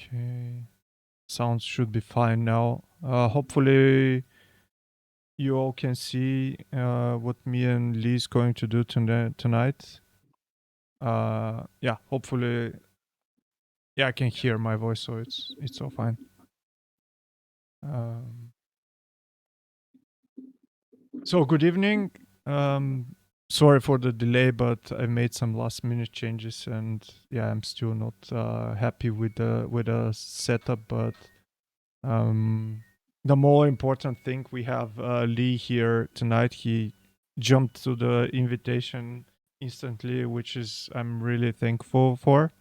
Okay. Sounds should be fine now. Hopefully you all can see what me and Lee's going to do tonight. Yeah, hopefully, yeah, I can hear my voice, so it's all fine. Um, so good evening. Sorry for the delay, but I made some last minute changes, and yeah, I'm still not happy with the setup. But the more important thing, we have Lee here tonight. He jumped to the invitation instantly, which is I'm really thankful for.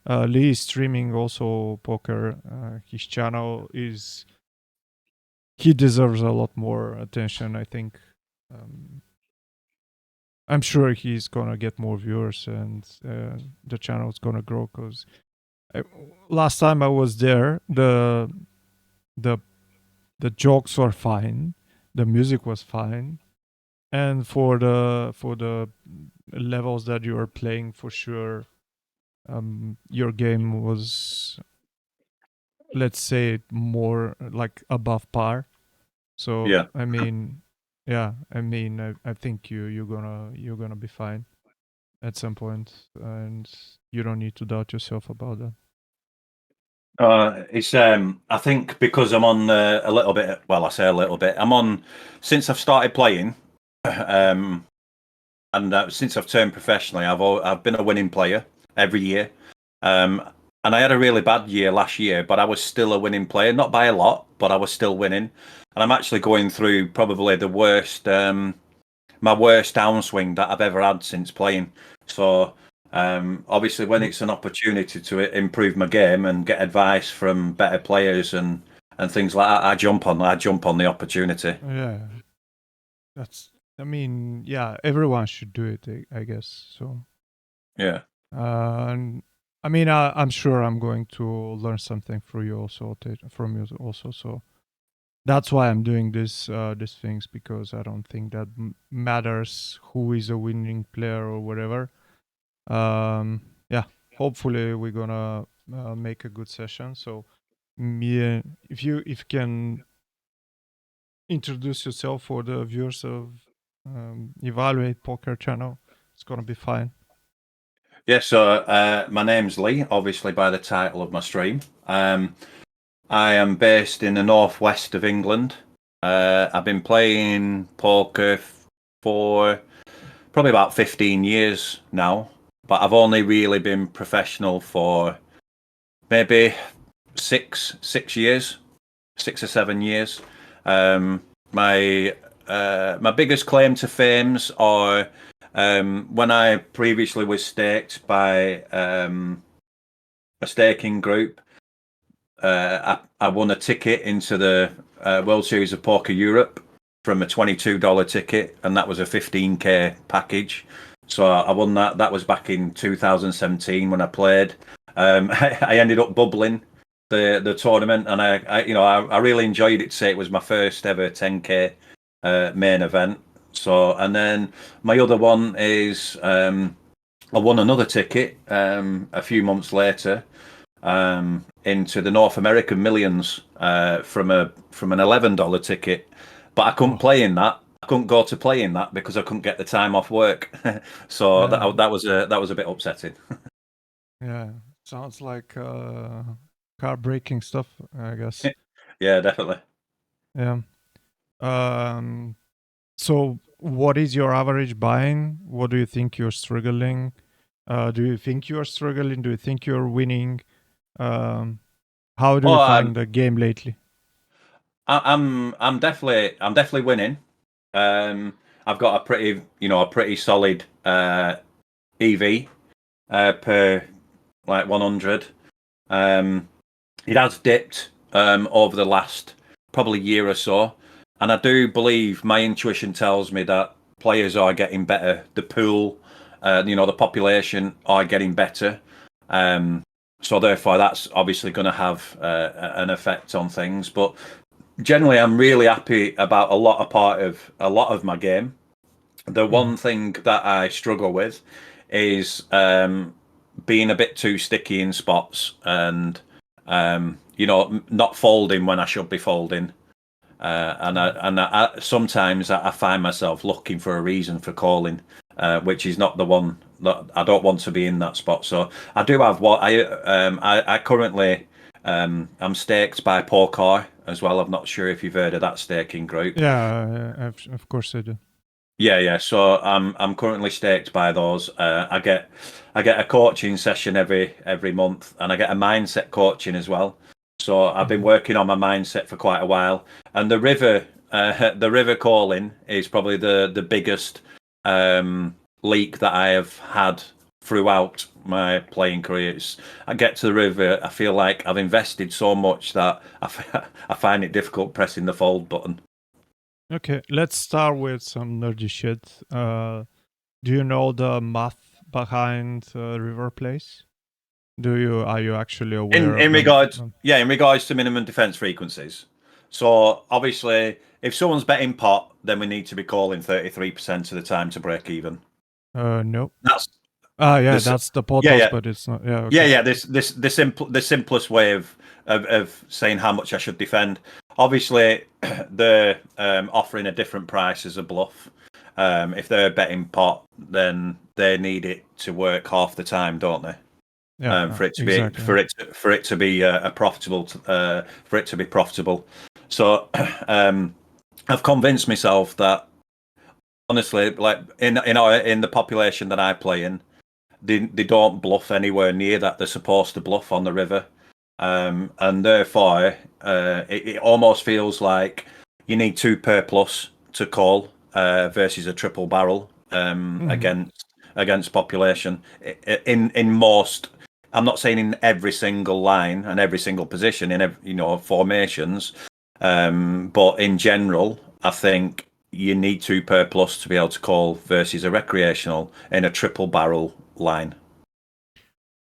Lee is streaming also poker. His channel is he deserves a lot more attention. I think. I'm sure he's gonna get more viewers and the channel is gonna grow. Because last time I was there, the the jokes were fine, the music was fine, and for the levels that you are playing, for sure, your game was, let's say, more like above par. So Yeah. I mean, yeah, I think you're gonna be fine at some point, and you don't need to doubt yourself about that. It's I think because I'm on a little bit. Well, I say a little bit. I'm on since I've started playing, and since I've turned professionally, I've been a winning player every year. Um, and I had a really bad year last year, but I was still a winning player, not by a lot, but I was still winning. And I'm actually going through probably the worst, my worst downswing that I've ever had since playing. So obviously, when it's an opportunity to improve my game and get advice from better players and things like that, I jump on the opportunity. Yeah, that's. I mean, yeah, everyone should do it. I guess so. Yeah. And I mean, I'm sure I'm going to learn something from you also. From you also. So that's why I'm doing these things, because I don't think that matters who is a winning player or whatever. Yeah, hopefully we're gonna make a good session. So me, if you can introduce yourself for the viewers of Evaluate Poker channel, it's gonna be fine. Yeah, so my name's Lee, obviously by the title of my stream. I am based in the northwest of England. I've been playing poker for probably about 15 years now, but I've only really been professional for maybe six years, 6 or 7 years. My biggest claim to fames are when I previously was staked by a staking group. I won a ticket into the World Series of Poker Europe from a $22 ticket, and that was a 15K package. So I won that. That was back in 2017 when I played. I ended up bubbling the tournament, and I really enjoyed it. Say it was my first ever 10K main event. So, and then my other one is I won another ticket a few months later into the North American Millions from an $11 ticket, but I couldn't play in that. I couldn't go to play in that because I couldn't get the time off work. So Yeah, that was a bit upsetting. yeah, sounds like car breaking stuff, I guess. Yeah, definitely. Yeah. Um. So, what is your average buying? What do you think you're struggling? Do you think you're struggling? Do you think you're winning? Um, how do Oh, you find the game lately? I'm definitely winning. I've got a pretty solid EV per like 100. It has dipped over the last probably year or so, and I do believe my intuition tells me that players are getting better. The pool, the population are getting better. So therefore, that's obviously going to have an effect on things. But generally, I'm really happy about a lot of my game. The one thing that I struggle with is being a bit too sticky in spots and Not folding when I should be folding. Sometimes I find myself looking for a reason for calling, which is not the one that I don't want to be in that spot. So I do have what I currently I'm staked by Porkoi as well. I'm not sure if you've heard of that staking group. Yeah, of course I do. Yeah. So I'm currently staked by those. I get a coaching session every month, and I get a mindset coaching as well. So I've been Mhm. working on my mindset for quite a while, and the river calling is probably the biggest leak that I have had throughout my playing career. I get to the river, I feel like I've invested so much that I find it difficult pressing the fold button. Okay, let's start with some nerdy shit. Do you know the math behind River Place? Are you actually aware In of in them? regards, yeah, in regards to minimum defense frequencies. So obviously, if someone's betting pot, then we need to be calling 33% of the time to break even. No. That's Ah, yeah, this. that's the pot Yeah, toss, yeah, but it's not. Yeah, yeah, okay. yeah. The simplest way of saying how much I should defend. Obviously, they're offering a different price as a bluff. If they're betting pot, then they need it to work half the time, don't they? Yeah, For it to be exactly. a profitable for it to be profitable. So I've convinced myself that honestly, like in the population that I play in, they don't bluff anywhere near that they're supposed to bluff on the river, and therefore it almost feels like you need two per plus to call versus a triple barrel Mhm. against population in most. I'm not saying in every single line and every single position in formations, but in general, I think you need two per plus to be able to call versus a recreational in a triple barrel line.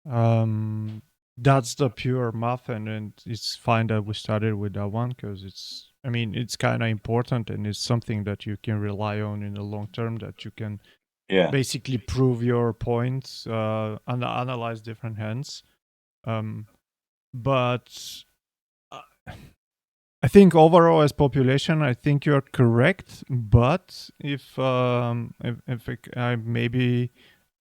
Um, that's the pure math, and it's fine that we started with that one because I mean, it's kind of important and it's something that you can rely on in the long term that you can Yeah, basically prove your points and analyze different hands. Um, but uh, I think overall as population, I think you're correct. But if I maybe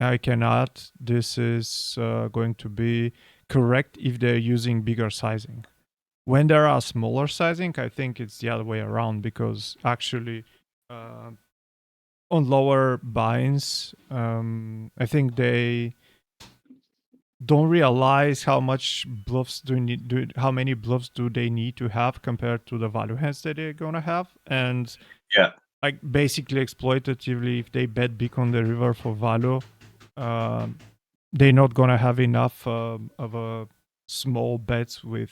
I can add, this is going to be correct if they're using bigger sizing. When there are smaller sizing, I think it's the other way around because actually uh, on lower binds, I think they don't realize how much bluffs how many bluffs do they need to have compared to the value hands that they're gonna have, and yeah, like basically exploitatively, if they bet big on the river for value, um, they're not gonna have enough of a small bets with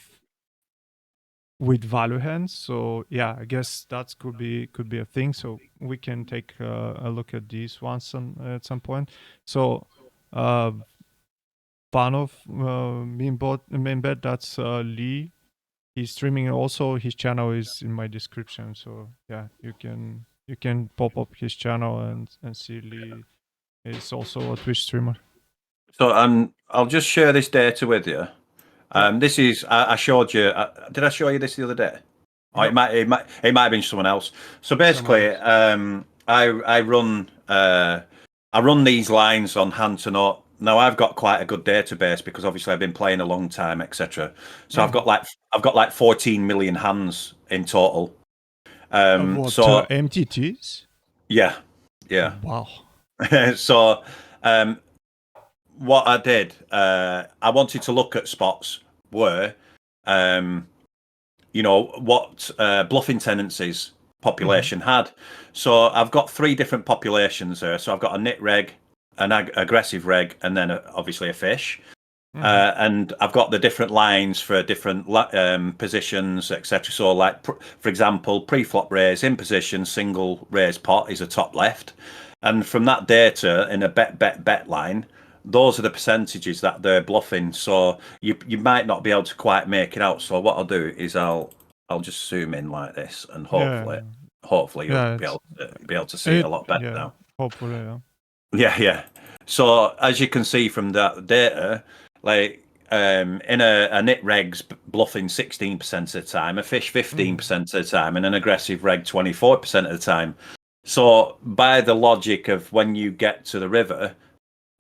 value hands. So yeah, I guess that could be a thing. So we can take a look at these ones at some point. So uh, fan of Mainbot, that's Lee. He's streaming also. His channel is in my description. So yeah, you can pop up his channel and see Lee is also a Twitch streamer. so I'll just share this data with you. Yeah. This is I showed you. Did I show you this the other day? Oh, it No, might have been someone else. So someone basically, else. I run these lines on hand to note. Now I've got quite a good database because obviously I've been playing a long time, etc. So I've Mhm. got like 14 million hands in total. Of what So MTTs? yeah, yeah. Wow. So um, what I did, I wanted to look at spots where um, what bluffing tendencies Hmm. population had. So I've got three different populations there. So I've got a nit reg, an aggressive reg, and then obviously a fish. Hmm. And I've got the different lines for different positions, etc. So, like for example, pre-flop raise in position, single raise pot is a top left, and from that data in a bet line, those are the percentages that they're bluffing. So you might not be able to quite make it out. So what I'll do is I'll just zoom in like this, and hopefully Yeah. you'll Yeah. be able to see it a It. lot better Yeah. now. Hopefully. Yeah. Yeah, yeah. So as you can see from that data, like in a nit reg's bluffing 16% of the time, a fish 15% of the time, and an aggressive reg 24% of the time. So by the logic of when you get to the river,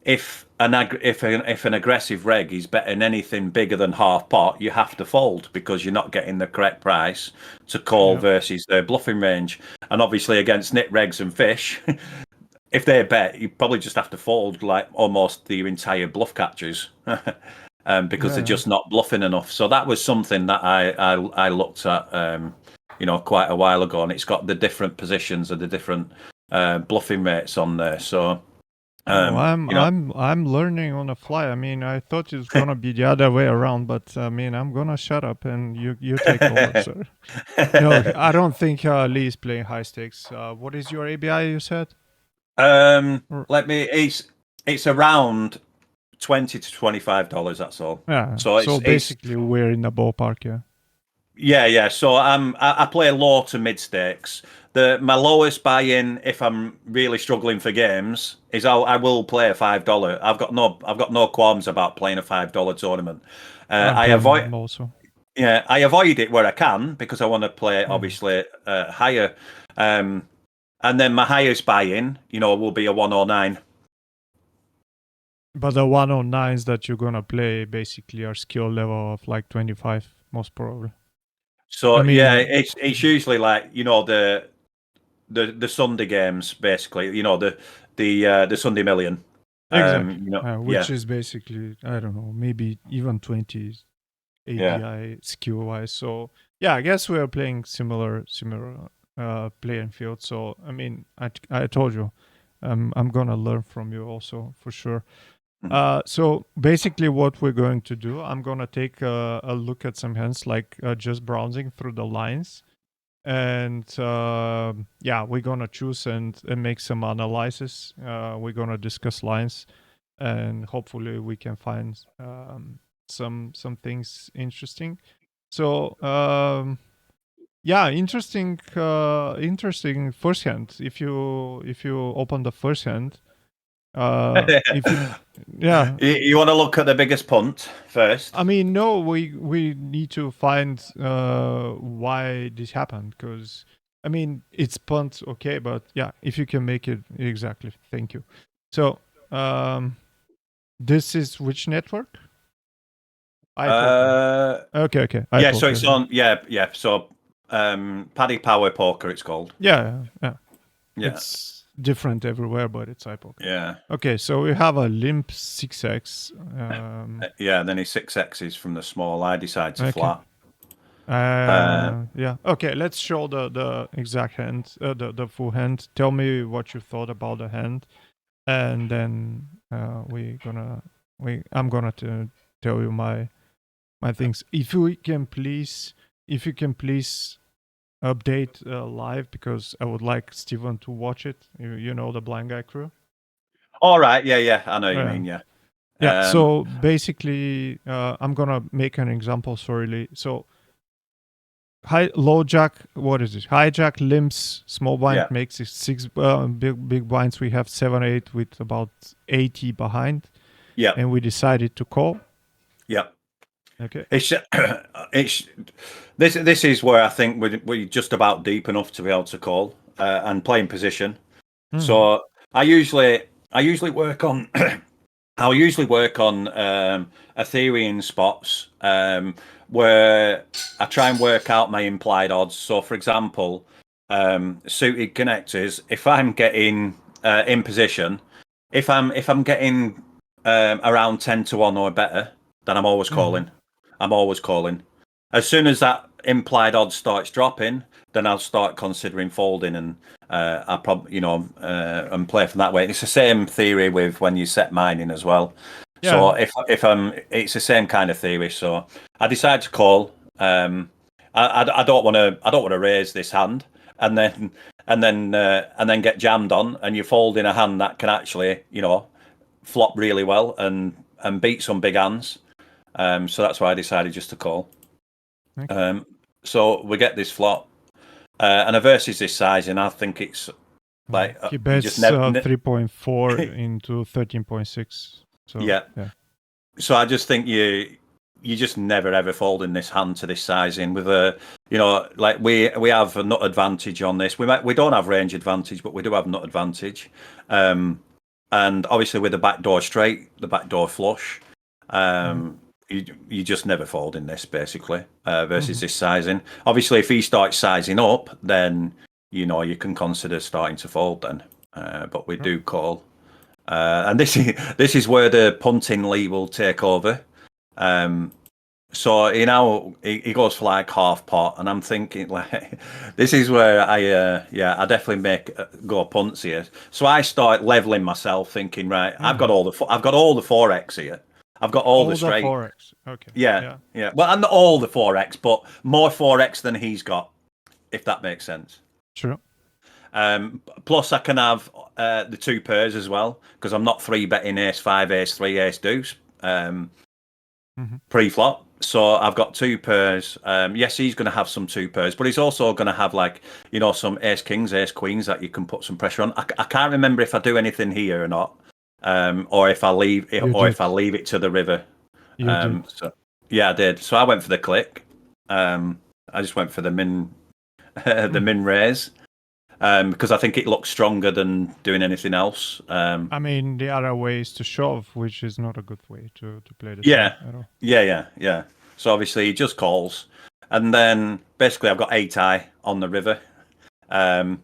if an aggressive reg is betting anything bigger than half pot, you have to fold because you're not getting the correct price to call versus their bluffing range. And obviously against nit regs and fish, if they bet, you probably just have to fold like almost the entire bluff catchers. Because they're just not bluffing enough. So that was something that I looked at, quite a while ago, and it's got the different positions of the different bluffing rates on there. So, I'm learning on the fly. I mean, I thought it's gonna be the other way around, but I mean, I'm gonna shut up and you take over, sir. No, I don't think Lee is playing high stakes. What is your ABI? You said? Let me. It's around $20 to $25. That's all. Yeah. So basically, we're in the ballpark. Yeah. Yeah. So I play low to mid stakes. My lowest buy-in, if I'm really struggling for games, is I will play a $5. I've got no qualms about playing a $5 tournament. I avoid also. Yeah, I avoid it where I can because I want to play obviously higher. And then my highest buy-in, will be a 109. But the 109s that you're gonna play basically are skill level of like 25, most probably. So I mean, it's usually like the Sunday games, basically. The Sunday Million. Exactly. Which is basically, I don't know, maybe even 20 ABI skill wise. So yeah, I guess we are playing similar playing field. So I mean, I told you, I'm gonna learn from you also for sure. So basically, what we're going to do, I'm gonna take a look at some hands, like just browsing through the lines, and we're gonna choose and make some analysis. We're gonna discuss lines, and hopefully we can find some things interesting. So interesting first hand. If you open the first hand, if you want to look at the biggest punt first. I mean, no, we need to find why this happened, because I mean it's punt, okay, but yeah, if you can make it exactly, thank you. So this is which network? Okay. Yeah, so it's on. Yeah. So Paddy Power Poker, it's called. Yeah. It's different everywhere, but it's iPoker. Yeah. Okay, so we have a limp 6x. Then his 6x is from the small. I decide to flat. Yeah. Okay, let's show the exact hand, the full hand. Tell me what you thought about the hand, and then I'm gonna tell you my things. If you can please update live, because I would like Steven to watch it. You know, the blind guy crew. All right. Yeah. I know what you mean. Yeah. Yeah. So basically, I'm gonna make an example. Sorry, Lee. So low jack. What is it? Hijack limps. Small blind makes it 6. Big blinds. We have 7-8 with about 80 behind. Yeah. And we decided to call. Yeah. Okay. This is where I think we're just about deep enough to be able to call and play in position. Mm-hmm. So I usually work on Ethereum spots where I try and work out my implied odds. So for example, suited connectors. If I'm getting in position, if I'm getting around 10-1 or better, then I'm always calling. Mm-hmm. I'm always calling. As soon as that implied odds starts dropping, then I'll start considering folding, and I probably and play from that way. It's the same theory with when you set mining as well. Yeah. So it's the same kind of theory. So I decide to call. I don't want to raise this hand, and then get jammed on, and you fold in a hand that can actually flop really well and beat some big hands. So that's why I decided just to call. Okay. So we get this flop, and a versus this size, and I think it's like he bets 3.4 into 13.6. So yeah. So I just think you you just never ever fold in this hand to this sizing with a, like we have a nut advantage on this. We don't have range advantage, but we do have nut advantage. And obviously with the back door straight, the back door flush, you just never fold in this basically versus this sizing. Obviously, if he starts sizing up, then you can consider starting to fold then. But we do call, and this is where the punting Lee will take over. So he goes for like half pot, and I'm thinking like this is where I definitely make go punts here. So I start leveling myself, thinking right, I've got all the 4x here. I've got all the the straight. 4x. Okay. Yeah. Well, and not all the 4x, but more 4x than he's got, if that makes sense. True. Plus, I can have the two pairs as well because I'm not three betting ace five, ace three, ace deuce pre-flop. So I've got two pairs. Yes, he's going to have some two pairs, but he's also going to have some ace kings, ace queens that you can put some pressure on. I can't remember if I do anything here or not, or if I leave it to the river. You did. So, yeah, I did. So I went for the click. I just went for the min, the min raise. Because I think it looks stronger than doing anything else. I mean, the other way is to shove, which is not a good way to play this Yeah, at all. yeah. So obviously he just calls, and then basically I've got 8-eye on the river. But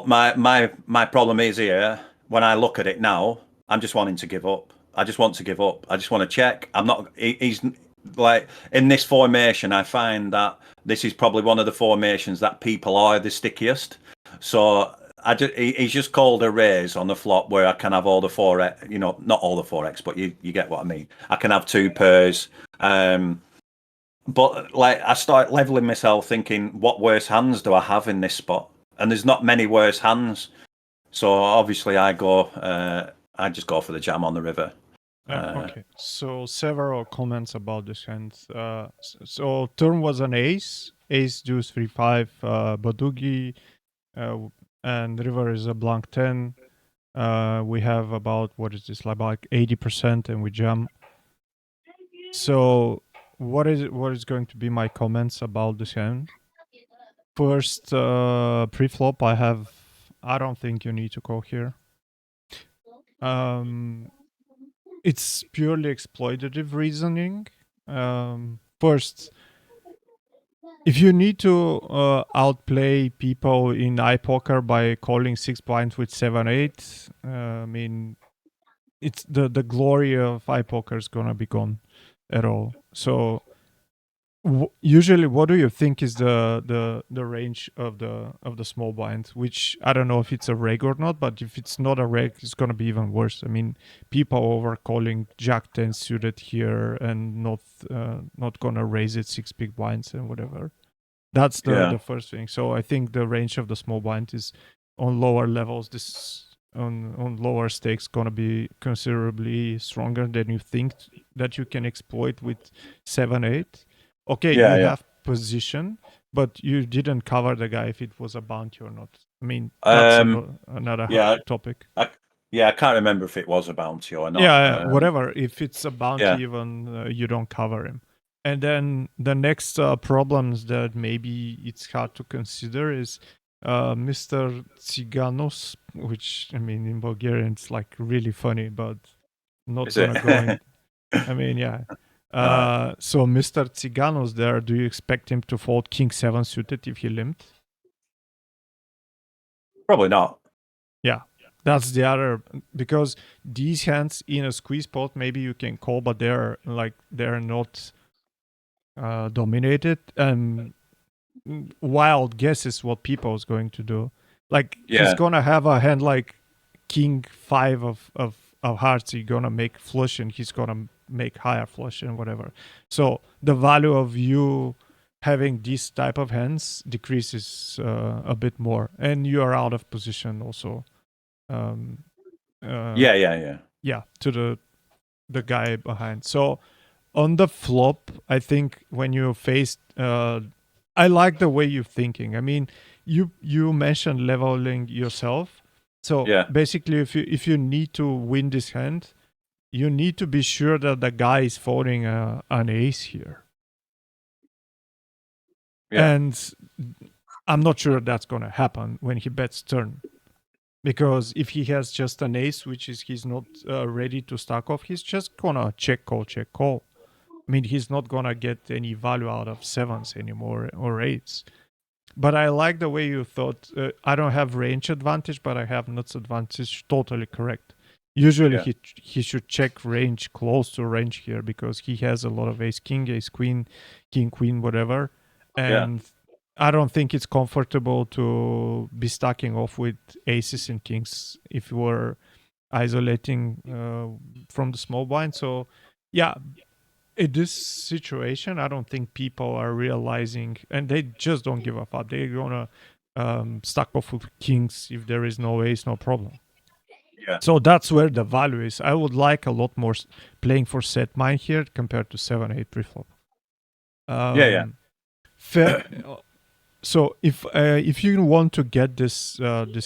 my problem is here when I look at it now, I'm just wanting to give up. I just want to give up. I just want to check. I'm not. He's like in this formation. I find that this is probably one of the formations that people are the stickiest. So he's just called a raise on the flop where I can have all the 4x, not all the 4x, but you get what I mean. I can have two pairs. But like I start leveling myself thinking, what worse hands do I have in this spot? And there's not many worse hands. So obviously I just go for the jam on the river. Okay, so several comments about this hand. So turn was an ace, deuce 3-5, Badugi, and river is a blank 10. We have about, what is this, like 80%, and we jam. So what is going to be my comments about this hand? First, pre-flop, I don't think you need to call here. It's purely exploitative reasoning. First, if you need to outplay people in iPoker by calling 6 blinds with 7-8, I mean, it's the glory of iPoker is gonna be gone at all. So usually, what do you think is the range of the small blind? Which I don't know if it's a reg or not, but if it's not a reg, it's gonna be even worse. I mean, people over calling Jack 10 suited here and not gonna raise it 6 big blinds and whatever. That's the first thing. So I think the range of the small blind is on lower levels. This on lower stakes gonna be considerably stronger than you think that you can exploit with 7-8. Okay, you have position, but you didn't cover the guy if it was a bounty or not. I mean, that's another topic. I can't remember if it was a bounty or not. Yeah, whatever. If it's a bounty, even you don't cover him. And then the next problems that maybe it's hard to consider is Mr. Tsiganos, which, I mean, in Bulgarian, it's like really funny, but not going to go in. I mean, yeah. So Mr. Tsiganos there, do you expect him to fold King 7 suited if he limped? Probably not. Yeah, that's the other, because these hands in a squeeze pot, maybe you can call, but they're not dominated. And wild guess is what people is going to do. Like he's gonna have a hand like King 5 of hearts. He's gonna make flush and he's gonna make higher flush and whatever. So the value of you having this type of hands decreases a bit more, and you are out of position also. Yeah, to the guy behind. So on the flop, I think when you face, I like the way you're thinking. I mean, you mentioned leveling yourself. So basically, if you need to win this hand, you need to be sure that the guy is folding an ace here. Yeah. And I'm not sure that's going to happen when he bets turn. Because if he has just an ace, which is he's not ready to stack off, he's just going to check call, check call. I mean, he's not going to get any value out of sevens anymore or eights. But I like the way you thought. I don't have range advantage, but I have nuts advantage. Totally correct. Usually Yeah. he should check range close to range here because he has a lot of ace king, ace queen, king queen, whatever. Yeah. And I don't think it's comfortable to be stacking off with aces and kings if you were isolating from the small blind. So yeah, in this situation, I don't think people are realizing, and they just don't give a fuck. They're gonna stack off with kings if there is no ace, no problem. Yeah. So that's where the value is. I would like a lot more playing for set mine here compared to 7-8 preflop. Yeah. Yeah. Fair. So if you want to get this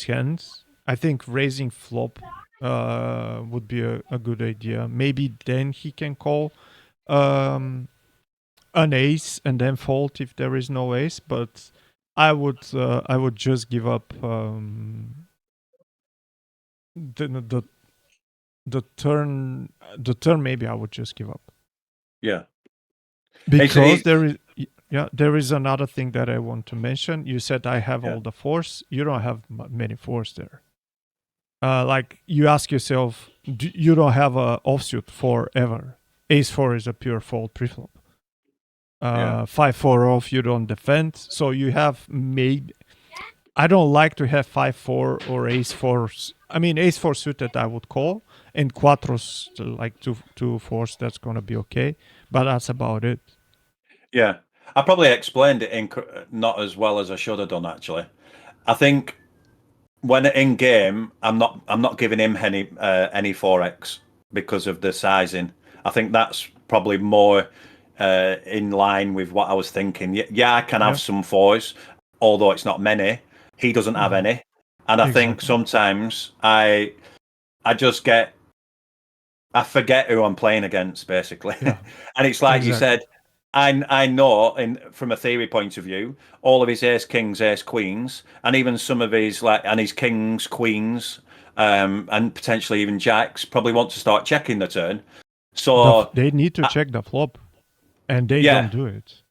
hand, I think raising flop would be a good idea. Maybe then he can call um, an ace and then fold if there is no ace. But I would just give up the the turn. The turn maybe I would just give up Yeah. because It's, there is. Yeah, there is another thing that I want to mention. You said I have yeah. all the fours. You don't have many fours there. Like you ask yourself, you don't have a offsuit forever. Ace four is a pure fold preflop. Yeah. 5-4 off, you don't defend. So you have made. I don't like to have 5-4 or ace fours. I mean, ace four suited I would call, and quattros like two fours. That's gonna be okay, but that's about it. Yeah. I probably explained it not as well as I should have done. Actually, I think when in game, I'm not giving him any forex because of the sizing. I think that's probably more in line with what I was thinking. Yeah, I can have Yeah. some fours, although it's not many. He doesn't have Mm-hmm. any, and I think Exactly. sometimes I just I forget who I'm playing against, basically. Yeah. And it's like you Exactly. said, I know from a theory point of view, all of his ace kings, ace queens, and even some of his and his kings, queens, and potentially even jacks probably want to start checking the turn. So They need to uh, check the flop, and they don't yeah, do it.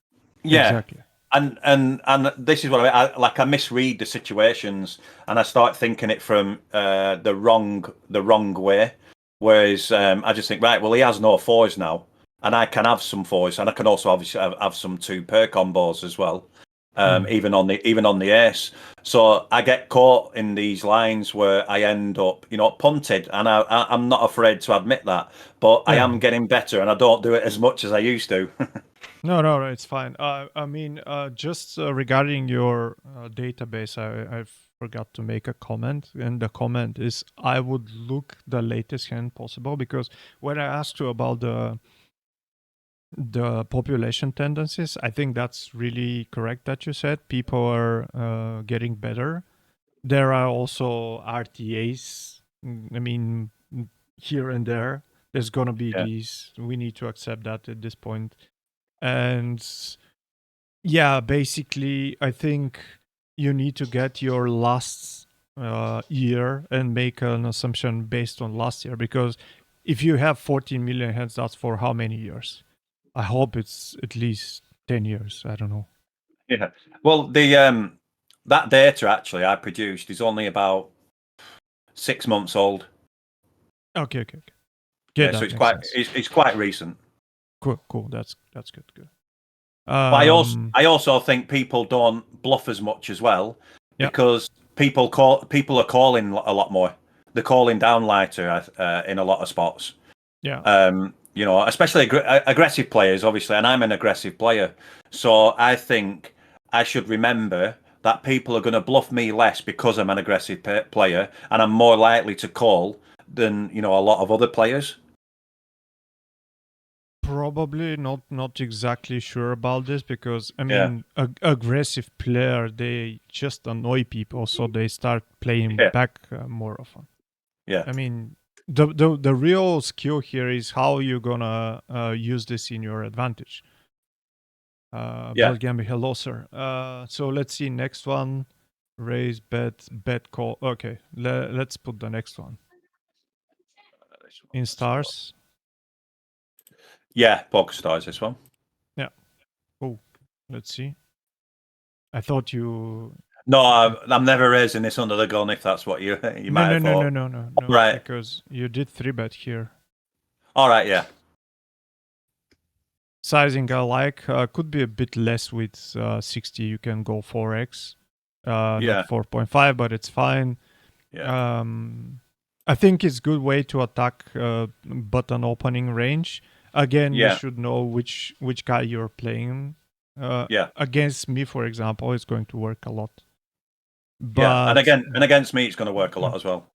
yeah. Exactly. And this is what I misread the situations and I start thinking it from the wrong way. Whereas I just think, right, well, he has no fours now, and I can have some fours, and I can also obviously have some two pair combos as well, Mm. even on the ace. So I get caught in these lines where I end up, punted, and I'm not afraid to admit that. But I Yeah. am getting better, and I don't do it as much as I used to. No, it's fine. I mean, just regarding your database, I forgot to make a comment, and the comment is I would look the latest hand possible because when I asked you about the population tendencies, I think that's really correct that you said people are getting better. There are also RTAs. I mean, here and there, there's gonna be Yeah, these. We need to accept that at this point, and yeah, basically, I think you need to get your last year and make an assumption based on last year because if you have 14 million hands, that's for how many years? I hope it's at least 10 years. I don't know. yeah. Well, the that data actually I produced is only about 6 months old. Okay. Yeah, Yeah, so that it's makes quite sense. it's quite recent. Cool. That's good. But I also Um, I also think people don't bluff as much as well yeah, because people are calling a lot more. They're calling down lighter in a lot of spots. yeah. Especially aggressive players, obviously, and I'm an aggressive player. So I think I should remember that people are going to bluff me less because I'm an aggressive player, and I'm more likely to call than a lot of other players. Probably not exactly sure about this because I Yeah, mean aggressive player they just annoy people so they start playing yeah, back more often. yeah, I mean the real skill here is how you're gonna use this in your advantage. Yeah. Blood Gambit, hello, sir. So let's see next one. Raise, bet call. Okay, let's put the next one This one, in let's have a look. stars. Yeah, Poker Stars, this one. Yeah. Oh, let's see. I thought you. No, Okay. I'm never raising this under the gun if that's what you No, might no, have no, no, thought. no, no, no. Right. Because you did 3-bet here. All right, yeah. Sizing I like. Could be a bit less with 60. You can go 4x, not Yeah. 4.5, but it's fine. Yeah. I think it's good way to attack button opening range. Again, you Yeah. should know which guy you're playing. Yeah. Against me, for example, it's going to work a lot. Yeah. But And against me it's gonna work a lot as well.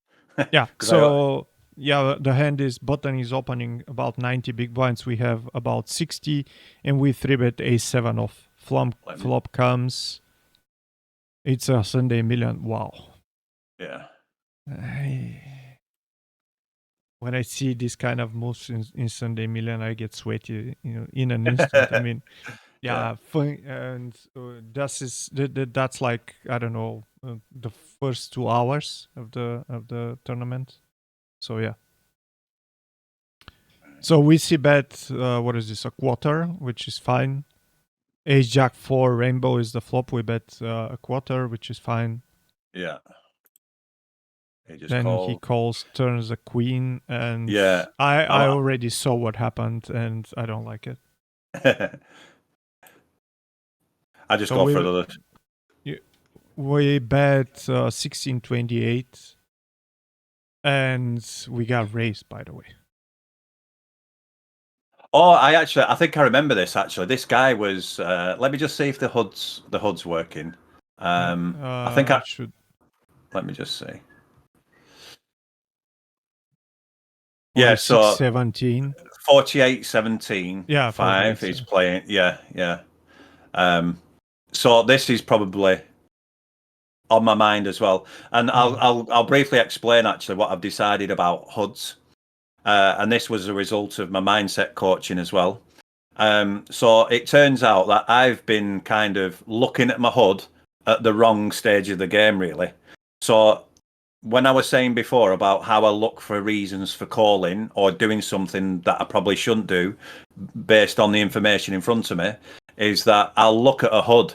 yeah, Because I so yeah, the hand is button is opening about 90 big blinds. We have about 60, and we 3-bet a7 off. let me Flop comes. It's a Sunday million. Wow. yeah. When I see this kind of moves in Sunday million, I get sweaty, in an instant. I mean, Yeah. yeah, fun, and that's like, I don't know, the first 2 hours of the tournament. So yeah. So we see bet, what is this, a quarter, which is fine. Ace Jack 4 rainbow is the flop. We bet a quarter, which is fine. Yeah. He just Then he called. calls, turns a queen, and Yeah. I I'm, already saw what happened, and I don't like it. I just So go for the we bet 1628, and we got raised, by the way. Oh, I think I remember this actually. This guy was let me just see if the HUD's working. I think I It should. let me just see. Yeah, so 4617. 48-17, Yeah, 5 48. he's playing. Yeah, yeah. So this is probably on my mind as well. And I'll briefly explain actually what I've decided about HUDs. And this was a result of my mindset coaching as well. So it turns out that I've been kind of looking at my HUD at the wrong stage of the game, really. So when I was saying before about how I look for reasons for calling or doing something that I probably shouldn't do based on the information in front of me, is that I'll look at a HUD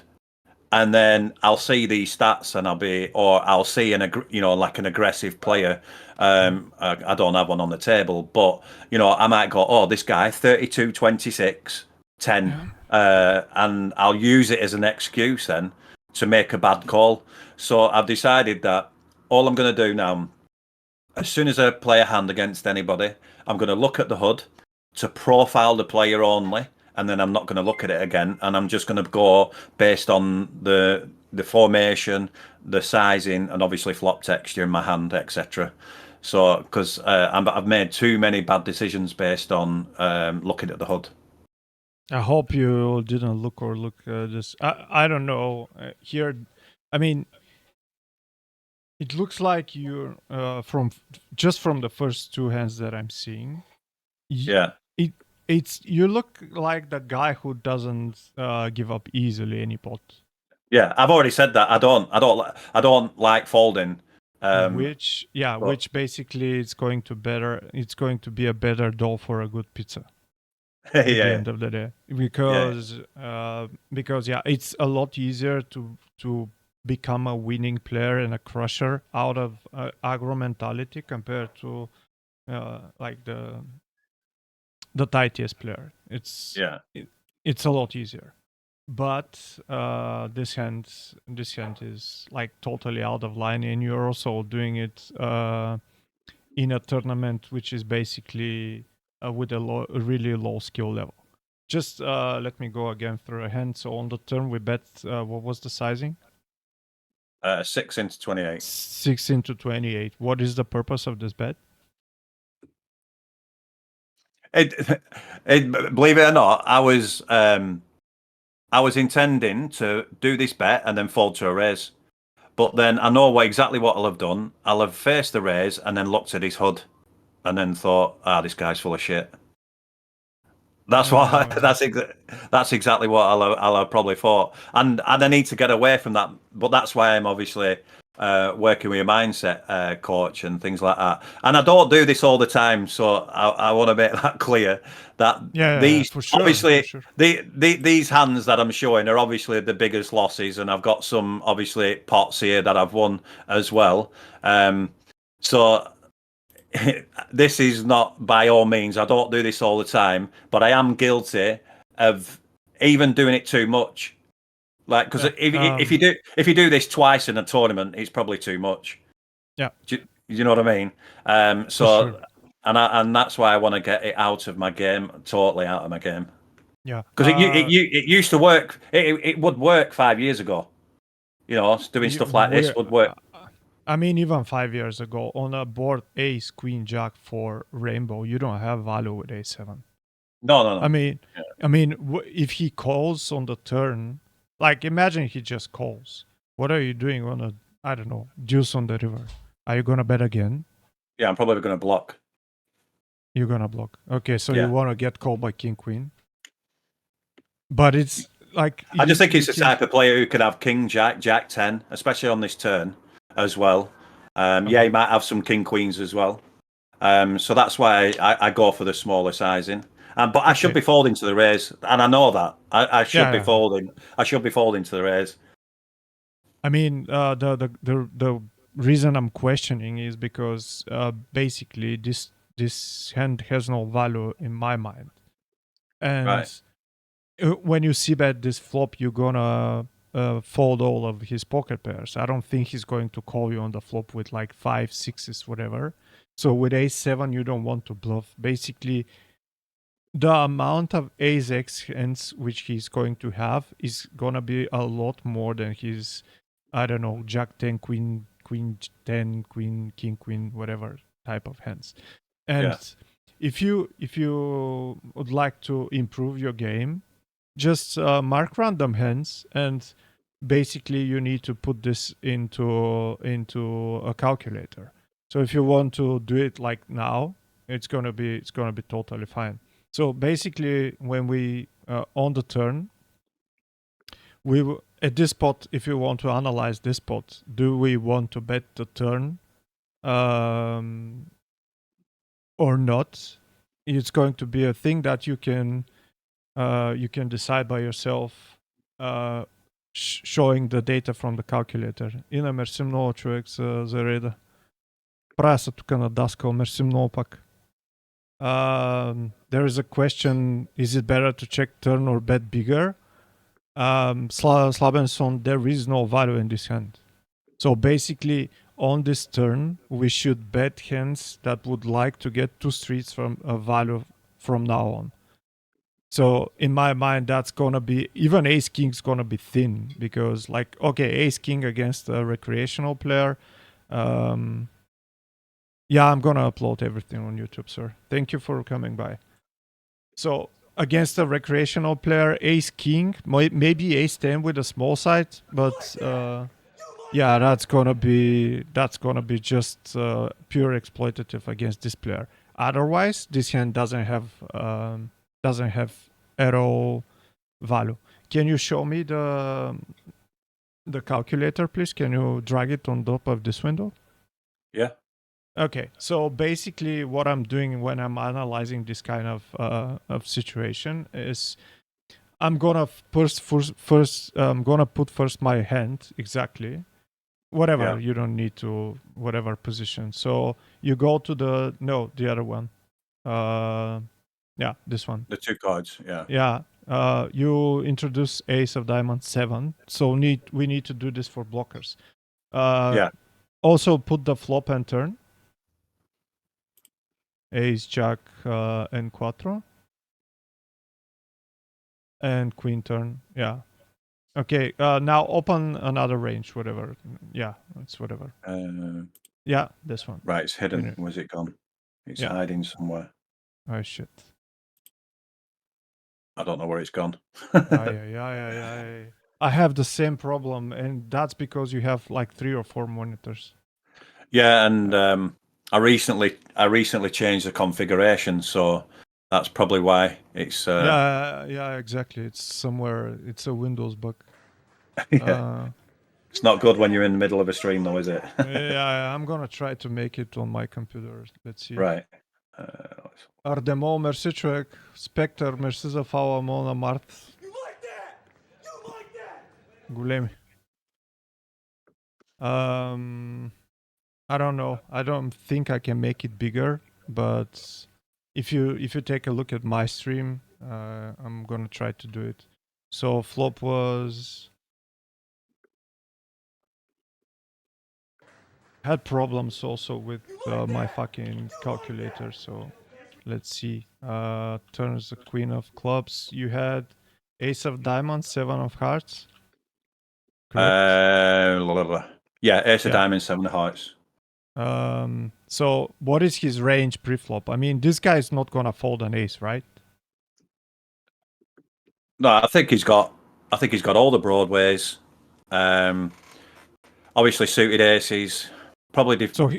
and then I'll see these stats and I'll see like an aggressive player. I don't have one on the table, but I might go, oh, this guy 32, 26, 10, and I'll use it as an excuse then to make a bad call. So I've decided that all I'm going to do now, as soon as I play a hand against anybody, I'm going to look at the HUD to profile the player only, and then I'm not going to look at it again, and I'm just going to go based on the formation, the sizing, and obviously flop texture in my hand, etc. So, because I've made too many bad decisions based on looking at the HUD. I hope you didn't look this. I don't know. Here, I mean, it looks like you're from the first two hands that I'm seeing. Yeah, It it's you look like the guy who doesn't give up easily any pot. yeah. I've already said that. I don't like folding. But Which basically it's going to be a better dough for a good pizza yeah, at the yeah, end of the day, yeah, because yeah, it's a lot easier to become a winning player and a crusher out of aggro mentality compared to like the tightest player. yeah. It's a lot easier. But this hand is like totally out of line, and you're also doing it in a tournament which is basically with a really low skill level. Just let me go again through a hand. So on the turn we bet, what was the sizing? 6 into 28. 6 into 28. What is the purpose of this bet? Believe it or not, I was intending to do this bet and then fold to a raise. But then I know exactly what I'll have done. I'll have faced the raise and then looked at his HUD. and then thought, this guy's full of shit. That's what Yeah. that's exactly what I'll have probably thought, and I need to get away from that. But that's why I'm obviously working with a mindset coach and things like that. And I don't do this all the time, so I want to make that clear. That Yeah, these for sure, for obviously sure. these hands that I'm showing are obviously the biggest losses, and I've got some obviously pots here that I've won as well. So this is not by all means. I don't do this all the time, but I am guilty of even doing it too much. Like, because Yeah. if you do this twice in a tournament, it's probably too much. Yeah, Do you know what I mean? for sure. And that's why I want to get it out of my game, totally out of my game. Yeah. Because it used to work. It would work 5 years ago. You know, doing You, stuff like this we're, would work. I mean, even 5 years ago, on a board ace, queen, jack for rainbow, you don't have value with a7. No, no, I no. mean, Yeah. if he calls on the turn, like imagine he just calls. What are you doing on a, I don't know, deuce on the river? Are you gonna bet again? Yeah, I'm probably going to block. You're gonna block. Okay, so you Yeah. want to get called by king queen, but it's like I just think you he's the can. type of player who could have king, jack, jack 10, especially on this turn as well. Yeah, Uh-huh. he might have some king queens as well. So that's why I go for the smaller sizing. But I should Okay. be folding to the raise, and I know that. I should be Yeah. folding. I should be folding to the raise. I mean, the reason I'm questioning is because basically this hand has no value in my mind, and Right. when you see bet this flop, you're gonna fold all of his pocket pairs. I don't think he's going to call you on the flop with like five, sixes, whatever. So with a7, you don't want to bluff. Basically, the amount of ace x hands which he's going to have is gonna be a lot more than his, I don't know, jack 10, queen 10, queen, king, queen, whatever type of hands. Yeah. And if you would like to improve your game, just mark random hands, and basically you need to put this into a calculator. So if you want to do it like now, it's gonna be totally fine. So basically, when we on the turn, at this spot, if you want to analyze this spot, do we want to bet the turn um, or not? It's going to be a thing that you can decide by yourself, showing the data from the calculator. Ина, мерси много, човек, за реда. Правя се тук на Daskal, мерси много пак. There is a question, is it better to check turn or bet bigger? Slabenson, there is no value in this hand. So basically, on this turn, we should bet hands that would like to get two streets from a value from now on. So in my mind, that's gonna be, even ace king's gonna be thin, because like, okay, ace king against a recreational player. Yeah, I'm gonna upload everything on YouTube, sir. Thank you for coming by. So against a recreational player, ace king, maybe ace 10 with a small side, but yeah, that's gonna be just pure exploitative against this player. Otherwise, this hand doesn't have at all value. Can you show me the calculator, please? Can you drag it on top of this window? Yeah. Okay, so basically, what I'm doing when I'm analyzing this kind of situation is I'm gonna I'm gonna put first my hand exactly, whatever, Yeah. you don't need to, whatever position. So you go to the other one, yeah, this one. The two cards. Yeah. Yeah, you introduce ace of diamonds 7, so we need to do this for blockers. Yeah. Also put the flop and turn, ace, jack, and quattro, and queen turn. Yeah. Okay, now open another range, whatever. Yeah, it's whatever. Yeah, this one. Right. It's hidden. Finish. Where's it gone? It's Yeah. hiding somewhere. Oh shit. I don't know where it's gone. I have the same problem, and that's because you have like 3 or 4 monitors. Yeah, and I recently changed the configuration, so that's probably why it's Yeah, exactly. It's somewhere. It's a Windows bug. yeah. Uh, It's not good when you're in the middle of a stream, though, is it? yeah, I'm gonna try to make it on my computer. Let's see. Right. Ardemo, merci човек. Спектър, merci за фала му на Март. Големи. I don't know. I don't think I can make it bigger, but if you take a look at my stream, I'm gonna try to do it. So flop was had problems also with my fucking calculator. So let's see. Turns the queen of clubs. You had ace of diamonds, seven of hearts. Correct. Yeah, ace of Yeah. diamonds, seven of hearts. So what is his range pre-flop? I mean, this guy is not gonna fold an ace, right? No, I think he's got all the broadways. Obviously suited aces. Probably So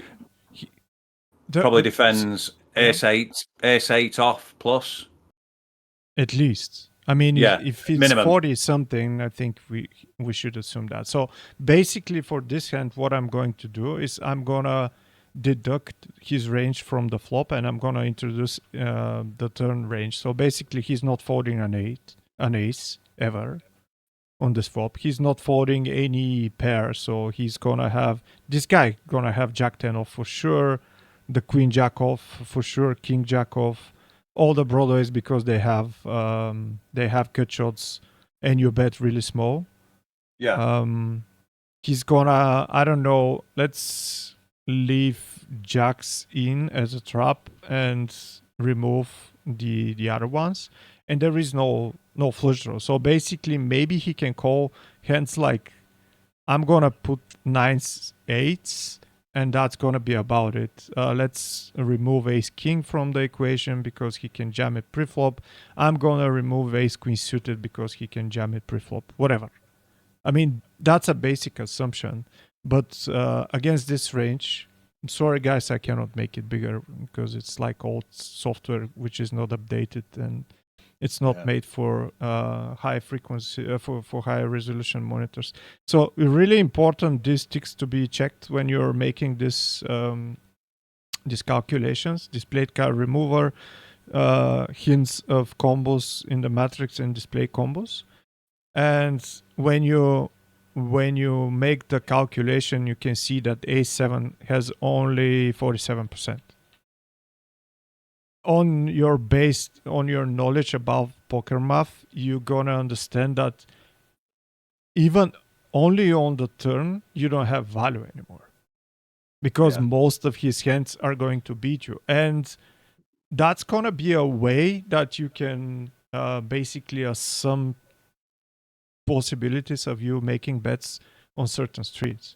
probably defends yeah. ace eight off plus. At least. I mean, Yeah, if it's minimum. 40 something, I think we should assume that. So basically, for this hand, what I'm going to do is I'm gonna deduct his range from the flop, and I'm gonna introduce the turn range. So basically, he's not folding an ace ever on this flop. He's not folding any pair, so he's gonna have this guy gonna have Jack 10 off for sure, the Queen Jack off for sure, King Jack off, all the broadways because they have cut shots, and you bet really small. Yeah. He's gonna, I don't know. Let's leave jacks in as a trap and remove the other ones, and there is no flush draw. So basically, maybe he can call hands like I'm gonna put nines, eights, and that's gonna be about it. Let's remove ace king from the equation because he can jam it pre-flop. I'm gonna remove ace queen suited because he can jam it pre-flop. Whatever. I mean, that's a basic assumption, but against this range, I'm sorry guys, I cannot make it bigger because it's like old software which is not updated and it's not made for high frequency for high resolution monitors. So really important these ticks to be checked when you're making this these calculations. Displayed card remover, hints of combos in the matrix and display combos. And when you make the calculation, you can see that A7 has only 47%. On your knowledge about poker math, you're gonna understand that even only on the turn, you don't have value anymore. Because most of his hands are going to beat you. And that's gonna be a way that you can basically assume possibilities of you making bets on certain streets.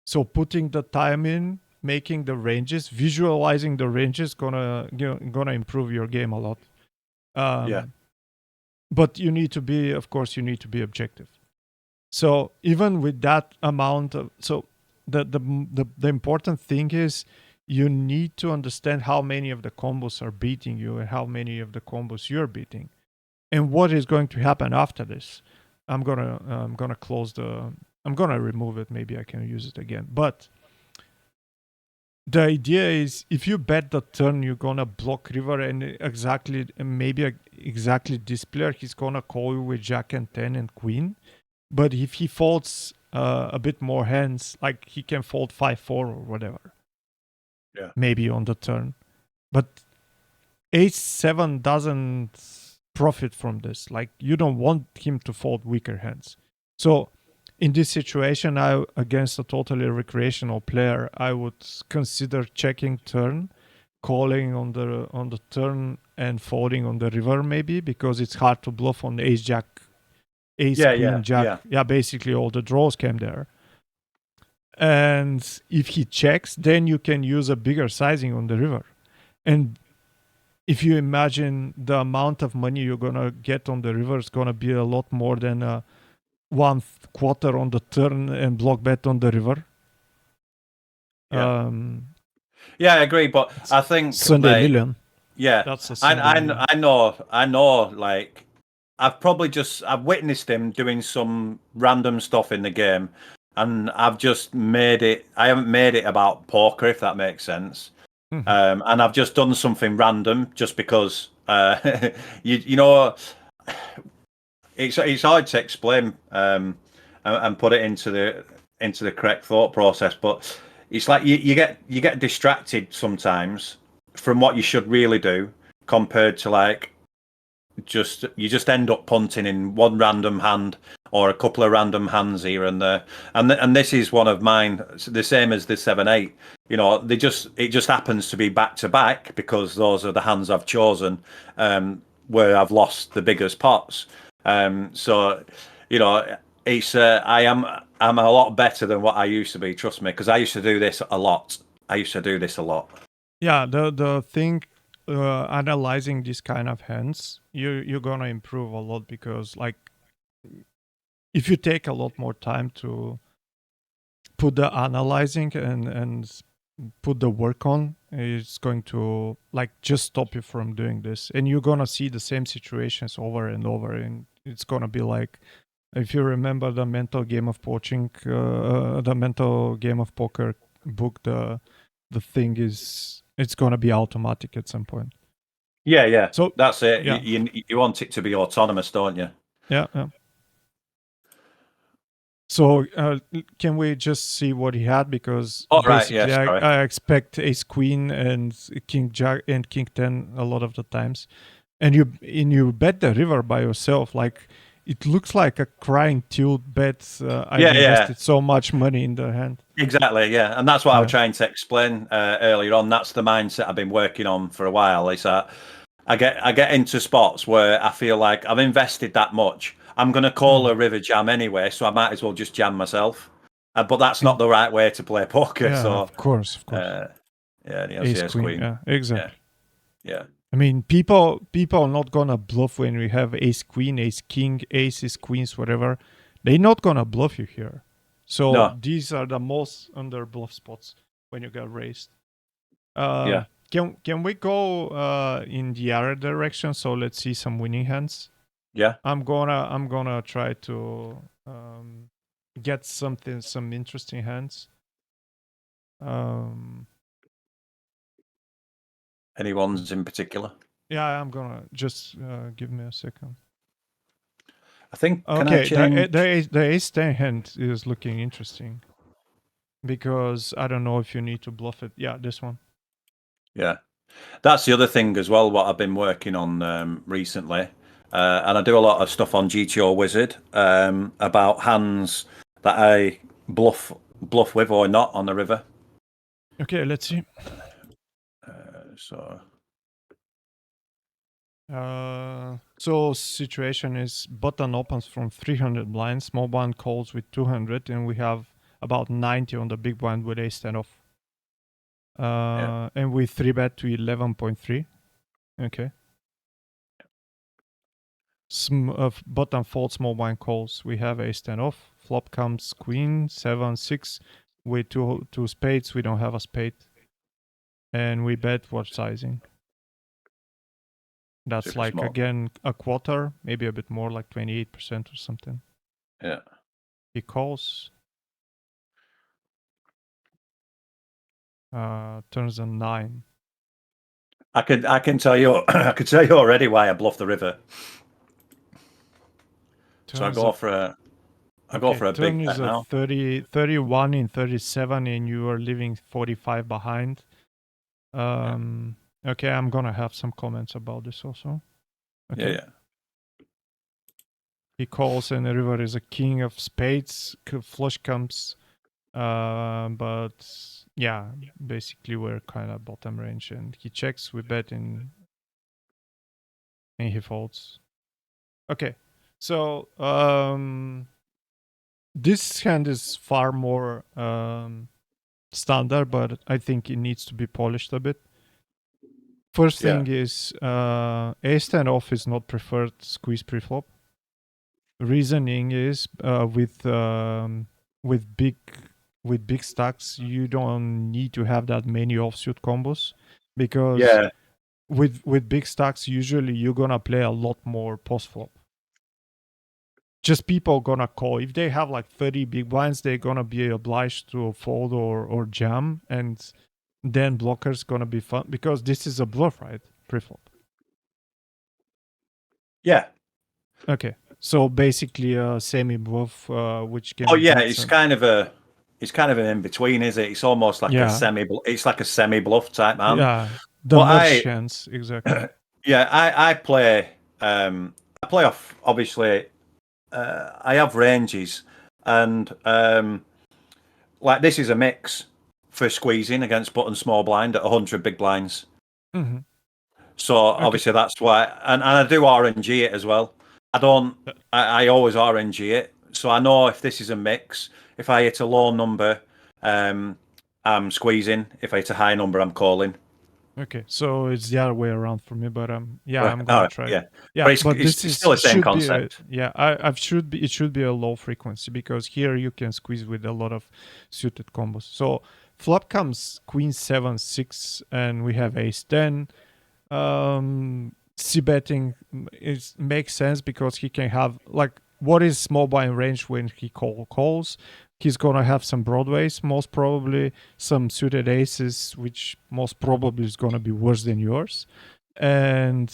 So putting the time in, making the ranges, visualizing the ranges, gonna improve your game a lot. But you need to be, of course, objective. So even with that amount of, so the important thing is you need to understand how many of the combos are beating you and how many of the combos you're beating, and what is going to happen after this. I'm gonna remove it. Maybe I can use it again. But the idea is, if you bet the turn, you're gonna block river, and maybe exactly this player, he's gonna call you with jack and 10 and queen. But if he folds a bit more hands, like he can fold 5-4 or whatever, maybe on the turn. But ace-7 doesn't profit from this. Like, you don't want him to fold weaker hands. So in this situation, against a totally recreational player, I would consider checking turn, calling on the turn, and folding on the river maybe, because it's hard to bluff on ace jack, ace queen jack. Yeah, basically all the draws came there. And if he checks, then you can use a bigger sizing on the river. And if you imagine the amount of money you're gonna get on the river is gonna be a lot more than 1/4 on the turn and block bet on the river. Yeah, I agree, but It's I think Sunday like Million. yeah, That's a I Sunday I Million. I know like I've witnessed him doing some random stuff in the game, and I've just made it. I haven't made it about poker, if that makes sense. Mhm. And I've just done something random just because you know it's hard to explain and put it into the correct thought process, but it's like you get distracted sometimes from what you should really do compared to like just you just end up punting in one random hand or a couple of random hands here and there, and this is one of mine, the same as the 7-8. You know, it just happens to be back to back because those are the hands I've chosen, where I've lost the biggest pots. So you know, it's I'm a lot better than what I used to be. Trust me, because I used to do this a lot. I used to do this a lot. Yeah, the thing, analyzing these kind of hands, you're gonna improve a lot because like if you take a lot more time to put the analyzing and put the work on, it's going to like just stop you from doing this, and you're gonna see the same situations over and over, and it's gonna be like if you remember the mental game of poaching, the mental game of poker book, the thing is it's gonna be automatic at some point. Yeah, yeah, So that's it. yeah, You want it to be autonomous, don't you? yeah. So can we just see what he had? Because All right. Yeah. basically, Sorry. I expect Ace Queen and King Jack and King Ten a lot of the times, and you bet the river by yourself. Like it looks like a crying tilt bet. I've Yeah. Yeah. invested so much money in the hand. Exactly. Yeah. And that's what I was Yeah. trying to explain earlier on. That's the mindset I've been working on for a while. Is that I get into spots where I feel like I've invested that much. I'm going to call Mm. a river jam anyway, so I might as well just jam myself. But that's not And the right way to play poker. yeah, So, of course, of course. uh, yeah, the Ace LCS Queen. Queen. Yeah, Yeah. exactly. Yeah. I mean, people are not gonna bluff when we have Ace Queen, Ace King, Aces, Queens, whatever. They're not gonna bluff you here. So No. these are the most under bluff spots when you get raised. Yeah. Can we go in the other direction? So let's see some winning hands. Yeah. I'm gonna try to get some interesting hands. Um, Anyone's in particular? yeah, I'm gonna just give me a second. I think. Can I Okay, change? the ace ten hand is looking interesting because I don't know if you need to bluff it. Yeah, this one. Yeah. That's the other thing as well. What I've been working on recently, and I do a lot of stuff on GTO Wizard about hands that I bluff with or not on the river. Okay, let's see. So So situation is button opens from 300 blinds, small blind calls with 200, and we have about 90 on the big blind with ace ten off. yeah, And we 3-bet to 11.3. Okay. Button fold, small blind calls. We have ace ten off. Flop comes queen, 7-6. With two spades, we don't have a spade. And we bet what sizing? That's super like, small. again, a quarter, maybe a bit more, like 28% or something. Yeah, He calls, turns a 9. I can tell you I can tell you already why I bluff the river. So Turns a I go Okay, for a turn big is bet a now. 30, 31 in 37, and you are leaving 45 behind. Yeah, Okay, I'm gonna have some comments about this also. yeah, Okay. yeah. He calls, and the river is a king of spades. Flush comes, but yeah, basically we're kind of bottom range, and he checks. We bet in, and he folds. Okay, so this hand is far more standard, but I think it needs to be polished a bit. First Yeah. thing is ace ten off is not preferred squeeze preflop. Reasoning is with big with big stacks, you don't need to have that many offsuit combos, because Yeah, with big stacks, usually you're gonna play a lot more post flop. Just people gonna call if they have like 30 big blinds, they're gonna be obliged to fold or jam, and then blockers gonna be fun because this is a bluff, right? Pre-flop. yeah. Okay, so basically a semi bluff, which can Oh be yeah, decent. it's kind of an in between, is it? It's almost like Yeah, it's like a semi bluff type hand. yeah, the But merge hands exactly. yeah, I play off obviously. I have ranges, and like this is a mix for squeezing against button small blind at 100 big blinds. Hmm. So Okay. obviously that's why, and I do RNG it as well. I don't, I always RNG it. So I know if this is a mix, if I hit a low number, um, I'm squeezing. If I hit a high number, I'm calling. Okay, so it's the other way around for me, but yeah, Right. I'm All gonna right. try. Yeah. Yeah, But but this it's is still the same should be a, concept. yeah, I should be, it should be a low frequency, because here you can squeeze with a lot of suited combos. So flop comes queen 7 6, and we have ace 10. C betting is makes sense because he can have like, what is small blind range when he calls? He's gonna have some broadways, most probably some suited aces, which most probably is gonna be worse than yours, and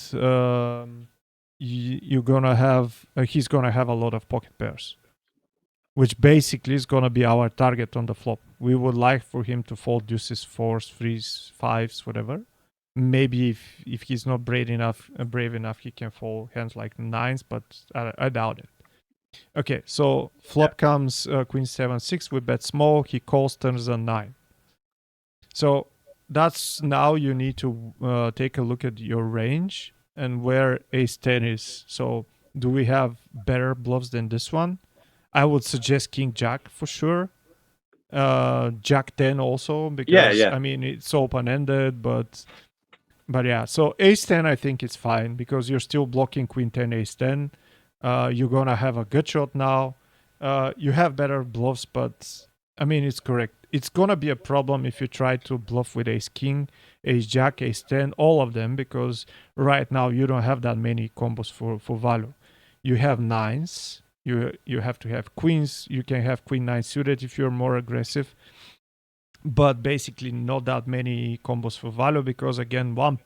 you're gonna have he's gonna have a lot of pocket pairs, which basically is gonna be our target on the flop. We would like for him to fold deuces, fours, threes, fives, whatever. Maybe if he's not brave enough, he can fold hands like nines, but I doubt it. Okay, so Yeah. flop comes queen 7 6. We bet small. He calls, turns a 9. So that's, now you need to take a look at your range and where ace 10 is. So do we have better bluffs than this one? I would suggest king jack for sure. Jack 10 also, Yeah. because Yeah. I mean it's open ended, but yeah. So ace 10 I think it's fine because you're still blocking queen 10 ace 10. You're gonna have a good shot now. You have better bluffs, but I mean it's correct. It's gonna be a problem if you try to bluff with ace king, ace jack, ace 10, all of them, because right now you don't have that many combos for value. You have nines. You have to have queens. You can have queen nine suited if you're more aggressive, but basically not that many combos for value, because again one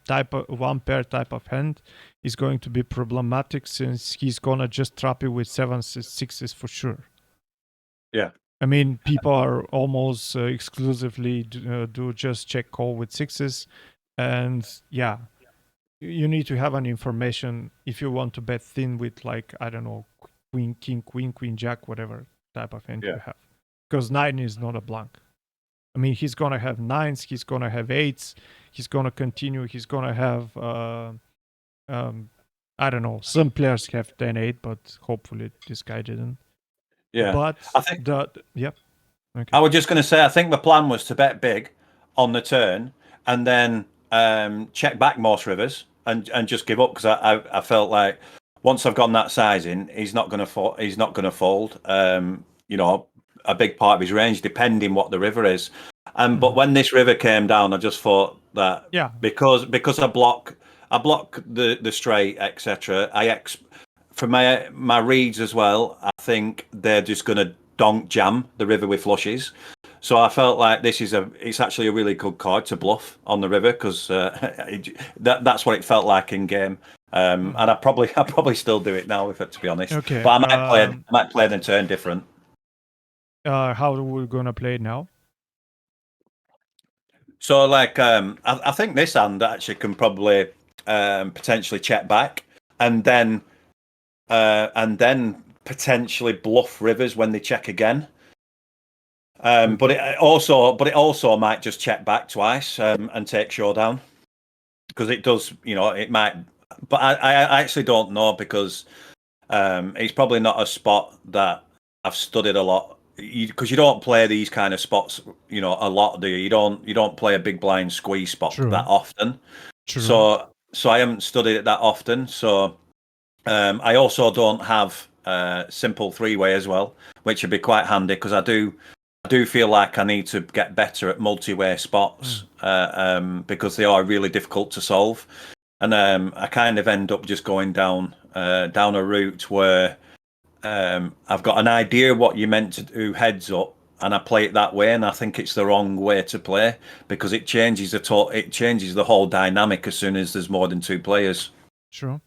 pair type of hand is going to be problematic, since he's gonna just trap you with 7 6s for sure. Yeah. I mean, people are almost exclusively do just check call with sixes, and yeah, you need to have an information if you want to bet thin with, like, I don't know, queen king, queen jack, whatever type of hand Yeah. you have, because nine is not a blank. I mean, he's gonna have nines, he's gonna have eights, he's gonna continue, he's gonna have um, I don't know. Some players have 10-8, but hopefully this guy didn't. Yeah. But I think the yep, okay, I was just going to say, I think the plan was to bet big on the turn and then check back most rivers and just give up because I felt like once I've gotten that size in, he's not going to he's not going to fold. You know, a big part of his range, depending what the river is. But hmm, when this river came down, I just thought that yeah, because I block the straight, etc. For my reads as well, I think they're just going to donk jam the river with flushes. So I felt like it's actually a really good card to bluff on the river because that's what it felt like in game. hmm, And I probably still do it now, if to be honest. But okay. I might play the turn different. How are we gonna play it now? So like I think this hand actually can probably potentially check back and then potentially bluff rivers when they check again. Okay, But it also might just check back twice and take showdown because it does. You know, it might. But I actually don't know because it's probably not a spot that I've studied a lot because you don't play these kind of spots. You know, a lot, do you? You don't play a big blind squeeze spot that true, often. true. So I haven't studied it that often. So I also don't have simple three way as well, which would be quite handy because I do. do feel like I need to get better at multi-way spots because they are really difficult to solve, and I kind of end up just going down a route where I've got an idea what you're meant to do heads up, and I play it that way, and I think it's the wrong way to play because it changes it changes the whole dynamic as soon as there's more than two players. True.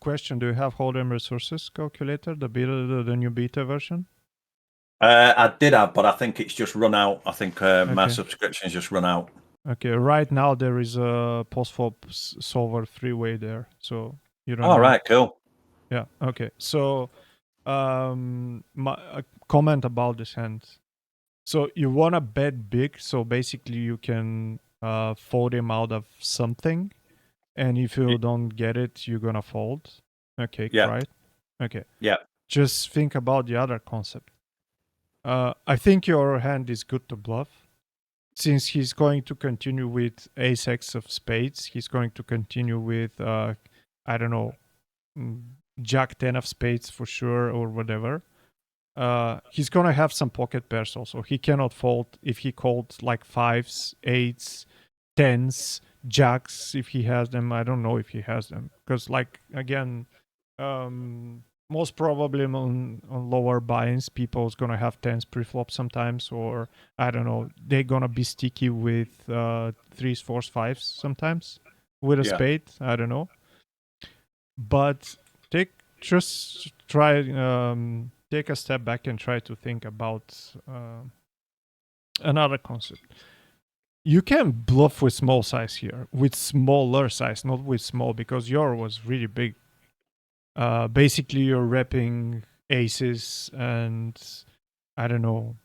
Question: do you have Hold'em resources calculator, the new beta version? I did have, but I think it's just run out. I think my Okay. subscription's just run out. Okay, right now there is a postfop solver 3-way there, so you don't All need. right, cool. Yeah. Okay. So, my comment about this hand. So you wanna bet big, so basically you can fold him out of something, and if you don't get it, you're gonna fold. Okay, Yeah, right? Okay. yeah, Just think about the other concept. I think your hand is good to bluff. Since he's going to continue with ace x of spades, he's going to continue with I don't know, mm, jack 10 of spades for sure, or whatever. He's gonna have some pocket pairs also. He cannot fold if he called like fives, eights, tens, jacks if he has them. I don't know if he has them because, like, again, most probably on lower buy-ins, people's gonna have tens pre-flop sometimes, or I don't know, they're gonna be sticky with threes, fours, fives sometimes with a yeah, spade. I don't know, but take just try take a step back and try to think about another concept. You can bluff with small size here, with smaller size, not with small, because your was really big. Basically, you're repping aces and I don't know,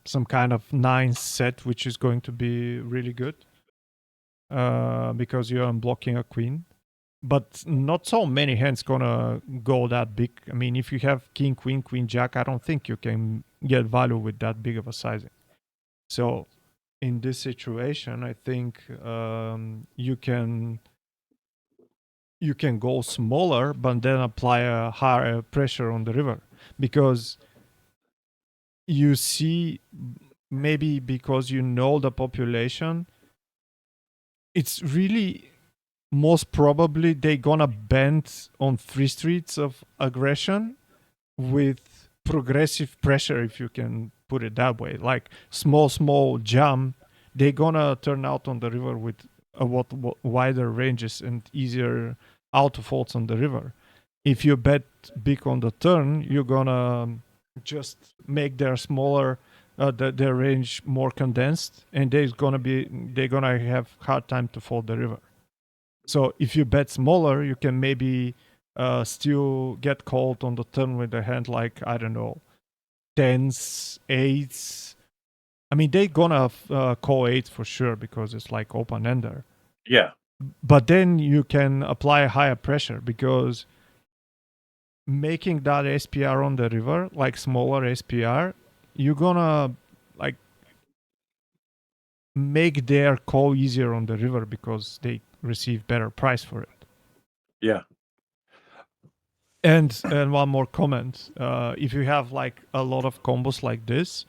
some kind of nine set, which is going to be really good because you're unblocking a queen. But not so many hands gonna go that big. I mean, if you have king, queen, queen, jack, I don't think you can get value with that big of a sizing. So in this situation, I think you can go smaller, but then apply a higher pressure on the river because you see, maybe because you know the population, it's really most probably they gonna bend on free streets of aggression with progressive pressure, if you can put it that way, like small jump, they gonna turn out on the river with what wider ranges and easier auto faults on the river. If you bet big on the turn, you're gonna just make their smaller their range more condensed, and they're gonna have hard time to fold the river. So if you bet smaller, you can maybe still get called on the turn with a hand like, I don't know, tens, eights. I mean, they gonna call eights for sure because it's like open ender. yeah, But then you can apply higher pressure because making that SPR on the river, like smaller SPR, you're gonna like make their call easier on the river because they receive better price for it. yeah, And one more comment: if you have like a lot of combos like this,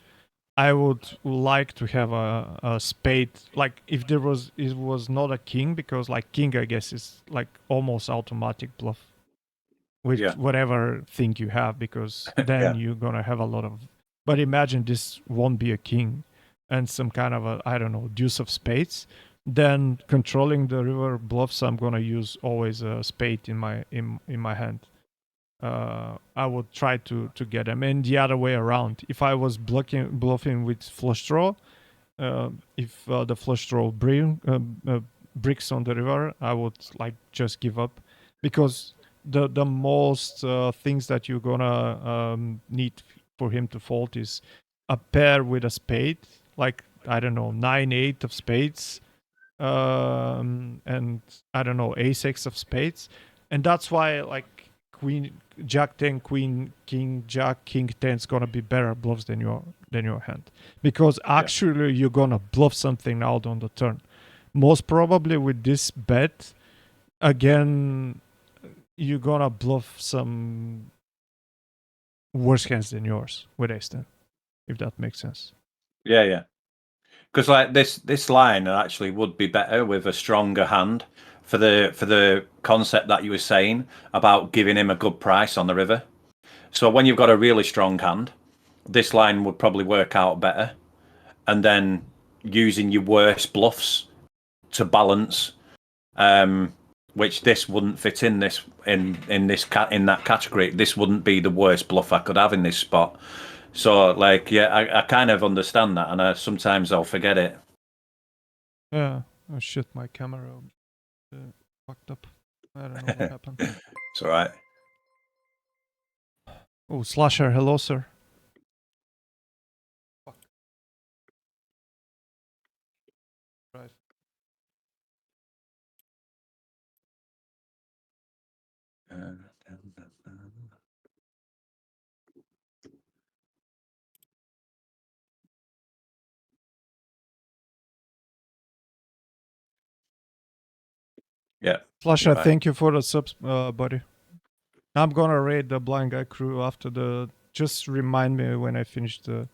I would like to have a spade. Like if there was, it was not a king, because like king, I guess, is like almost automatic bluff with yeah, whatever thing you have, because then yeah, you're gonna have a lot of. But imagine this won't be a king, and some kind of a, I don't know, deuce of spades. Then controlling the river bluffs, I'm gonna use always a spade in my hand. I would try to get them, and the other way around. If I was bluffing with flush draw, if the flush draw bricks on the river, I would like just give up, because the most things that you're gonna need for him to fold is a pair with a spade, like I don't know, 9-8 of spades, and I don't know, ace-x of spades, and that's why like queen, jack 10, queen, king, jack, king 10 is gonna be better bluffs than your hand, because yeah, actually you're gonna bluff something out on the turn. Most probably with this bet, again, you're gonna bluff some worse hands than yours with ace 10. if that makes sense. Yeah, yeah. Because like this line actually would be better with a stronger hand for the concept that you were saying about giving him a good price on the river. So when you've got a really strong hand, this line would probably work out better. And then using your worst bluffs to balance, which this wouldn't fit in this in that category. This wouldn't be the worst bluff I could have in this spot. So like, yeah, I kind of understand that, and sometimes I'll forget it. Yeah. Oh shit, my camera fucked up. I don't know what happened. It's all right. Oh, Slasher, hello, sir. Fuck. Right. Yeah. Slasher, You're right. thank you for the subs, buddy. I'm gonna raid the blind guy crew after the. Just remind me when I finish the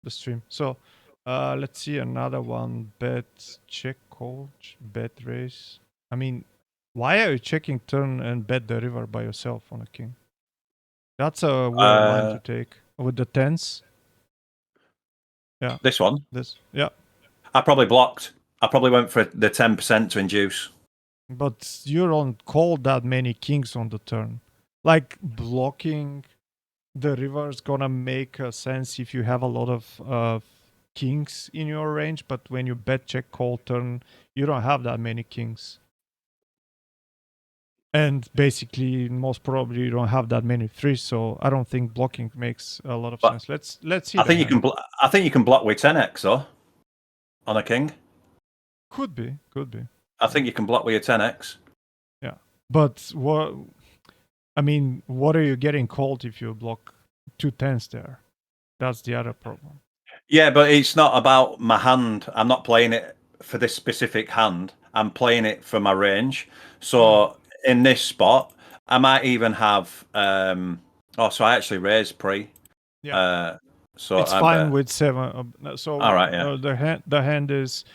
stream. So, let's see another one. Bet check call, bet raise. I mean, why are you checking turn and bet the river by yourself on a king? That's a weird line to take with the tens. Yeah, This one, this. Yeah, I probably blocked. I probably went for the 10% to induce. but you don't call that many kings on the turn. Like blocking the river is gonna make sense if you have a lot of kings in your range, but when you bet check call turn, you don't have that many kings. And basically, most probably, you don't have that many threes, so I don't think blocking makes a lot of But sense. Let's see I the think you hand. can. I think you can block with 10x though on a king. Could be, could be. I think you can block with your 10x. Yeah, but what? I mean, what are you getting called if you block two tens there? That's the other problem. Yeah, but it's not about my hand. I'm not playing it for this specific hand. I'm playing it for my range. So in this spot, I might even have. Oh, so I actually raised pre. Yeah, So it's I fine bet. with seven. All So right. Yeah. the hand is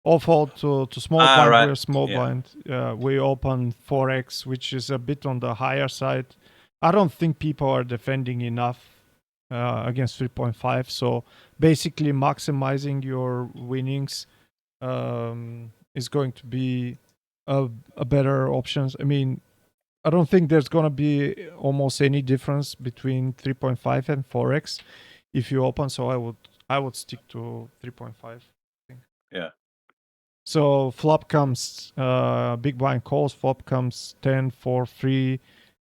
awful to small All blind. right. We're small Yeah. blind. We open 4x, which is a bit on the higher side. I don't think people are defending enough against 3.5. So basically, maximizing your winnings is going to be a better option. I mean, I don't think there's gonna be almost any difference between 3.5 and 4x if you open. So I would stick to 3.5. Yeah. So flop comes big blind calls. Flop comes 10 4 3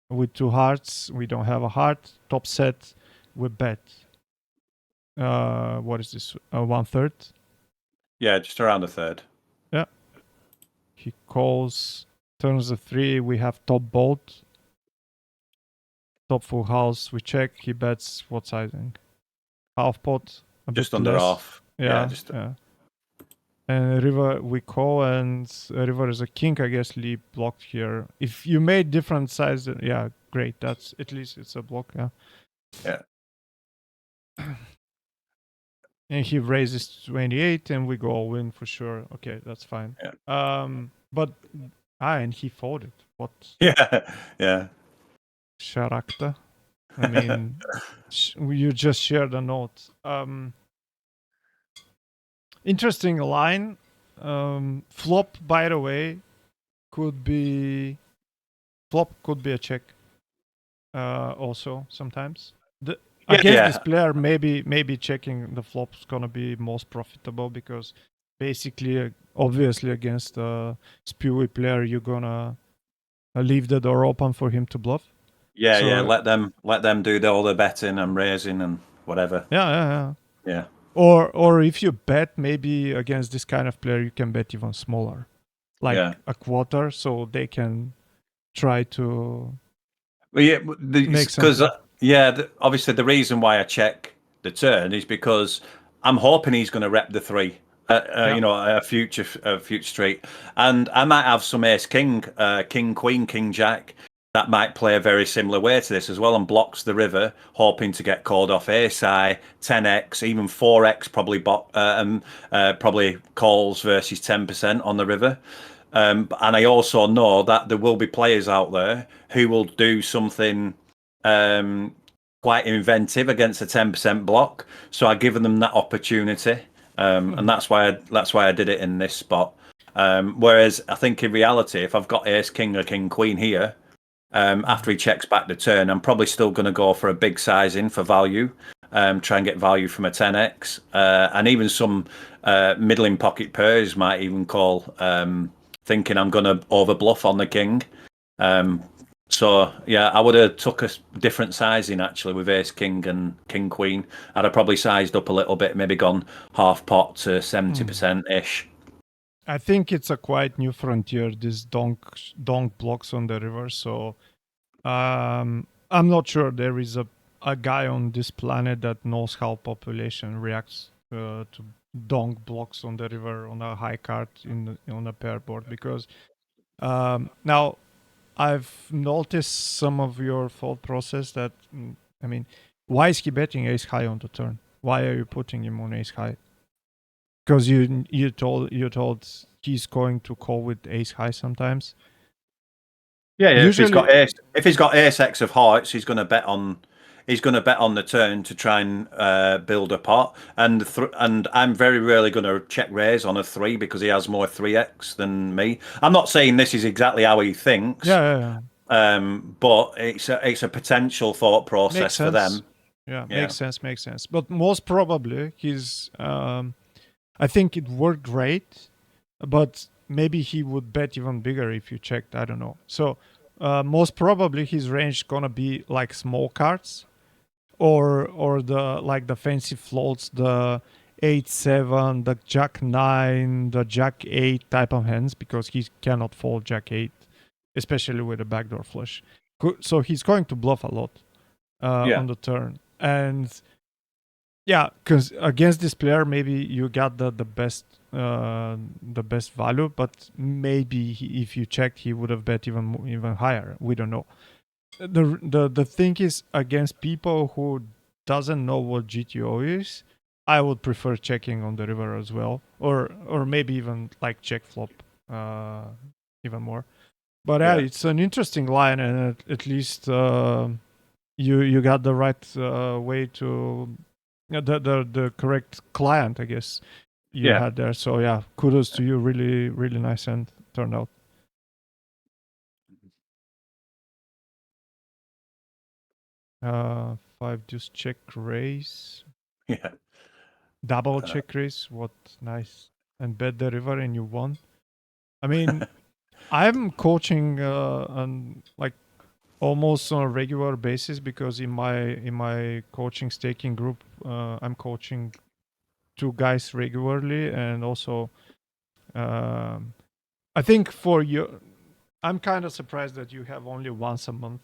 with two hearts. We don't have a heart. Top set we bet. What is this? 1/3. Yeah. Just around a third. Yeah. He calls. Turns the 3. We have top bolt. Top full house. We check. He bets what sizing? Half pot. A Just bit under less. half. Yeah. Yeah. Just. Yeah. And river we call, and river is a king. I guess Lee blocked here. If you made different size, yeah, great. That's at least it's a block. Yeah. Yeah. And he raises to 28, and we go all in for sure. Okay, that's fine. Yeah. But and he folded. What? Yeah. Yeah. Sharakta. I mean, you just shared a note. Interesting line. Flop, by the way, could be a check. Also sometimes Yeah. against this Yeah. player, maybe checking the flop is gonna be most profitable because basically, obviously, against a spewy player, you're gonna leave the door open for him to bluff. Yeah. So Yeah. Let them do all the betting and raising and whatever. yeah. Yeah. Or if you bet, maybe against this kind of player, you can bet even smaller, like Yeah. a quarter, so they can try to Well, yeah, make because something. obviously the reason why I check the turn is because I'm hoping he's going to rep the three, Yeah. you know, a future street, and I might have some ace king, king queen, king jack, that might play a very similar way to this as well and blocks the river, hoping to get called off ace-high, 10x, even 4x probably calls versus 10% on the river. And I also know that there will be players out there who will do something quite inventive against a 10% block. So I've given them that opportunity, and that's why I did it in this spot. Whereas I think in reality, if I've got ace king or king queen here, after he checks back the turn, I'm probably still going to go for a big sizing for value, try and get value from a 10x, and even some middling pocket pairs might even call, thinking I'm going to overbluff on the king. So yeah, I would have took a different sizing actually with ace king and king queen. I'd have probably sized up a little bit, maybe gone half pot to 70% ish. I think it's a quite new frontier, this donk blocks on the river. So I'm not sure there is a guy on this planet that knows how population reacts to donk blocks on the river on a high card on a pair board, because now I've noticed some of your thought process that I mean, why is he betting ace high on the turn? Why are you putting him on ace high? Because you told he's going to call with ace high sometimes. Yeah, yeah. Usually, If he's got ace x of hearts, he's going to bet on the turn to try and build a pot. And I'm very rarely going to check raise on a 3 because he has more 3x than me. I'm not saying this is exactly how he thinks, yeah. but it's a potential thought Makes process for sense. them. Yeah, Yeah, makes sense. But most probably he's I think it worked great, but maybe he would bet even bigger if you checked. I don't know. So most probably his range gonna be like small cards, or the like the fancy floats, the 8-7, the Jack 9, the Jack 8 type of hands, because he cannot fold Jack 8, especially with a backdoor flush. So he's going to bluff a lot yeah, on the turn. And yeah, because against this player, maybe you got the best value, but maybe if you checked, he would have bet even higher. We don't know. The thing is, against people who doesn't know what GTO is, I would prefer checking on the river as well, or maybe even like check flop even more. But yeah, yeah, it's an interesting line, and at least you got the right way to the correct client, I guess you yeah. had there. So yeah, kudos to you. Really, really nice hand turned out. Five deuce check raise, Yeah. double check raise. What nice, and bet the river and you won. I mean, I'm coaching on like almost on a regular basis, because in my coaching staking group, I'm coaching two guys regularly, and also um, I think for you, I'm kind of surprised that you have only once a month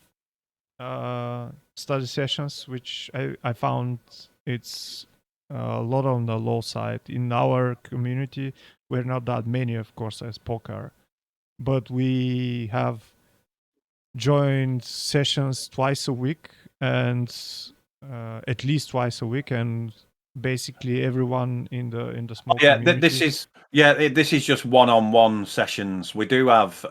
study sessions, which I found it's a lot on the low side. In our community, we're not that many, of course, as poker, but we have joined sessions twice a week, and at least twice a week, and basically everyone in the small Yeah, this community. is this is just one-on-one sessions. We do have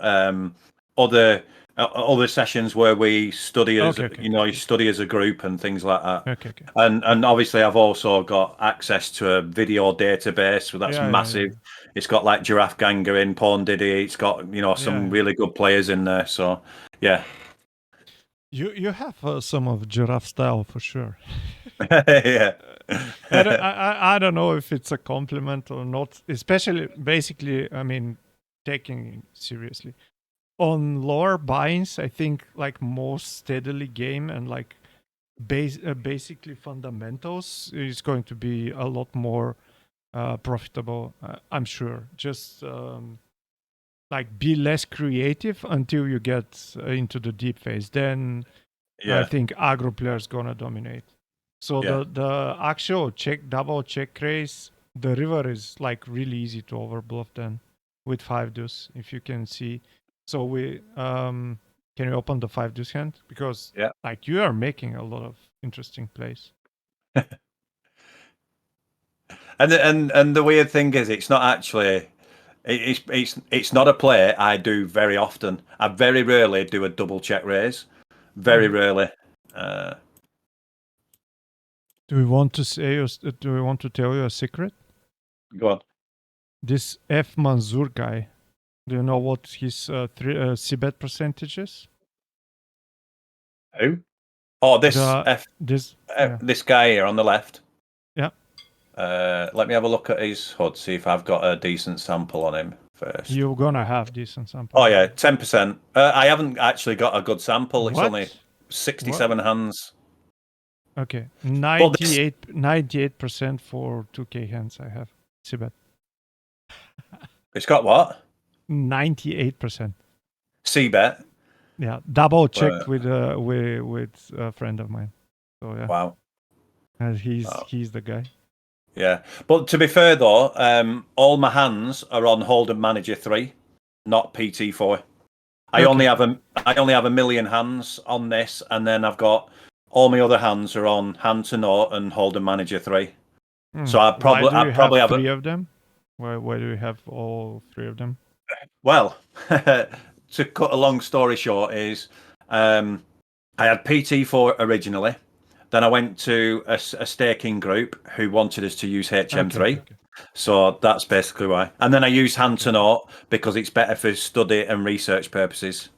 other other sessions where we study as Okay, okay, you know, you study as a group and things like that. okay, okay. And obviously, I've also got access to a video database that's Yeah. massive. It's got like Giraffe Ganga in, Pawn Diddy. It's got some Yeah. really good players in there. So yeah, You have some of giraffe style for sure. yeah, I don't know if it's a compliment or not. Especially, basically, I mean, taking it seriously on lower buy-ins, I think like most steadily game and like basically fundamentals is going to be a lot more profitable. I'm sure. Just like be less creative until you get into the deep phase. Then I yeah, think aggro players gonna dominate. So yeah, the actual double check raise, the river is like really easy to overbluff then with five deuce, if you can see. So Can you open the 5 deuce hand? Because Yeah. like you are making a lot of interesting plays. And the weird thing is, it's not actually. It's not a play I do very often. I very rarely do a double check raise. Very rarely. Do we want to say? Do we want to tell you a secret? Go on. This F Manzoor guy. Do you know what his c-bet percentage is? Who? Oh, This this guy here on the left. yeah. Let me have a look at his HUD, see if I've got a decent sample on him first. You're gonna have decent sample. Oh yeah, 10%. I haven't actually got a good sample. It's What? only 67 hands. Okay, But this, 98% for 2K hands. I have c-bet. it's got what? 98%. C-bet. Yeah, double checked with a friend of mine. So yeah, Wow. and he's the guy. Yeah, but to be fair though, all my hands are on Hold'em Manager 3, not PT4. I only have a million hands on this, and then I've got all my other hands are on Hand to Note and Hold'em Manager 3. So I probably have three of them. Why do you have all 3 of them? Well, to cut a long story short, is I had PT4 originally. Then I went to a staking group who wanted us to use HM3. Okay. So that's basically why. And then I use Hand to Note because it's better for study and research purposes.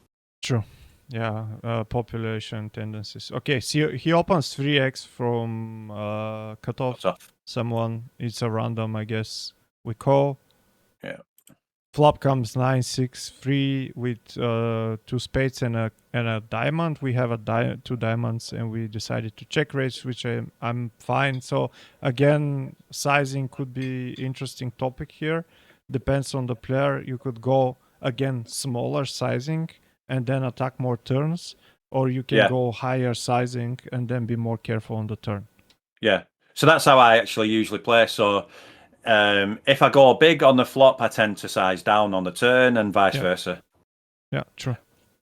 True. Yeah, population tendencies. Okay, so he opens 3x from cutoff. Someone, it's a random, I guess. We call. Yeah. Flop comes 9-6-3 with 2 spades and a diamond. We have 2 diamonds, and we decided to check raise, which I'm fine. So again, sizing could be interesting topic here. Depends on the player. You could go again smaller sizing and then attack more turns, or you can go higher sizing and then be more careful on the turn. Yeah. So that's how I actually usually play. So if I go big on the flop, I tend to size down on the turn and vice versa. Yeah, true.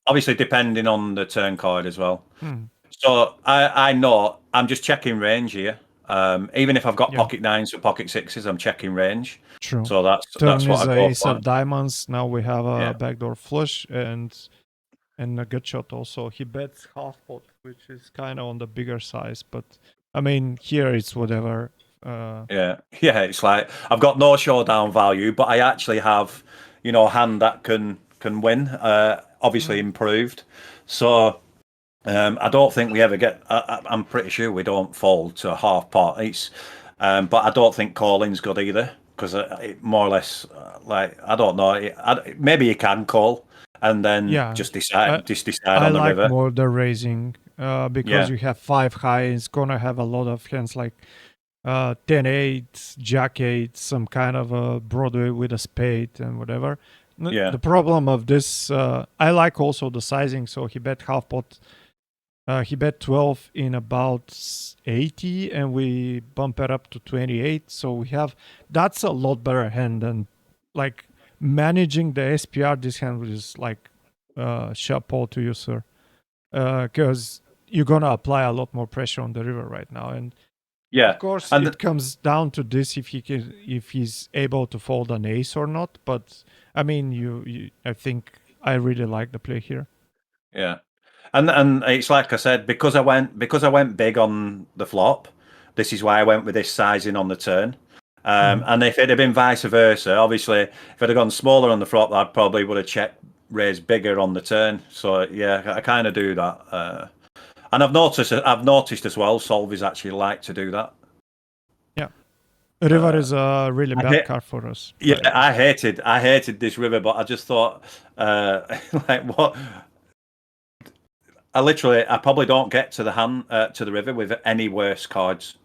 Obviously, depending on the turn card as well. So I know I'm just checking range here. Even if I've got pocket 9s or pocket 6s, I'm checking range. True. So that's Turn what I is go ace for. of diamonds. Now we have a backdoor flush and a good shot also. He bets half pot, which is kind of on the bigger size, but I mean here it's whatever. It's like I've got no showdown value, but I actually have, a hand that can win. Obviously improved. So I don't think we ever get. I'm pretty sure we don't fold to a half pot. But I don't think calling's good either because it more or less I don't know. Maybe you can call and then just decide on the river. I like more the raising because you have 5 high. It's gonna have a lot of hands like 10-8, Jack-8, some kind of a Broadway with a spade and whatever. The problem of this, I like also the sizing. So he bet half pot. He bet 12 in about 80, and we bump it up to 28. So that's a lot better hand than like managing the SPR. This hand is like chapeau to you, sir, because you're gonna apply a lot more pressure on the river right now, and of course it comes down to this if he's able to fold an ace or not. But I mean, I think I really like the play here. Yeah. And it's like I said, because I went big on the flop, this is why I went with this sizing on the turn. And if it had been vice versa, obviously, if it had gone smaller on the flop, I probably would have checked raised bigger on the turn. So yeah, I kind of do that. And I've noticed as well, solvers actually like to do that. Yeah, river is a really bad card for us. Yeah, I hated this river, but I just thought, like what. I probably don't get to the river with any worse cards.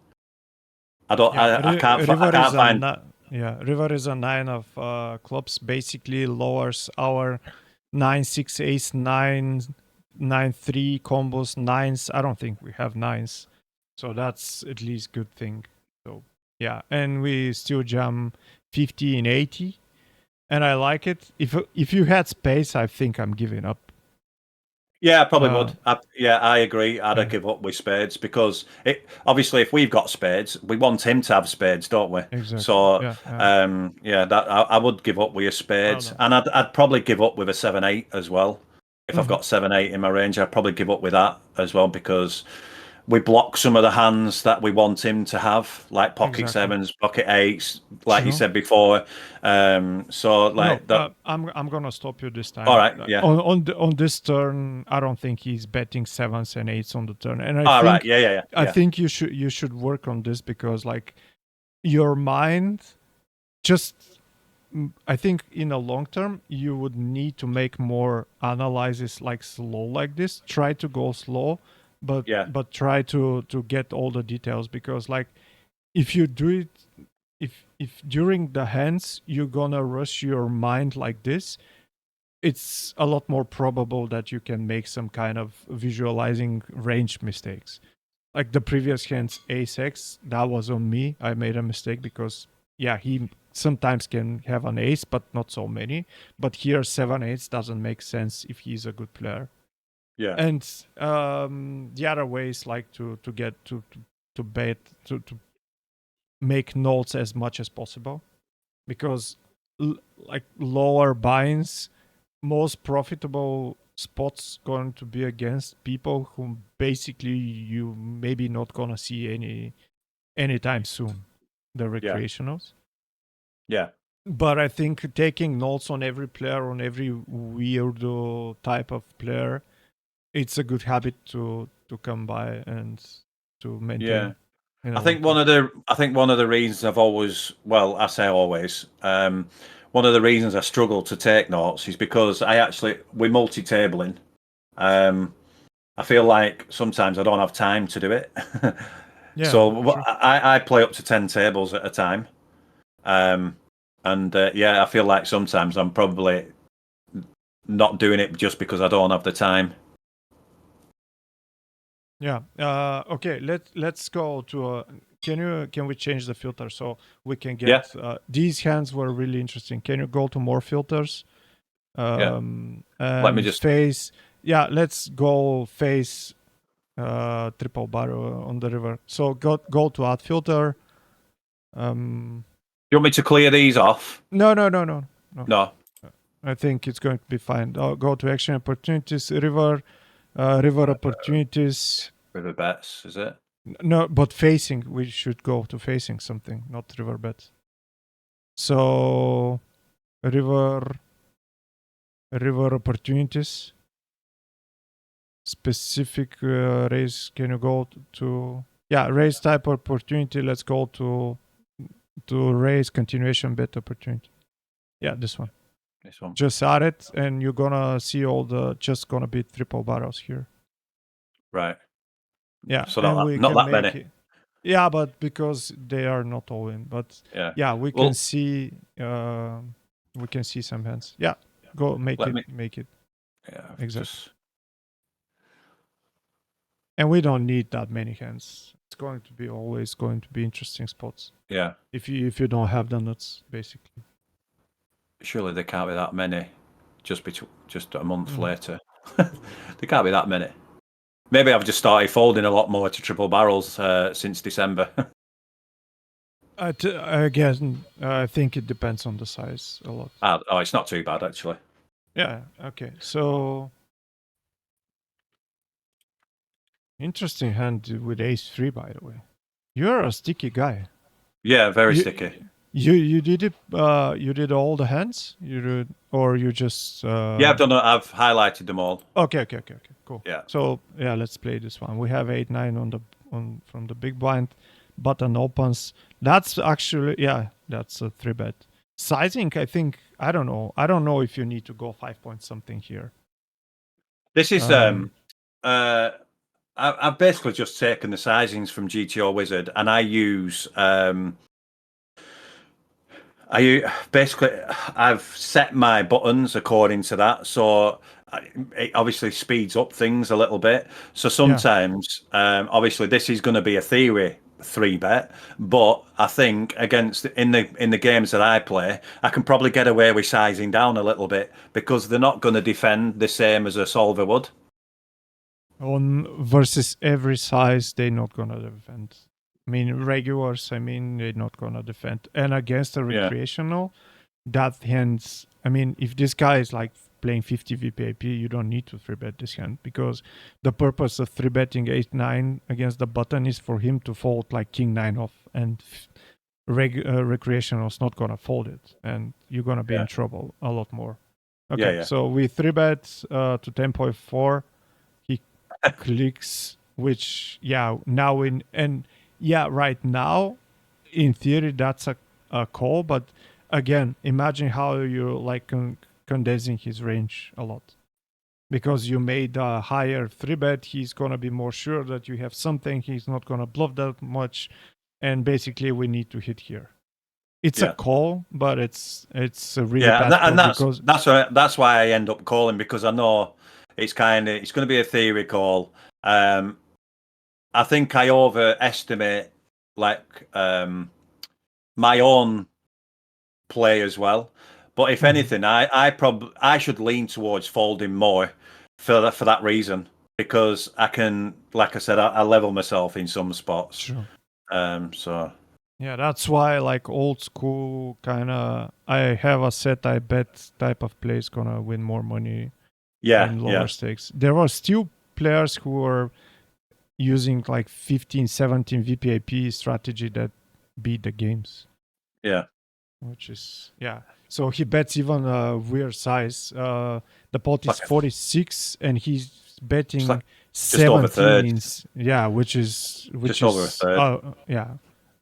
I don't. Yeah, I can't find. River is a 9 of clubs. Basically, lowers our 9-6 ace 9-3 combos 9s. I don't think we have 9s, so that's at least good thing. So yeah, and we still jam 50 in 80, and I like it. If you had space, I think I'm giving up. Yeah, I probably Uh, would. Yeah, I agree. I'd yeah, give up with spades because it obviously if we've got spades, we want him to have spades, don't we? exactly. So Yeah, yeah. yeah, that I would give up with a I don't spades, know. and I'd probably give up with a 7-8 as well. If I've Hmm. got 7-8 in my range, I'd probably give up with that as well because we block some of the hands that we want him to have, like pocket Exactly. sevens, pocket eights, like you True. said before. So No, like that. I'm gonna stop you this All time. right, yeah. On this turn, I don't think he's betting sevens and eights on the turn, and All right, yeah, yeah, yeah, I yeah, think you should work on this because like your mind just I think in a long term you would need to make more analysis like slow like this. Try to go slow, yeah, but try to get all the details because like if you do it if during the hands you're gonna rush your mind like this, it's a lot more probable that you can make some kind of visualizing range mistakes. Like the previous hands ace x, that was on me. I made a mistake because yeah, he sometimes can have an ace but not so many, but here 7 8 doesn't make sense if he's a good player. yeah, And the other way is like to get to bet to make notes as much as possible because like lower binds, most profitable spots going to be against people who basically you maybe not gonna see anytime soon, the yeah, recreationals. yeah. But I think taking notes on every player, on every weirdo type of player, it's a good habit to come by and to Yeah. maintain in a long term. I think one of the reasons I've always, well, I say always, one of the reasons I struggle to take notes is because we're multi-tabling. Um, I feel like sometimes I don't have time to do it. Yeah, So true. I play up to 10 tables at a time. Um, and yeah, I feel like sometimes I'm probably not doing it just because I don't have the time. Yeah. Okay. Let's go to. Can we change the filter so we can Yeah, get these hands were really interesting. Can you go to more filters? yeah. Let me And just, face. Yeah. Let's go face triple barrel on the river. So go to add filter. Um. you want me to clear these off? No. No. I think it's going to be fine. Go to action opportunities river. River opportunities. River bets, is it? No, but facing. We should go to facing something, not river beds. So river opportunities. Specific raise. Can you go to yeah raise type opportunity? Let's go to raise continuation bet opportunity. Yeah, this one. This one. Just add it, and you're gonna see all the just gonna be triple barrels here. Right. Yeah, So and we not can that make many. it. Yeah, but because they are not all in, but Yeah. yeah, we can Well, see. We can see some hands. Yeah, go make let it, me. make it Yeah. exactly. Just. And we don't need that many hands. It's going to be always going to be interesting spots Yeah. if you don't have the nuts, basically. Surely there can't be that many. Just a month Mm. later. There can't be that many. Maybe I've just started folding a lot more to triple barrels since December. Again, I think it depends on the size a lot. Oh, it's not too bad actually. Yeah. Okay. So interesting hand with ace three, by the way. You're a sticky guy. Yeah, very You sticky. you did it. You did all the hands. You did, or you just. Yeah, I've done. I've highlighted them all. Okay. Cool. Yeah. So yeah, let's play this one. We have 8 9 on the on from the big blind. Button opens. That's actually yeah. That's a 3 bet. Sizing, I think. I don't know. I don't know if you need to go 5 point something here. This is Um. I've basically just taken the sizings from GTO Wizard and basically I've set my buttons according to that, so it obviously speeds up things a little bit. So Yeah. sometimes, obviously, this is going to be a theory 3 bet, but I think against in the games that I play, I can probably get away with sizing down a little bit because they're not going to defend the same as a solver would. On versus every size, they're not gonna defend. I mean, regulars. I mean, they're not gonna defend. And against a Yeah. recreational, that hands. I mean, if this guy is like playing 50 VPIP, you don't need to three bet this hand because the purpose of three betting 8-9 against the button is for him to fold like king 9 off, and recreational is not gonna fold it, and you're gonna be Yeah. in trouble a lot more. Yeah. Okay, Yeah. so we three bet to 10.4. He clicks, which now right now, in theory that's a call, but again, imagine how you're like condensing his range a lot because you made a higher three bet. He's gonna be more sure that you have something. He's not gonna bluff that much, and basically we need to hit here. It's a Yeah. call, but it's a really Yeah, bad call and because that's why I end up calling, because I know it's going to be a theory call. I think I overestimate like my own play as well. But if anything, I should lean towards folding more for that reason, because I can, like I said, I level myself in some spots. sure. So Yeah, that's why like old school kind of I have a set I bet type of play is gonna win more money yeah, in lower yeah, stakes. There are still players who are using like 15, 17 VPIP strategy that beat the games, yeah, which is So he bets even a weird size. The pot is like 46 and he's just betting like just over 17 third, in which just over a is third.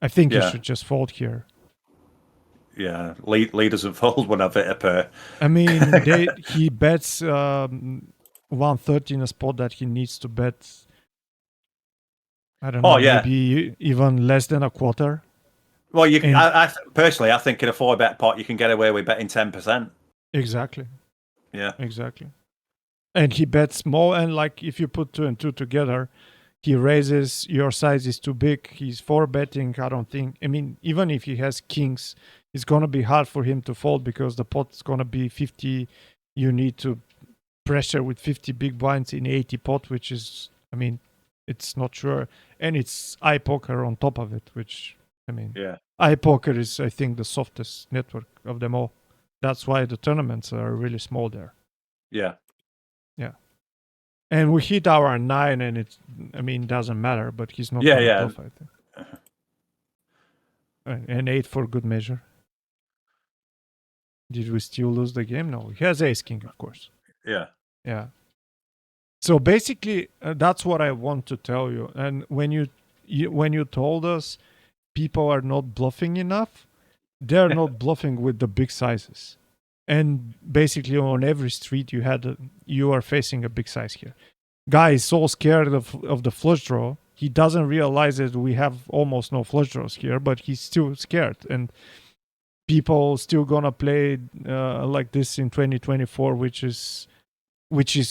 I think he Yeah, should just fold here. yeah. Lee doesn't fold when I've hit a pair. I mean, he bets 130 in a spot that he needs to bet. I don't Oh know, yeah. maybe even less than a quarter. Well, And personally, I think in a 4-bet pot you can get away with betting 10%. exactly, Yeah, exactly. And he bets more. And like if you put two and two together, he raises. Your size is too big. He's four betting. I don't think. I mean, even if he has kings, it's gonna be hard for him to fold because the pot's gonna be 50. You need to pressure with 50 big blinds in 80 pot, which is, I mean, it's not sure. And it's iPoker on top of it, which, I mean, yeah, iPoker is, I think, the softest network of them all. That's why the tournaments are really small there. yeah, Yeah. And we hit our 9, and it, I mean, doesn't matter, but he's not yeah, going to yeah, bluff, I think. And 8 for good measure. Did we still lose the game? No, he has ace king, of course. yeah, Yeah. So basically, that's what I want to tell you. And when you told us people are not bluffing enough, they're not bluffing with the big sizes. And basically, on every street you are facing a big size here. Guy is so scared of the flush draw. He doesn't realize that we have almost no flush draws here, but he's still scared. And people still gonna play like this in 2024, which is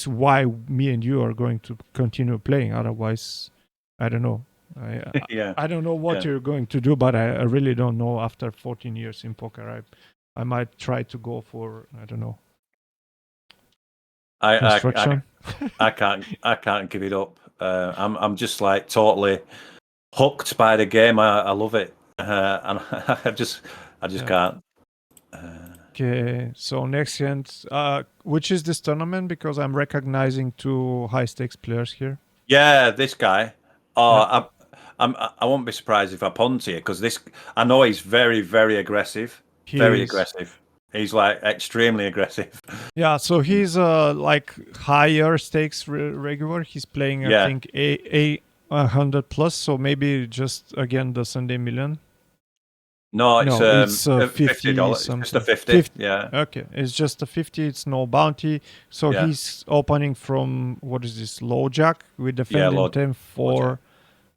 why me and you are going to continue playing. Otherwise, I don't know. yeah, I don't know what yeah. you're going to do, but I really don't know. After 14 years in poker, I might try to go for, I don't know, I, I, I, construction. I can't give it up. I'm just like totally hooked by the game. I love it, and I just Yeah. can't. Okay, so next hand, which is this tournament? Because I'm recognizing two high stakes players here. Yeah, this guy. Oh, Yeah, I won't be surprised if I punt here, because this, I know he's very, very aggressive. he Very is. aggressive. He's like extremely aggressive. Yeah, so he's like higher stakes regular. He's playing, I Yeah. think, a 100 plus. So maybe just again the Sunday Million. No, it's No, it's $50. 50 It's just a something. 50. 50. Yeah. Okay, it's just a 50. It's no bounty. So Yeah. he's opening from what is this low jack? We're Yeah, defending Lord. 10 4.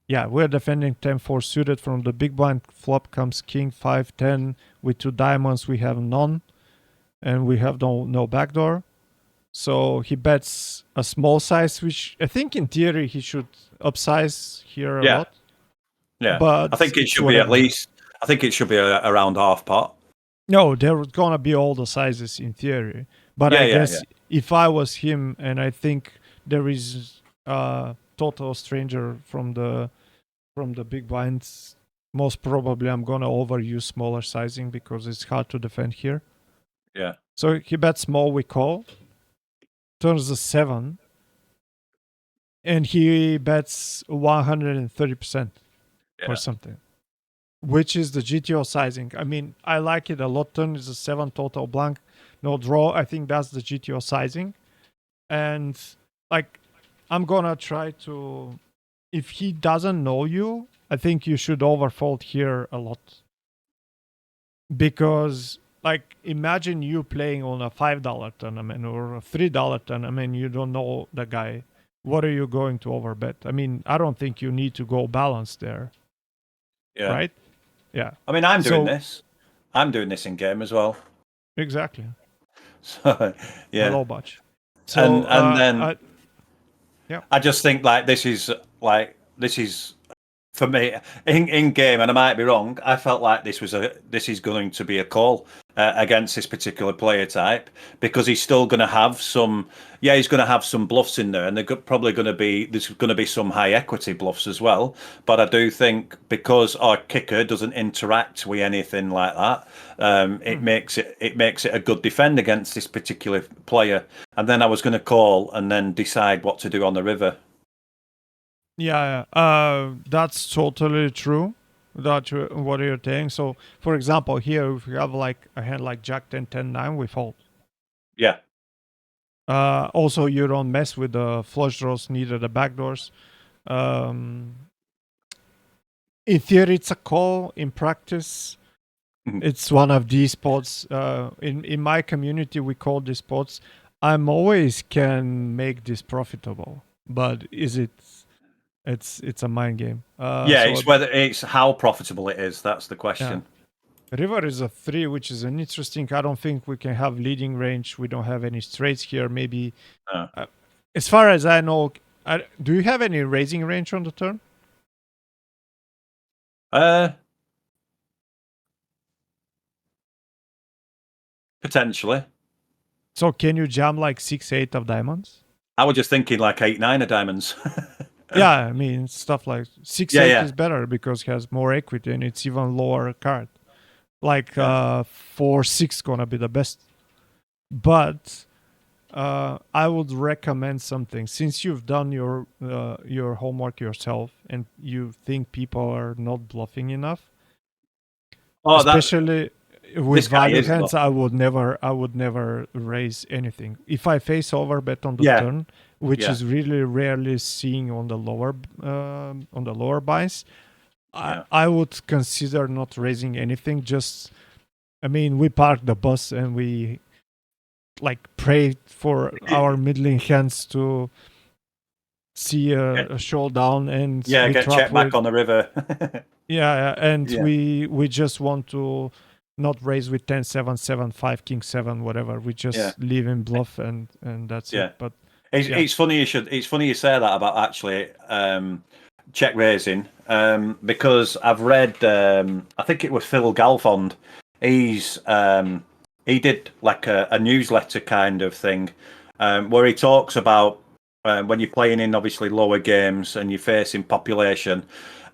Yeah, we're defending 10 4 suited. From the big blind flop comes king 5 10. With two diamonds, we have none. And we have no backdoor. So he bets a small size, which I think in theory he should upsize here a Yeah. lot. Yeah. I But think it it's should be at whatever. least, I think it should be around half pot. No, there's gonna be all the sizes in theory. But Yeah, I yeah, yeah. guess if I was him, and I think there is total stranger from the big blinds. Most probably, I'm gonna overuse smaller sizing because it's hard to defend here. Yeah. So he bets small. We call. Turns a 7, and he bets 130% or Yeah. something, which is the GTO sizing. I mean, I like it a lot. Turn is a 7 total blank, no draw. I think that's the GTO sizing. And like, I'm gonna try to. If he doesn't know you, I think you should overfold here a lot. Because, like, imagine you playing on a $5 tournament or a $3 tournament, you don't know the guy. What are you going to overbet? I mean, I don't think you need to go balance there, Yeah. right? Yeah. I mean, I'm doing So, this. I'm doing this in game as well. exactly. So, A yeah. low batch. So, And then yeah. I just think this is for me in game, and I might be wrong. I felt like this is going to be a call against this particular player type because he's still going to have some. Yeah, he's going to have some bluffs in there, and probably going to be there's going to be some high equity bluffs as well. But I do think because our kicker doesn't interact with anything like that, it makes it a good defend against this particular player. And then I was going to call and then decide what to do on the river. Yeah, that's totally true. What you're saying. So, for example, here if you have like a hand like Jack 10, 10, 9, we fold. Yeah. Also, you don't mess with the flush draws, neither the backdoors. Um, in theory, it's a call. In practice, it's one of these spots. In my community, we call these spots. I'm always can make this profitable, but is it? It's a mind game. Yeah, So it's how profitable it is. That's the yeah, question. river is a 3, which is an interesting. I don't think we can have leading range. We don't have any straights here. Maybe, Uh, uh, as far as I know, do you have any raising range on the turn? uh, potentially. So can you jam like 6, 8 of diamonds? I was just thinking like 8, 9 of diamonds. Yeah, I mean stuff like six Yeah, eight yeah, is better because it has more equity and it's even lower card. Like yeah, 4, 6 gonna be the best. But I would recommend something since you've done your homework yourself and you think people are not bluffing enough, Oh, that especially with this guy value is hands. though. I would never raise anything if I face over bet on the Yeah, turn, which yeah, is really rarely seen on the lower buys. I, yeah, I would consider not raising anything. Just, I mean, we park the bus and we like pray for our middling hands to see get, a showdown, and yeah. we Get trap checked back with on the river. and Yeah, we just want to not raise with 10 7 7 5 king 7 whatever. We yeah, just leave in bluff and that's it. yeah. But It's, yeah, it's funny you should. It's funny you say that about actually check raising because I've read. I think it was Phil Galfond. He's he did like a newsletter kind of thing where he talks about when you're playing in obviously lower games and you're facing population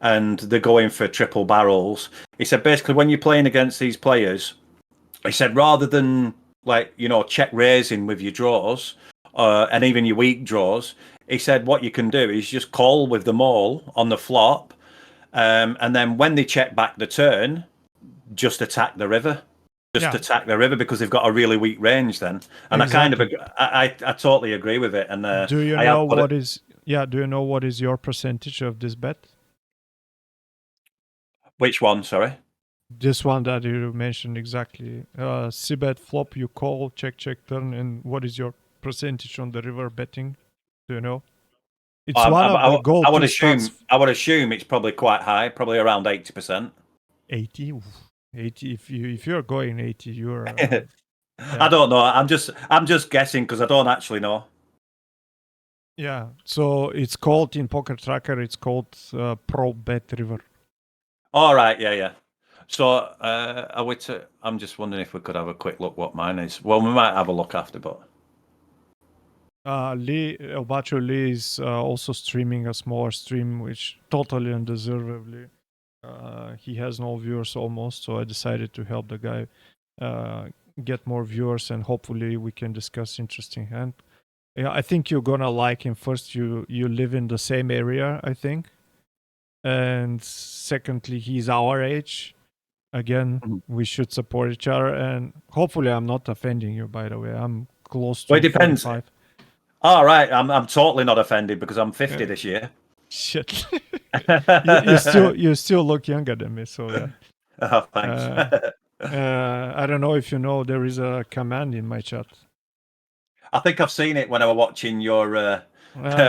and they're going for triple barrels. He said basically when you're playing against these players, he said rather than like check raising with your draws and even your weak draws, he said what you can do is just call with them all on the flop, and then when they check back the turn, just attack the river. Just yeah, attack the river because they've got a really weak range then. And I kind of exactly. I totally agree with it. And Do you I know have put it. what is yeah, do you know what is your percentage of this bet? Which one? Sorry. This one that you mentioned exactly. C bet flop, you call, check, check, turn, and what is your percentage on the river betting? Do you know? It's one of the I go-to stats. would assume it's probably quite high, probably around 80%. 80. Oof. 80. If you're going 80, you're I yeah. don't know. I'm just guessing because I don't actually know. Yeah. So it's called in Poker Tracker, it's called Pro Bet River. All right, yeah, yeah. So I'm just wondering if we could have a quick look what mine is. Well, we might have a look after, but Lee Obacho Lee is also streaming a smaller stream, which totally undeservedly. He has no viewers almost, so I decided to help the guy uh, get more viewers, and hopefully we can discuss interesting hand. Yeah, I think you're gonna like him. First, you live in the same area, I think, and secondly, he's our age. Again, Mhm. we should support each other, and hopefully, I'm not offending you. By the way, I'm close Well, it to depends. 45. All right, I'm totally not offended because I'm 50 Yeah. this year. Shit, you still look younger than me. So yeah. Oh, thanks. Uh, I don't know if you know there is a command in my chat. I think I've seen it when I was watching your Uh,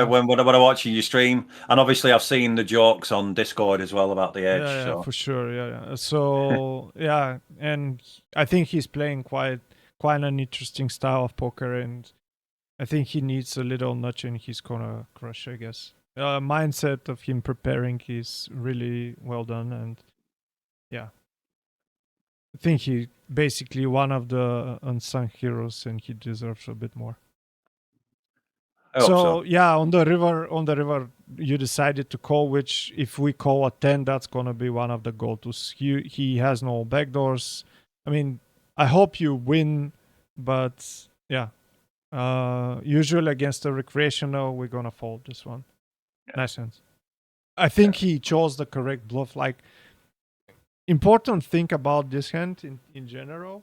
when I was watching your stream, and obviously I've seen the jokes on Discord as well about the age. yeah, So for sure. Yeah. So yeah, and I think he's playing quite an interesting style of poker, and I think he needs a little nudge, and he's gonna crush. I guess. Mindset of him preparing is really well done, and yeah, I think he basically one of the unsung heroes, and he deserves a bit more. I hope so. So yeah, on the river, you decided to call. Which, if we call a 10, that's gonna be one of the go-tos. He has no backdoors. I mean, I hope you win, but yeah. Usually against a recreational, we're gonna fold this one. Nice sense. I think he chose the correct bluff. Like, important thing about this hand in general,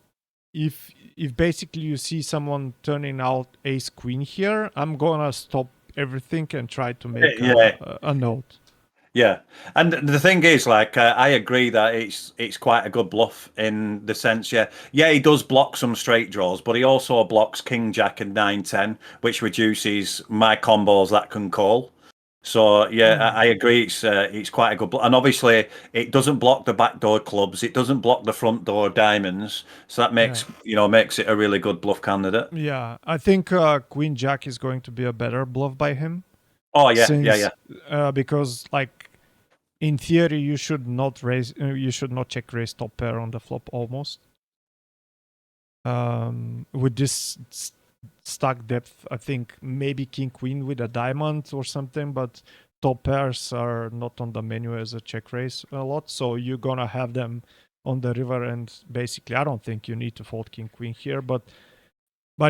if basically you see someone turning out ace queen here, I'm gonna stop everything and try to make Yeah, a note. yeah. And the thing is, like, I agree that it's quite a good bluff in the sense, yeah, he does block some straight draws, but he also blocks king jack and 9-10, which reduces my combos that can call. So yeah, I agree. It's quite a good, and obviously it doesn't block the backdoor clubs. It doesn't block the front door diamonds. So that Yeah, makes it a really good bluff candidate. yeah, I think queen jack is going to be a better bluff by him, Oh yeah, yeah, since yeah, because, like, in theory you should not raise, you should not check raise top pair on the flop almost. With this stack depth, I think maybe king queen with a diamond or something, but top pairs are not on the menu as a check raise a lot, so you're gonna have them on the river, and basically I don't think you need to fold king queen here, but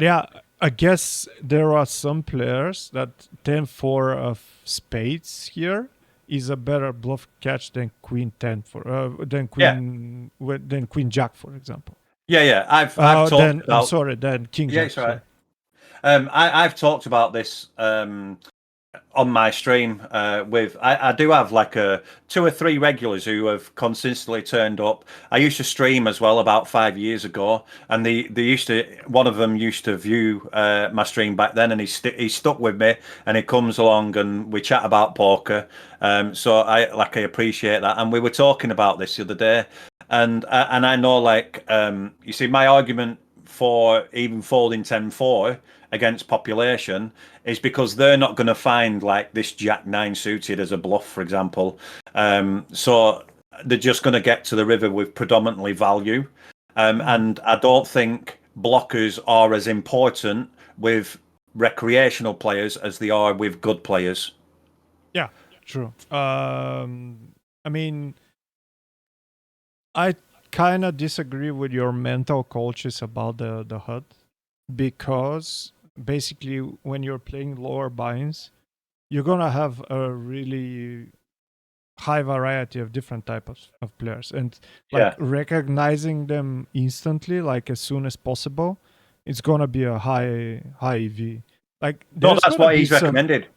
yeah, I guess there are some players that 10-4 of spades here is a better bluff catch than queen 10 for yeah, than queen jack, for example. yeah, yeah. I've talked Then I'm about sorry, then king yeah, jack. it's all right. Sorry. I've talked about this on my stream with I do have like a two or three regulars who have consistently turned up. I used to stream as well about 5 years ago, and they used to one of them used to view my stream back then, and he stuck with me, and he comes along and we chat about poker. So I appreciate that, and we were talking about this the other day, and I know, like, you see my argument for even folding 10-4 against population is because they're not going to find like this Jack 9 suited as a bluff, for example. So they're just going to get to the river with predominantly value. And I don't think blockers are as important with recreational players as they are with good players. Yeah, true. I mean, I kind of disagree with your mental coaches about the HUD, because basically when you're playing lower binds, you're gonna have a really high variety of different types of players, and like Yeah. recognizing them instantly, like as soon as possible, it's gonna be a high EV. Like, No, there's that's gonna what be he's some recommended.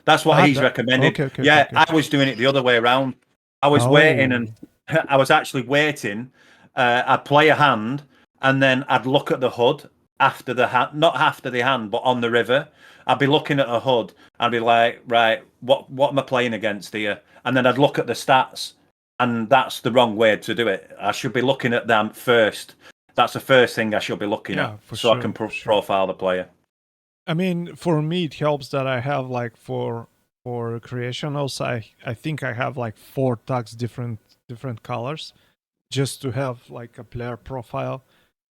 That's what he's recommended. okay, okay, okay, Yeah, okay. I was doing it the other way around. I was waiting and Oh, I was actually waiting. I'd play a hand and then I'd look at the HUD after the hand, not after the hand, but on the river. I'd be looking at a HUD. I'd be like, right, what am I playing against here? And then I'd look at the stats, and that's the wrong way to do it. I should be looking at them first. That's the first thing I should be looking at, yeah, for so I can sure, for sure. profile the player. I mean, for me, it helps that I have, like, for creationals, I think I have like 4 tags different colors, just to have like a player profile.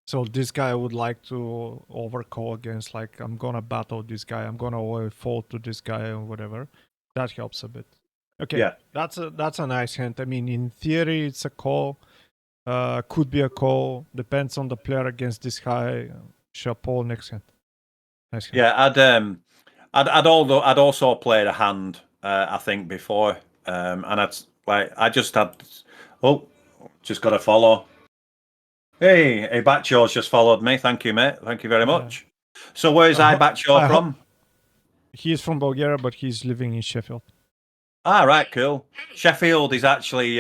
So this guy would like to overcall against, like, I'm gonna battle this guy, I'm gonna fold to this guy or whatever. That helps a bit. Okay, Yeah. that's a nice hand. I mean, in theory, it's a call. Could be a call. Depends on the player against this guy. Chapeau. Next hand. Nice hand. Yeah, I'd also played a hand, I think, before, and I just had, oh, just got a follow. Hey, Ibacho's just followed me. Thank you, mate. Thank you very Yeah. much. So where's Ibacho I hope from? he's from Bulgaria, but he's living in Sheffield. Ah, right, cool. Sheffield is actually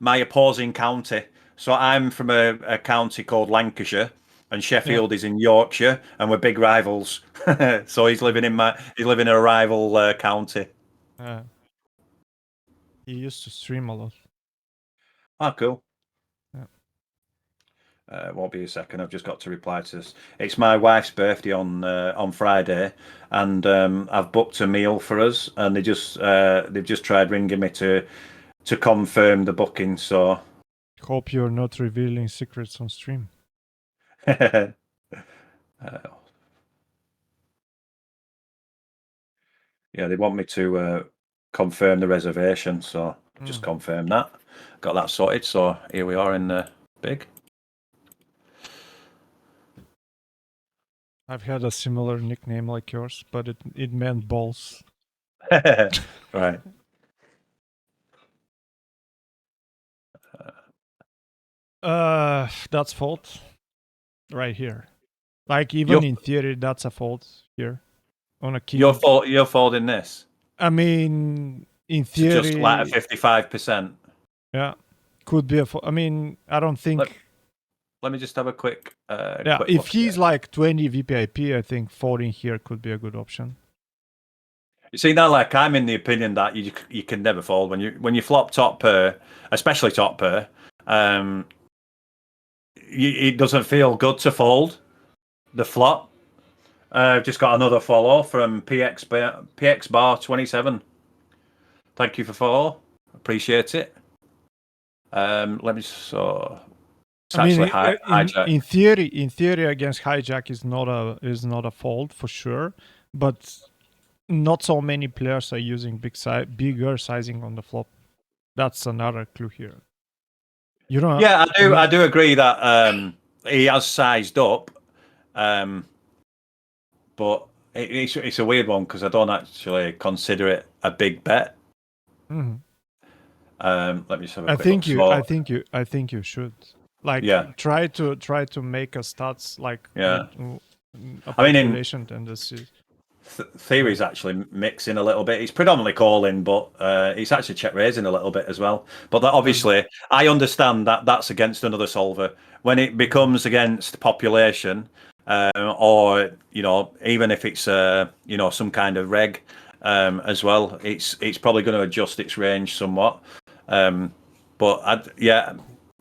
my opposing county. So I'm from a county called Lancashire, and Yeah. Sheffield is in Yorkshire, and we're big rivals. So he's living in a rival county. Uh, he used to stream a lot. Ah, cool. Yeah. Won't be a second. I've just got to reply to this. It's my wife's birthday on Friday, and I've booked a meal for us, and they've just tried ringing me to confirm the booking. So Hope you're not revealing secrets on stream. uh, yeah, they want me to confirm the reservation, so just confirm that. Got that sorted. So here we are in the big. I've had a similar nickname like yours, but it meant balls. Right. That's fault right here. Like, even You're in theory, that's a fault here on a you're king. you're folding this. I mean, in So just like a theory, 55%. yeah, could be a fault. I mean, I don't think. Let me just have a quick Yeah, quick if look here. he's like 20 VPIP, I think folding here could be a good option. You see now, like I'm in the opinion that you can never fold when you flop top pair, especially top pair. It doesn't feel good to fold the flop. Just got another follow from PX Bar 27. Thank you for follow, appreciate it. Let me so it's I mean, actually in hijack. theory, against hijack is not a fold for sure, but not so many players are using bigger sizing on the flop. That's another clue here. You know, Yeah, I I mean, do agree that he has sized up. Um, but it's a weird one because I don't actually consider it a big bet. mhm. Let me just have a quick look. So I think you should, like, yeah, try to make a stats like yeah. a I mean, in population, and this is theory yeah. is actually mixing a little bit. He's predominantly calling, but he's actually check raising a little bit as well. But that Does obviously, I understand that that's against another solver. When it becomes against population, or even if it's some kind of reg as well, it's probably going to adjust its range somewhat. But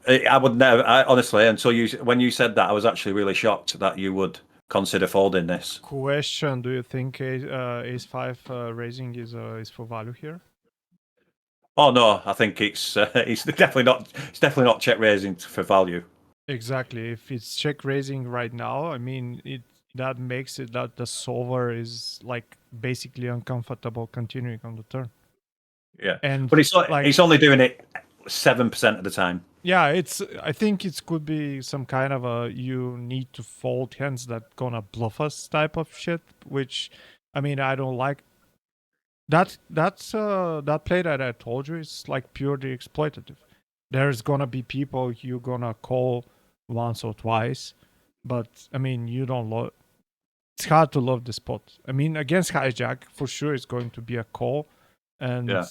I would never. Honestly, until when you said that, I was actually really shocked that you would consider folding this. question. Do you think ace five raising is for value here? Oh no, I think it's definitely not. It's definitely not check raising for value. Exactly. If it's check raising right now, I mean, it that makes it that the solver is like basically uncomfortable continuing on the turn. Yeah, And but it's like, only doing it 7% of the time. yeah, it's, I think it could be some kind of a you need to fold hands that gonna bluff us type of shit, which, I mean, I don't like. That play that I told you is like purely exploitative. There's gonna be people you gonna call once or twice, but I mean, you don't love. It's hard to love the spot. I mean, against hijack for sure it's going to be a call, and Yeah,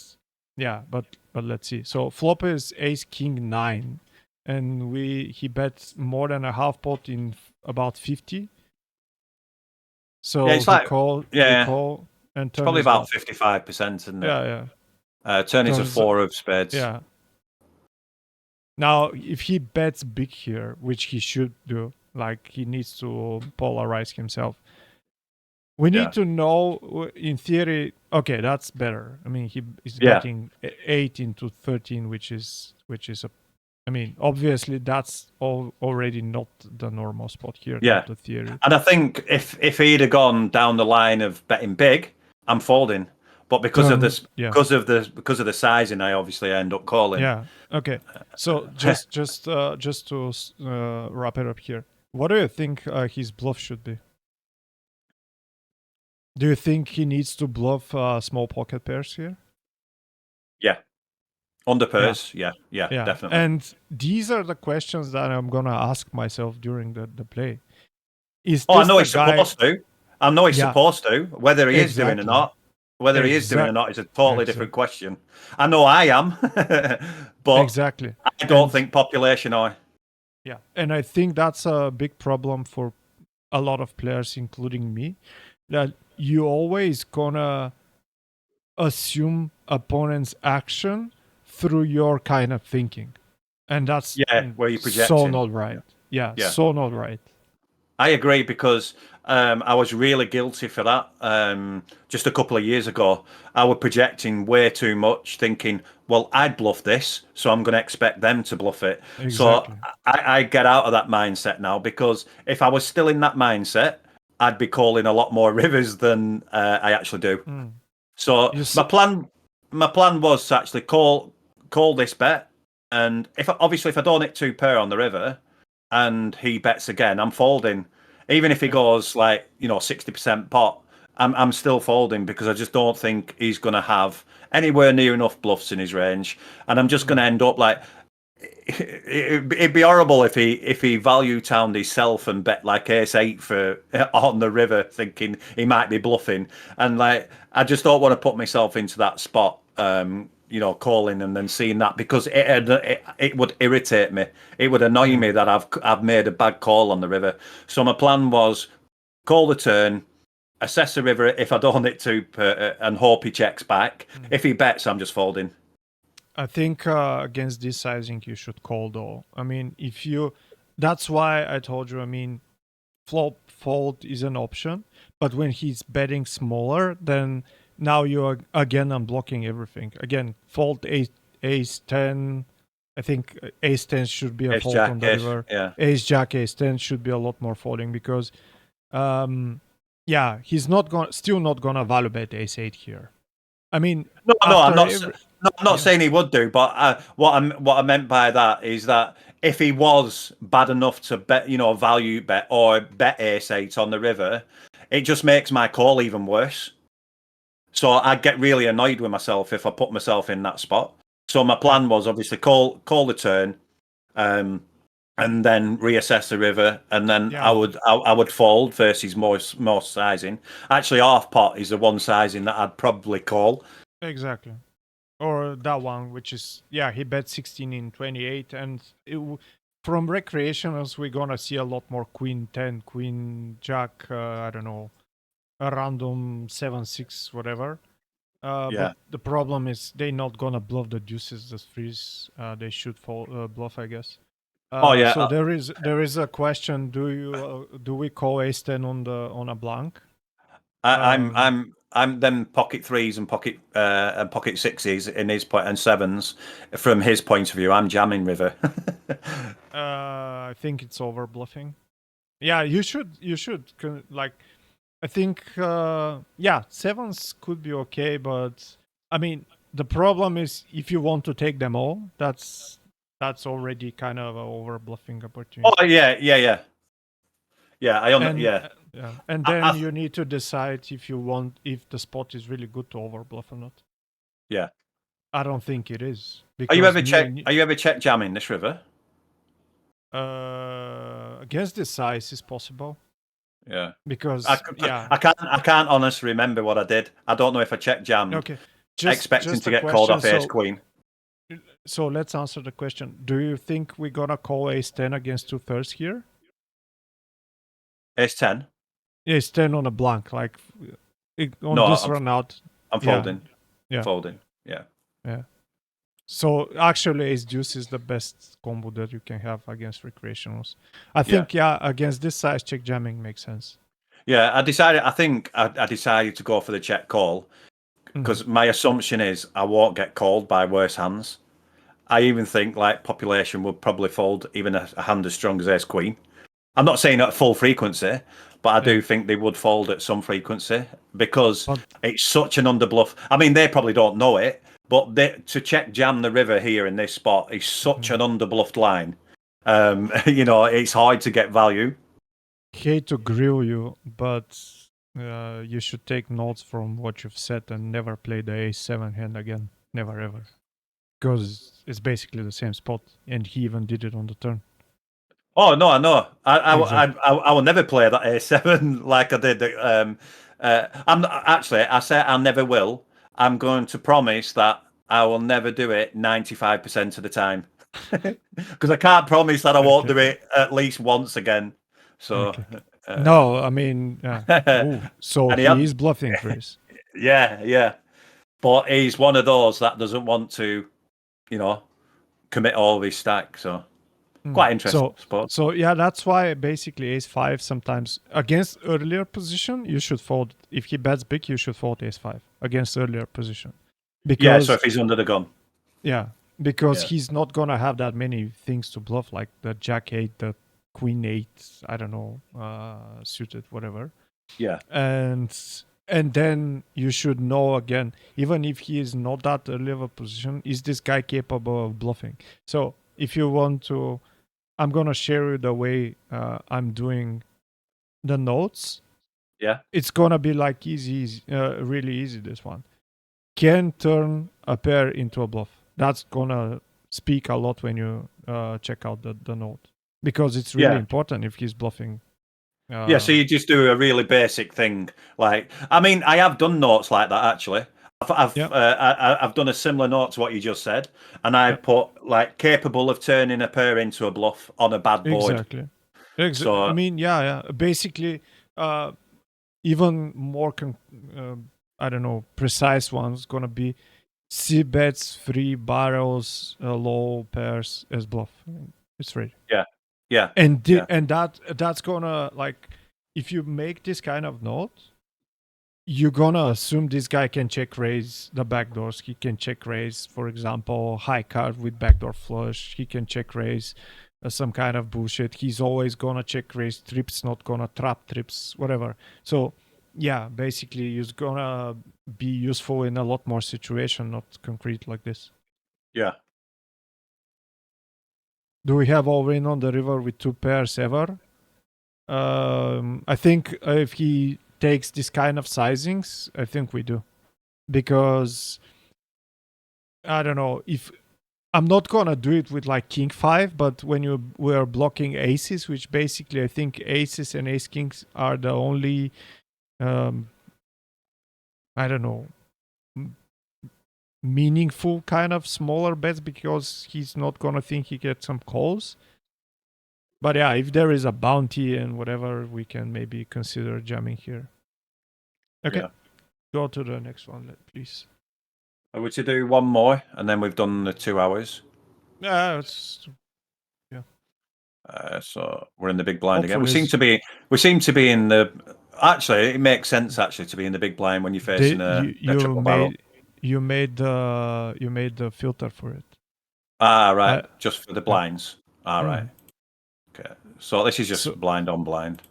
yeah, but let's see. So flop is ace king nine, and he bets more than a half pot in about 50. yeah. So It's like we yeah, call, and it's turn probably is about what? 55%, isn't it? Yeah, yeah. Turn is Turn a is four of spades. yeah. Now, if he bets big here, which he should do, like he needs to polarize himself. We need Yeah, to know, in theory. Okay, that's better. I mean, he is yeah, betting 8 into 13, which is I mean, obviously that's already not the normal spot here, Yeah, not the theory. and I think if he'd have gone down the line of betting big, I'm folding. But because of Then this, yeah, because of the sizing, I obviously end up calling. yeah. Okay. So just to wrap it up here, what do you think his bluff should be? Do you think he needs to bluff small pocket pairs here? Yeah, under Yeah, pairs. Yeah, yeah, yeah. definitely. And these are the questions that I'm gonna ask myself during the play. Is Oh, I this know the he's guy? supposed to. I know he's Yeah, supposed to. Whether he is doing or exactly. not, whether he is doing or Exact, not is a totally different exact, question. I know I am, but exactly. I don't And think population are. yeah, and I think that's a big problem for a lot of players, including me, that you always gonna assume opponent's action through your kind of thinking, and that's Yeah, where you're so projecting. not right. Yeah, Yeah. so not right. I agree because I was really guilty for that. Just a couple of years ago, I was projecting way too much, thinking, "Well, I'd bluff this, so I'm going to expect them to bluff it." So Exactly. I get out of that mindset now because if I was still in that mindset, I'd be calling a lot more rivers than I actually do. Mm. So You s- my plan was to actually call this bet, and if I don't hit two pair on the river, and he bets again, I'm folding. Even if he yeah. goes like 60% pot, I'm still folding because I just don't think he's going to have anywhere near enough bluffs in his range, and I'm just going Mm. to end up like it'd be horrible if he value towned himself and bet like ace eight for on the river, thinking he might be bluffing. And like I just don't want to put myself into that spot. Calling and then seeing that because it would irritate me. It would annoy Yeah. me that I've made a bad call on the river. So my plan was call the turn, assess the river if I don't hit two and hope he checks back. Mm. If he bets, I'm just folding. I think against this sizing, you should call though. I mean, if you, that's why I told you. I mean, flop fold is an option, but when he's betting smaller, then now you are again unblocking everything. Again, fold ace 10. I think ace 10 should be a Ace fold on jack, the ace, river. yeah. Ace jack ace 10 should be a lot more folding because um yeah, he's not going still not gonna value bet ace 8 here. I mean, No, no, I'm after not. every No, I'm not yeah. saying he would do, but what I meant by that is that if he was bad enough to bet, value bet or bet ace eight on the river, it just makes my call even worse. So I get really annoyed with myself if I put myself in that spot. So my Yeah. plan was obviously call the turn, um, and then reassess the river, and then I Yeah, would I would fold versus more sizing. Actually, half pot is the one sizing that I'd probably call. exactly. Or that one, which is yeah, he bet 16 in 28, and from recreationals we're gonna see a lot more queen 10, queen jack. I don't know, a random 7 6 whatever. But Yeah. the problem is they're not gonna bluff the deuces, the threes. They should fall bluff, I guess. Oh yeah. So there is a question: do we call ace 10 on a blank? I, I'm Um, I'm I'm them pocket threes and pocket sixes in his point and sevens. From his point of view, I'm jamming river. I think it's over bluffing. Yeah, you should like. I think yeah, sevens could be okay, but I mean the problem is if you want to take them all, that's already kind of a over bluffing opportunity. Oh yeah, yeah, yeah, yeah. And Yeah. yeah, and I, then I, you need to decide if the spot is really good to over bluff or not. yeah. I don't think it is Are you because ever me check? and Are you ever check jamming this river? against this size is possible Yeah. I, because yeah. I can't honestly remember what I did. I don't know if I check jammed, Okay, expecting just to a get called question. off ace queen. So let's answer the question. Do you think we're gonna call ace 10 against two thirds here? Ace 10. Ace 10 on a blank, like on No, this run out. I'm Yeah, folding. yeah, Folding. Yeah. yeah. So actually, ace deuce is the best combo that you can have against recreationals. I Yeah. think yeah, against this size, check jamming makes sense. Yeah. I decided to go for the check call Mhm. because my assumption is I won't get called by worse hands. I even think like population would probably fold even a hand as strong as Ace Queen. I'm not saying at full frequency, but I Yeah, do think they would fold at some frequency because but it's such an underbluff. I mean, they probably don't know it, but to check jam the river here in this spot is such an mhm. underbluffed line. It's hard to get value. Hate to grill you, but you should take notes from what you've said and never play the A7 hand again. Never ever. Because it's basically the same spot, and he even did it on the turn. Oh no, I know. Exactly. I will never play that A7 like I did. I'm actually. I say I never will. I'm going to promise that I will never do it 95% of the time because I can't promise that I won't Okay. do it at least once again. So, Okay. uh, No, I mean, yeah. and Ooh, so he he had, is bluffing, Chris. yeah, yeah. But he's one of those that doesn't want to, you know, commit all of his stack. So Mm. quite interesting, So, I suppose. so yeah, that's why basically ace five sometimes against earlier position you should fold. If he bets big, you should fold ace five against earlier position, Yeah. So because if he's under the gun, yeah, because yeah, he's not gonna have that many things to bluff like the jack eight, the queen eight, I don't know, suited whatever, yeah, and then you should know again, even if he is not that early of a position, is this guy capable of bluffing? So if you want to, I'm gonna share you the way I'm doing the notes. yeah. It's gonna be like really easy. This one can turn a pair into a bluff. That's gonna speak a lot when you check out the note, because it's really Yeah. important if he's bluffing. Yeah, so Uh, you just do a really basic thing, like I mean, I have done notes like that actually. yeah, I've done a similar note to what you just said, and yeah, I've put like capable of turning a pair into a bluff on a bad board. exactly. I So mean, yeah, yeah. Basically, uh, even more I don't know, precise one's gonna be C bets, three barrels, low pairs as bluff. It's ready. yeah, yeah, And yeah, that's gonna, like, if you make this kind of note, you're gonna assume this guy can check raise the backdoors. He can check raise, for example, high card with backdoor flush. He can check raise some kind of bullshit. He's always gonna check raise trips, not gonna trap trips, whatever. So yeah, basically, it's gonna be useful in a lot more situation, not concrete like this. yeah. Do we have all in on the river with two pairs ever? I think if he takes this kind of sizings, I think we do, because I don't know if I'm not gonna do it with like king five, but when you were blocking aces, which basically I think aces and ace kings are the only, um, I don't know, meaningful kind of smaller bets, because he's not gonna think he gets some calls. But yeah, if there is a bounty and whatever, we can maybe consider jamming here. Okay, Yeah. go to the next one, please. Are we to do one more, and then we've done the 2 hours? Yeah, it's, yeah. So we're in the big blind again. Hopefully, We seem to be in the. Actually, it makes sense actually to be in the big blind when you're facing a triple barrel. you made the filter for it. Ah, right. I Just for the yeah. blinds. All right. Mm. Okay. So this is just So blind on blind.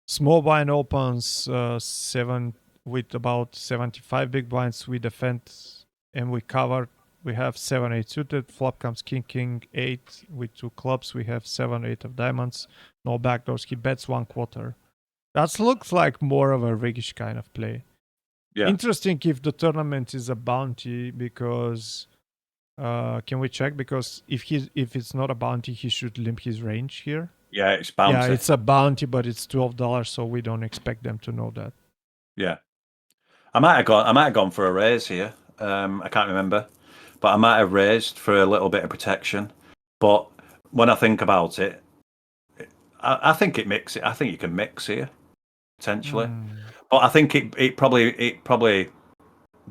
small blind opens seven with about 75 big blinds. We defend and we cover. We have 7-8 suited. Flop comes king 8 with two clubs. We have 7-8 of diamonds. No backdoors. He bets one quarter. That looks like more of a riggish kind of play. Yeah. Interesting if the tournament is a bounty, because can we check? Because if it's not a bounty, he should limp his range here. Yeah, it's Yeah, bounty. it's a bounty, but it's $12, so we don't expect them to know that. Yeah. I might have gone for a raise here. I can't remember. But I might have raised for a little bit of protection. But when I think about it, I think I think you can mix here, potentially. Mm. But I think it probably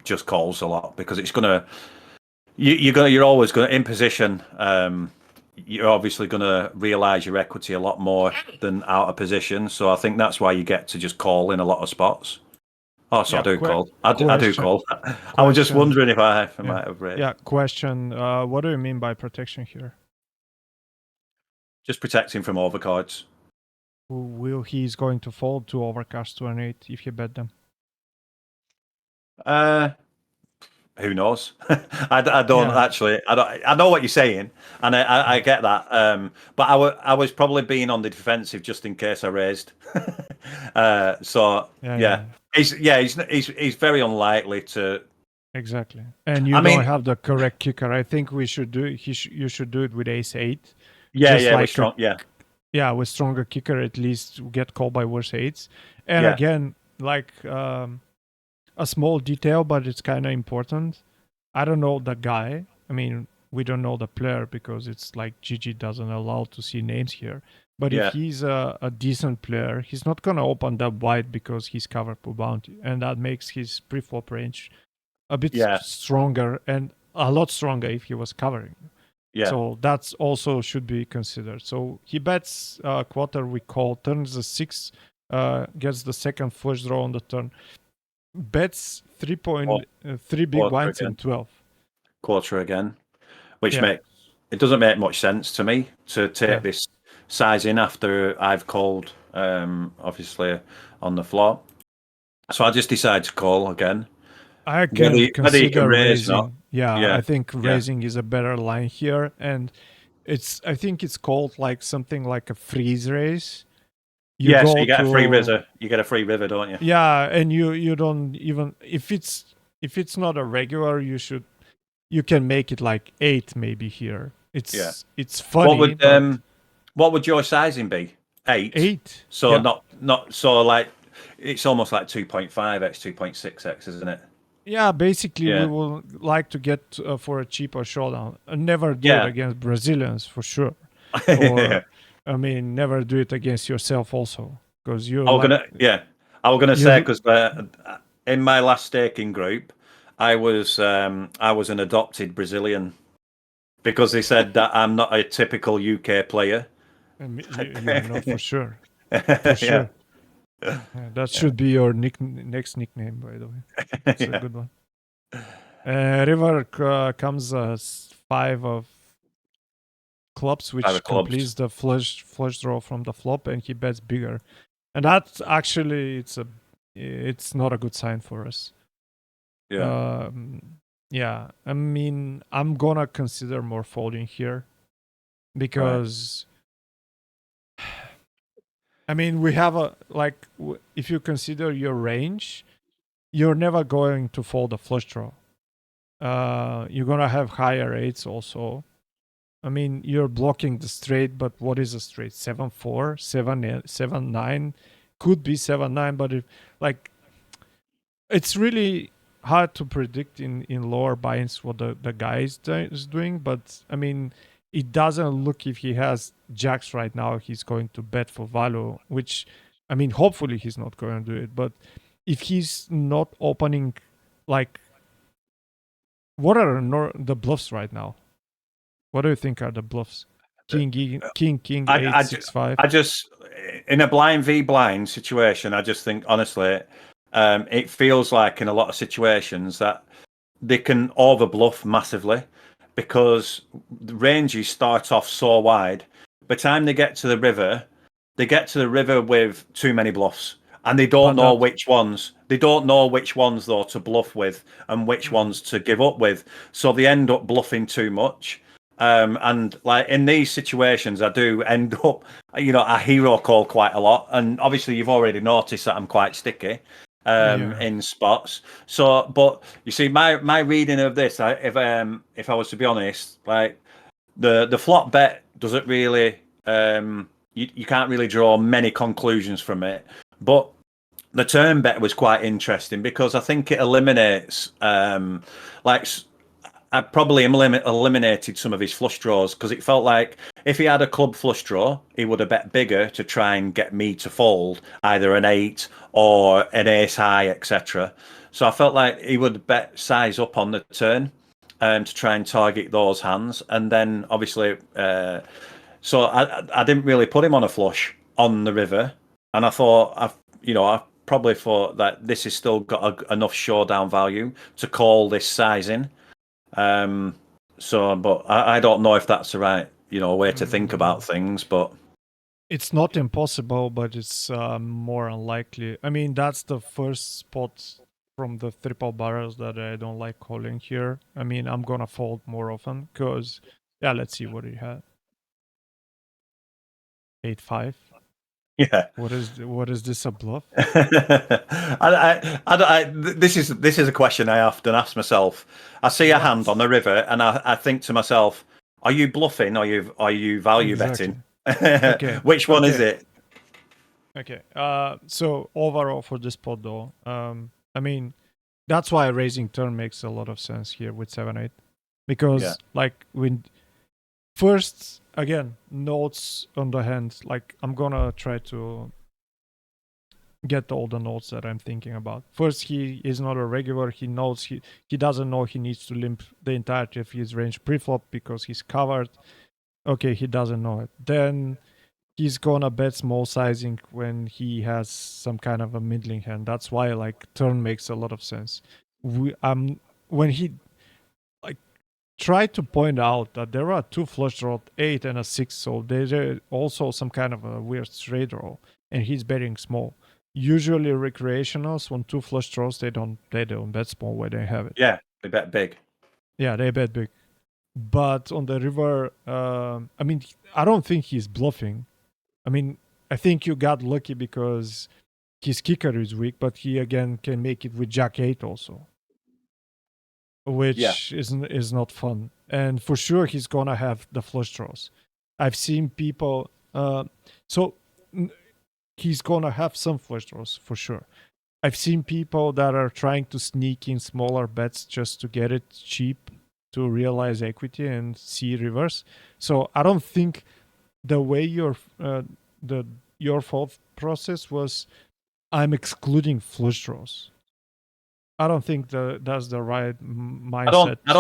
just calls a lot because it's gonna you're always gonna in position. You're obviously gonna realize your equity a lot more than out of position. So I think that's why you get to just call in a lot of spots. Oh, so I Yeah. do call. I do Question. call. I was just Question. wondering if I Yeah. might have raised. Yeah. Question. What do you mean by protection here? Just protecting from overcards. Will he's going to fold to overcast to an 8 if you bet them? Uh, who knows? I don't Yeah. actually. I know what you're saying, and I Yeah. get that. But I was probably being on the defensive just in case I raised. So Yeah. yeah, Yeah. he's very unlikely to. Exactly. And I you don't mean, have the correct kicker. I think we should do. You should do it with ace 8, yeah, just yeah, we're like a strong. Yeah, yeah with stronger kicker at least get called by worse 8s. And yeah, again, like a small detail, but it's kind of important. I don't know the guy. I mean, we don't know the player because it's like GG doesn't allow to see names here. But if yeah, he's a decent player, he's not gonna open that wide because he's covered for bounty, and that makes his pre-flop range a bit yeah, stronger and a lot stronger if he was covering. yeah. So that's also should be considered. So he bets quarter, we call, turns the 6, gets the second flush draw on the turn, bets Quar- 3.3 big Quarter blinds in again. 12. Quarter again. Which Yeah, makes it doesn't make much sense to me to yeah. take this size in after I've called, obviously on the flop. So I just decide to call again, I can whether you can consider raise or not. raising. Yeah, Yeah, I think yeah, raising is a better line here. And I think it's called like something like a freeze raise. You yeah. So go you get a free to, river. You get a free river, don't you? yeah, and you don't even, if it's not a regular, you can make it like 8 maybe here. Yeah. It's What funny, would but what would your sizing be? 8. 8, So yeah. not so like it's almost like 2.5x, 2.6x, isn't it? Yeah, basically, we Yeah, will like to get for a cheaper showdown. Never do it yeah. against Brazilians for sure. Or, I mean, never do it against yourself also, because you're I was like gonna, yeah, I was gonna say you're. because in my last staking group, I was an adopted Brazilian because they said that I'm not a typical UK player. You are not for sure, for Yeah, sure. Yeah, that should be your next nickname, by the way. It's a yeah, good one. River comes as 5 of clubs, 5 of which clubs. completes the flush draw from the flop, and he bets bigger. And that's actually it's not a good sign for us. Yeah, Um, yeah, I mean, I'm gonna consider more folding here right. because I mean we have a like if you consider your range, you're never going to fold a flush draw. You're gonna have higher rates also. I mean, you're blocking the straight, but what is a straight? 7-4, 7-9, could be 7-9, but if like it's really hard to predict in lower binds what the guy is doing. But I mean, it doesn't look if he has jacks right now, he's going to bet for value, which I mean, hopefully he's not going to do it. But if he's not opening, like, what are the bluffs right now? What do you think are the bluffs? King, I, 8, I, ju- 6, 5. I just in a blind v blind situation, I just think honestly, it feels like in a lot of situations that they can overbluff massively because the ranges start off so wide. By the time they get to the river with too many bluffs, and they don't But know that, which ones. They don't know which ones though to bluff with and which mm, ones to give up with. So they end up bluffing too much. And like in these situations, I do end up, I hero call quite a lot. And obviously, you've already noticed that I'm quite sticky yeah. in spots. So, but you see, my reading of this, if I was to be honest, like the flop bet doesn't really, you can't really draw many conclusions from it. But the turn bet was quite interesting because I think it eliminates, like I probably eliminated some of his flush draws because it felt like if he had a club flush draw, he would have bet bigger to try and get me to fold either an 8 or an ace high, etc. So I felt like he would bet size up on the turn to try and target those hands. And then obviously, so I didn't really put him on a flush on the river. And I thought, I've probably for that this has still got enough showdown value to call this sizing. But I don't know if that's the right way to think about things. But it's not impossible, but it's more unlikely. I mean, that's the first spot from the triple barrels that I don't like calling here. I mean, I'm gonna fold more often because, yeah, let's see what he had. 8-5. yeah. What is this, a bluff? This is a question I often ask myself. I see a hand What? on the river, and I think to myself, "Are you bluffing? Or are you value betting? Exactly. Okay. Which one is Okay. it?" Okay. So overall for this pot though, I mean, that's why raising turn makes a lot of sense here with 7-8, Yeah, because like when first again notes on the hand, like I'm gonna try to get all the notes that I'm thinking about. First, he is not a regular. He knows he doesn't know he needs to limp the entirety of his range preflop because he's covered. Okay, he doesn't know it. Then he's gonna bet small sizing when he has some kind of a middling hand. That's why like turn makes a lot of sense. When he like tried to point out that there are two flush draw, 8 and a 6, so there's also some kind of a weird straight draw, and he's betting small. Usually recreationals, when two flush draws, they don't bet small where they have it. yeah, they bet big. Yeah, they bet big. But on the river, I mean, I don't think he's bluffing. I mean, I think you got lucky because his kicker is weak, but he again can make it with Jack 8 also, Yeah, which is not fun. And for sure, he's gonna have the flush draws. I've seen people. So he's gonna have some flush draws for sure. I've seen people that are trying to sneak in smaller bets just to get it cheap to realize equity and see reverse. So I don't think the way your thought process was, I'm excluding flush draws. I don't think that's the right mindset. I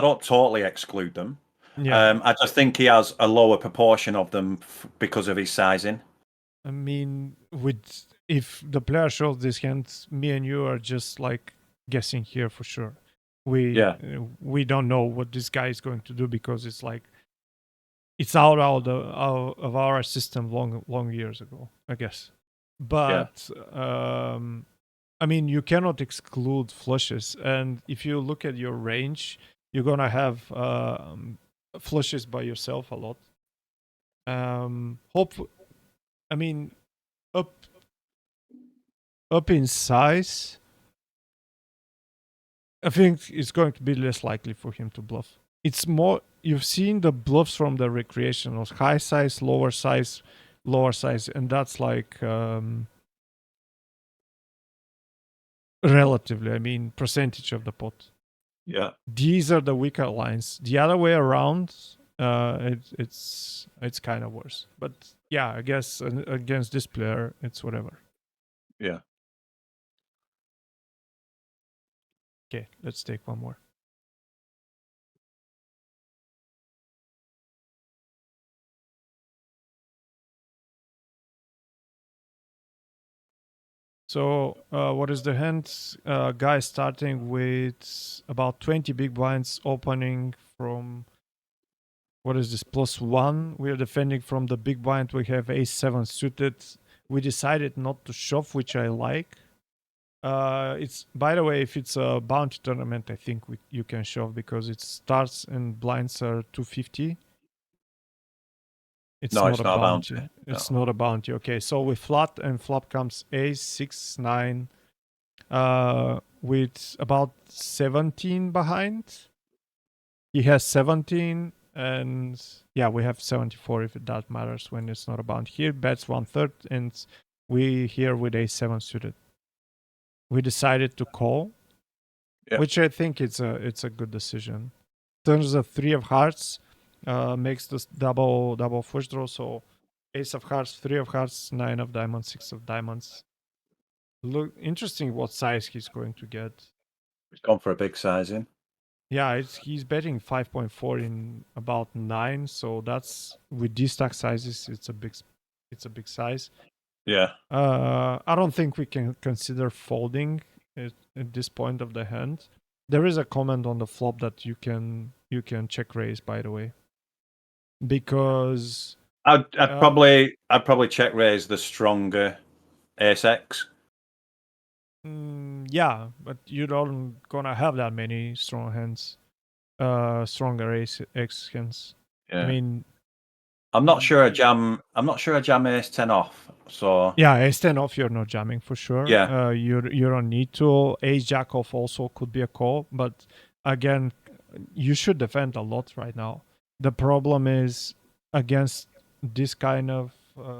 don't totally exclude them. Yeah, I just think he has a lower proportion of them because of his sizing. I mean, with if the player shows this hand, me and you are just like guessing here for sure. Yeah, We don't know what this guy is going to do because it's like it's out of our system long years ago, I guess. yeah, But I mean, you cannot exclude flushes, and if you look at your range, you're gonna have flushes by yourself a lot. Hope I mean up up in size, I think it's going to be less likely for him to bluff. It's more, you've seen the bluffs from the recreationals: high size, lower size, and that's like relatively. I mean, percentage of the pot. yeah. These are the weaker lines. The other way around, it's kind of worse. But yeah, I guess against this player, it's whatever. Yeah. Okay, let's take one more. So, what is the hand? Guy starting with about 20 big blinds, opening from, what is this, +1. We are defending from the big blind. We have ace-7 suited. We decided not to shove, which I like. It's, by the way, if it's a bounty tournament, I think you can shove because it starts and blinds are 250. It's No, not it's a not a bounty. bounty. It's No. not a bounty. Okay, so with flat and flop comes ace 6-9, with about 17 behind. He has 17, and yeah, we have 74 if that matters when it's not a bounty. Here bets 1/3, and we here with ace-7 suited. We decided to call, Yeah. which I think it's a good decision. Turns the 3 of hearts, makes this double flush draw. So ace of hearts, 3 of hearts, 9 of diamonds, 6 of diamonds. Look, interesting what size he's going to get. He's gone for a big sizing. Yeah, he's betting 5.4 in about 9, so that's with these stack sizes, it's a big size. Yeah. I don't think we can consider folding at this point of the hand. There is a comment on the flop that you can check raise, by the way, because I'd uh, probably check raise the stronger ace X. yeah, but you don't gonna have that many strong hands, stronger ace X hands. I Yeah. mean, I'm not y- sure a jam. I'm not sure a jam ace 10 off. So yeah, ace ten off, you're not jamming for sure. yeah, You don't need to. Ace jack off also could be a call, but again, you should defend a lot right now. The problem is against this kind of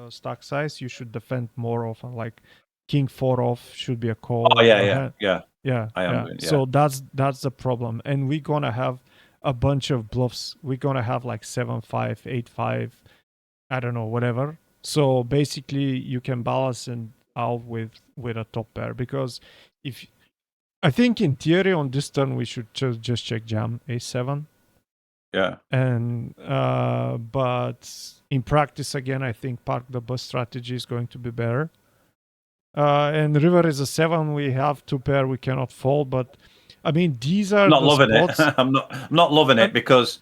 stack size, you should defend more often. Like king four off should be a oh call yeah, or yeah, yeah. yeah, I am yeah. doing. Yeah, So that's the problem, and we're gonna have a bunch of bluffs. We're gonna have like 7-5, 8-5, I don't know, whatever. So basically, you can balance it out with a top pair because if I think in theory on this turn we should just check jam a7 yeah. and but in practice again I think park the bus strategy is going to be better. And river is a 7, we have two pair, we cannot fold, but I mean these I'm are not the loving it. spots. I'm not loving it because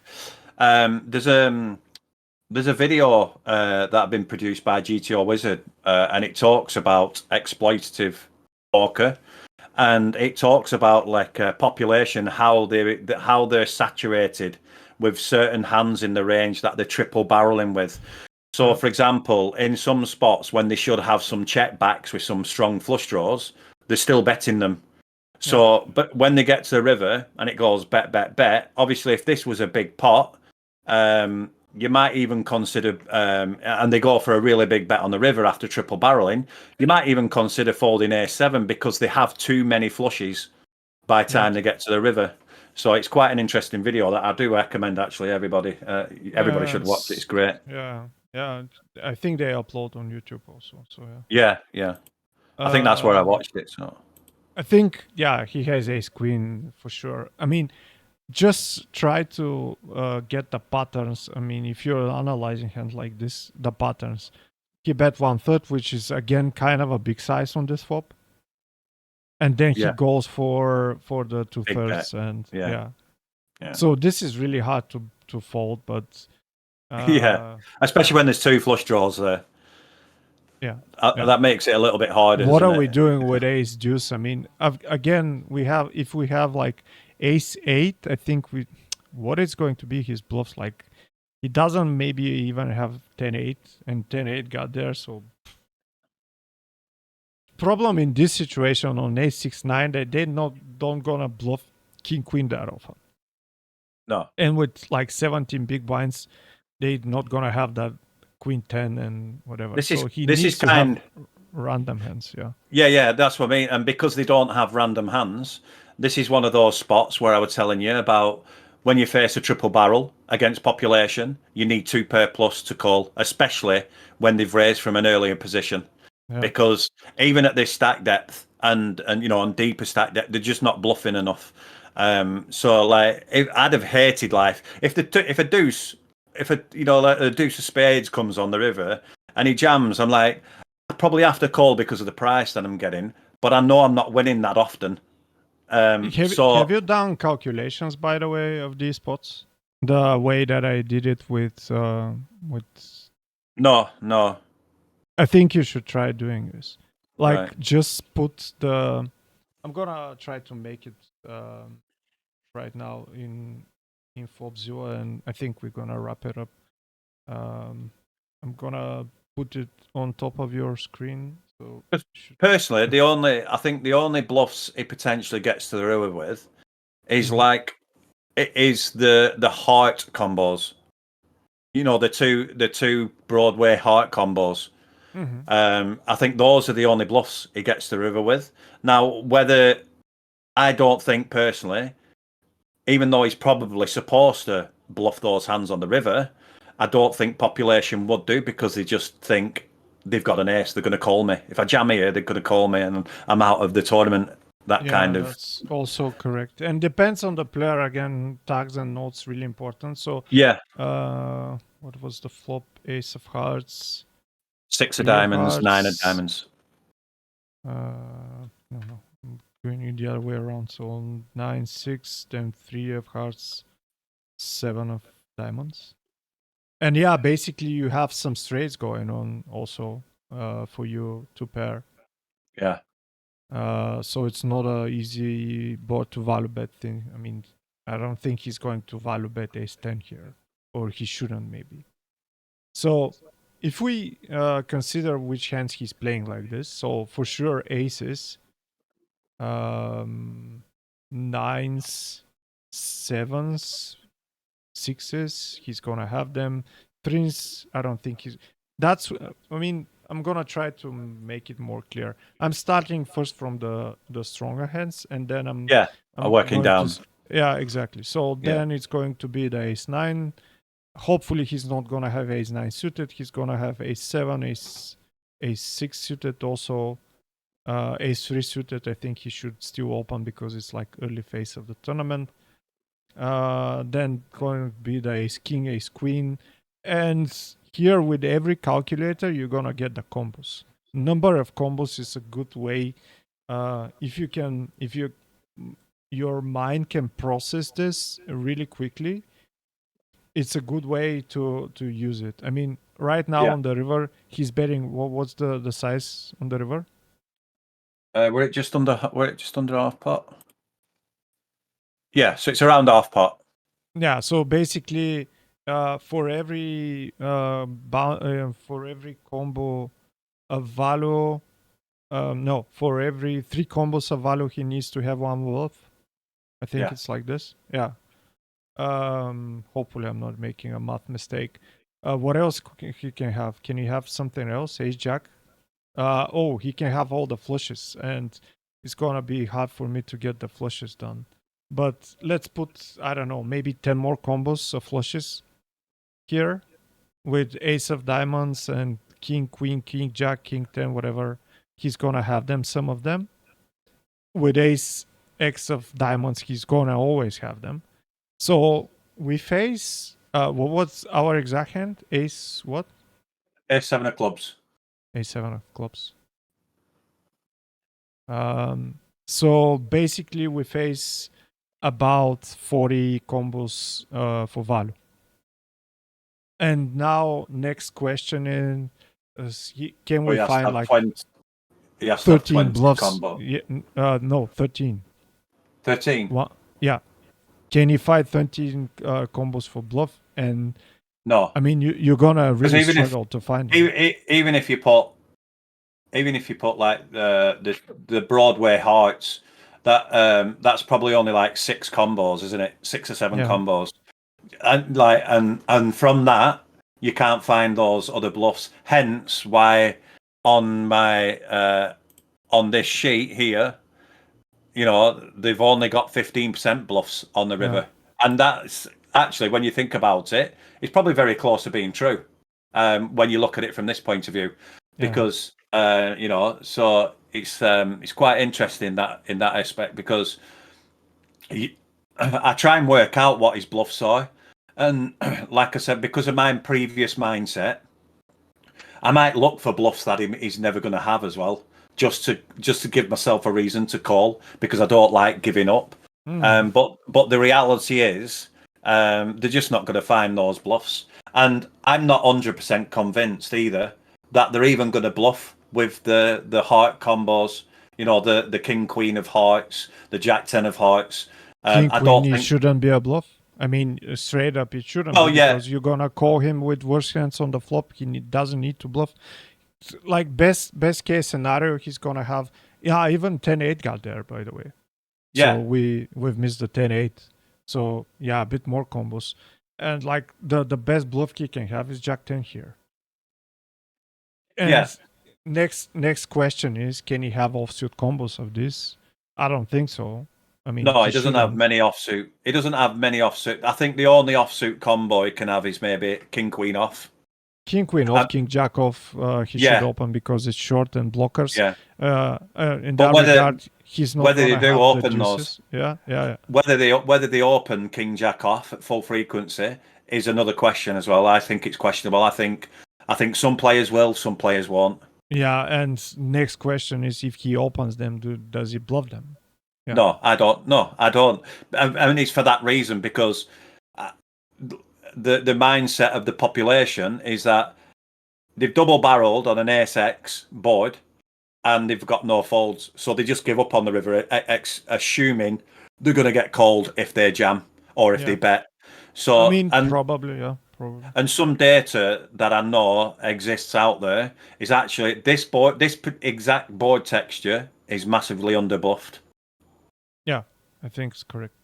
there's a video that have been produced by GTO Wizard, and it talks about exploitative poker, and it talks about like population, how they're saturated with certain hands in the range that they're triple barreling with. So, Yeah, for example, in some spots when they should have some check backs with some strong flush draws, they're still betting them. yeah, So, but when they get to the river and it goes bet, bet, bet, obviously, if this was a big pot, you might even consider, and they go for a really big bet on the river after triple barreling, you might even consider folding a7 because they have too many flushes by the yeah. time they get to the river. So it's quite an interesting video that I do recommend. Actually, everybody Yeah, should watch it. It's great. yeah. I think they upload on YouTube also. So yeah. Yeah, yeah. I think that's where I Uh, watched it. So I think yeah, he has ace queen for sure. I mean, just try to get the patterns. I mean, if you're analyzing hands like this, the patterns. He bet 1/3, which is again kind of a big size on this flop, and then he yeah, goes for the two big bet. thirds, and Yeah, yeah. yeah, So this is really hard to fold, but yeah. Especially yeah, when there's two flush draws there. yeah, yeah. That makes it a little bit harder, What doesn't are we it? doing with ace deuce? I mean, again, we have if we have like ace eight, I think we what is going to be his bluffs like. He doesn't maybe even have 10-8, and 10-8 got there. So problem in this situation on ace 6-9 that they not don't gonna bluff king queen that often. No, And with like 17 big blinds, they not gonna have that queen 10 and whatever. So he this is needs to have kind. random hands. Yeah. Yeah, yeah, that's what I mean. And because they don't have random hands, this is one of those spots where I was telling you about when you face a triple barrel against population, you need two pair plus to call, especially when they've raised from an earlier position. Yeah. Because even at this stack depth and you know on deeper stack depth, they're just not bluffing enough. So like I'd have hated life if a deuce, if a you know like a deuce of spades comes on the river and he jams, I'm like I probably have to call because of the price that I'm getting, but I know I'm not winning that often. Have you done calculations, by the way, of these spots? The way that I did it with No, no, I think you should try doing this. right. Like just put the I'm gonna try to make it right now in FobZilla, and I think we're gonna wrap it up. Um, I'm gonna put it on top of your screen. So should, Personally, I think the only bluffs he potentially gets to the river with is Mhm. like it is the heart combos. You know, the two Broadway heart combos. Mhm. I think those are the only bluffs he gets the river with. Now, whether I don't think personally, even though he's probably supposed to bluff those hands on the river, I don't think population would do because they just think they've got an ace. They're going to call me if I jam here. They're going to call me, and I'm out of the tournament. That Yeah, kind of that's also correct. And depends on the player again. Tags and notes really important. So, yeah, what was the flop? Ace of Hearts. 6 of Three of diamonds, 9 of hearts. diamonds. No. I'm doing it the other way around. So 9, 6, then 3 of hearts, 7 of diamonds. And yeah, basically you have some straights going on also for you to pair. Yeah. So it's not a easy board to value bet thing. I mean, I don't think he's going to value bet ace 10 here, or he shouldn't maybe. So if we consider which hands he's playing like this, so for sure aces, nines, sevens, sixes, he's gonna have them. Threes, I don't think he's. That's. I mean, I'm gonna try to make it more clear. I'm starting first from the stronger hands, and then Yeah. I'm Working going to. down. Yeah, exactly. So Yeah. then it's going to be the ace nine. Hopefully, he's not gonna have ace nine suited. He's gonna have ace seven, ace six suited also. Ace three suited. I think he should still open because it's like early phase of the tournament. Then going to be the ace king, ace queen, and here with every calculator you're gonna get the combos. Number of combos is a good way. If your mind can process this really quickly, it's a good way to use it. I mean, right now Yeah. on the river, he's betting. What's the size on the river? We're just under half pot. Yeah, so it's around half pot. Yeah, so basically, for every for every combo of value, no, for every 3 combos of value, he needs to have 1 wolf. I think Yeah. it's like this. Yeah. Hopefully, I'm not making a math mistake. What else he can have? Can he have something else? Ace Jack. Oh, he can have all the flushes, and it's gonna be hard for me to get the flushes done. But let's put, I don't know, maybe 10 more combos of flushes here with ace of diamonds and king, queen, king, jack, king 10, whatever. He's gonna have them, some of them. With ace x of diamonds, he's gonna always have them. So we face, what was our exact hand? Ace what? Ace 7 of clubs. Ace 7 of clubs. So basically, we face about 40 combos for value. And now, next question is can we find like 20. He has to have 13 20 bluffs? combo. Yeah, no, 13. 13? Yeah. Can you find 13 combos for bluff? And No. I mean, you're gonna really even struggle to find them. even if you put like the Broadway hearts, that's probably only like 6 combos, isn't it? 6 or 7 Yeah. combos. And from that you can't find those other bluffs. Hence why on my on this sheet here, you know, they've only got 15% bluffs on the river. And that's actually, when you think about it, it's probably very close to being true when you look at it from this point of view. Because, you know, so it's quite interesting that in that aspect, because I try and work out what his bluffs are. And like I said, because of my previous mindset, I might look for bluffs that he's never going to have as well, just to give myself a reason to call, because I don't like giving up. But the reality is, they're just not going to find those bluffs, and I'm not 100% convinced either that they're even going to bluff with the heart combos. You know, the king queen of hearts, the jack 10 of hearts. King I queen, don't it think. shouldn't be a bluff. I mean, straight up, it shouldn't Oh be, yeah, because you're gonna call him with worse hands on the flop. Doesn't need to bluff. Like best case scenario, he's gonna have, yeah, even 10-8 got there, by the way. So yeah, we've missed the 10-8. So yeah, a bit more combos. And like the best bluff he can have is Jack 10 here. yeah. And next question is, can he have offsuit combos of this? I don't think so. I mean, No, he he doesn't have shouldn't. many offsuit. He doesn't have many offsuit. I think the only offsuit combo he can have is maybe king queen off. King queen off, king jack off, he should Yeah, open because it's short and blockers. yeah. In But that regard, he's not whether they gonna do have the open those, juices. Yeah. whether they open king jack off at full frequency is another question as well. I think it's questionable. I think I think some players will, some players won't. Yeah, and next question is if he opens them, does he bluff them? Yeah. No, I don't. No, I don't. I mean, it's for that reason because uh, the mindset of the population is that they've double barreled on an ace X board and they've got no folds, so they just give up on the river, assuming they're going to get called if they jam or if Yeah. they bet. I So mean, probably, yeah, probably. and some data that I know exists out there is actually this exact board texture is massively underbuffed. Yeah, I think it's correct.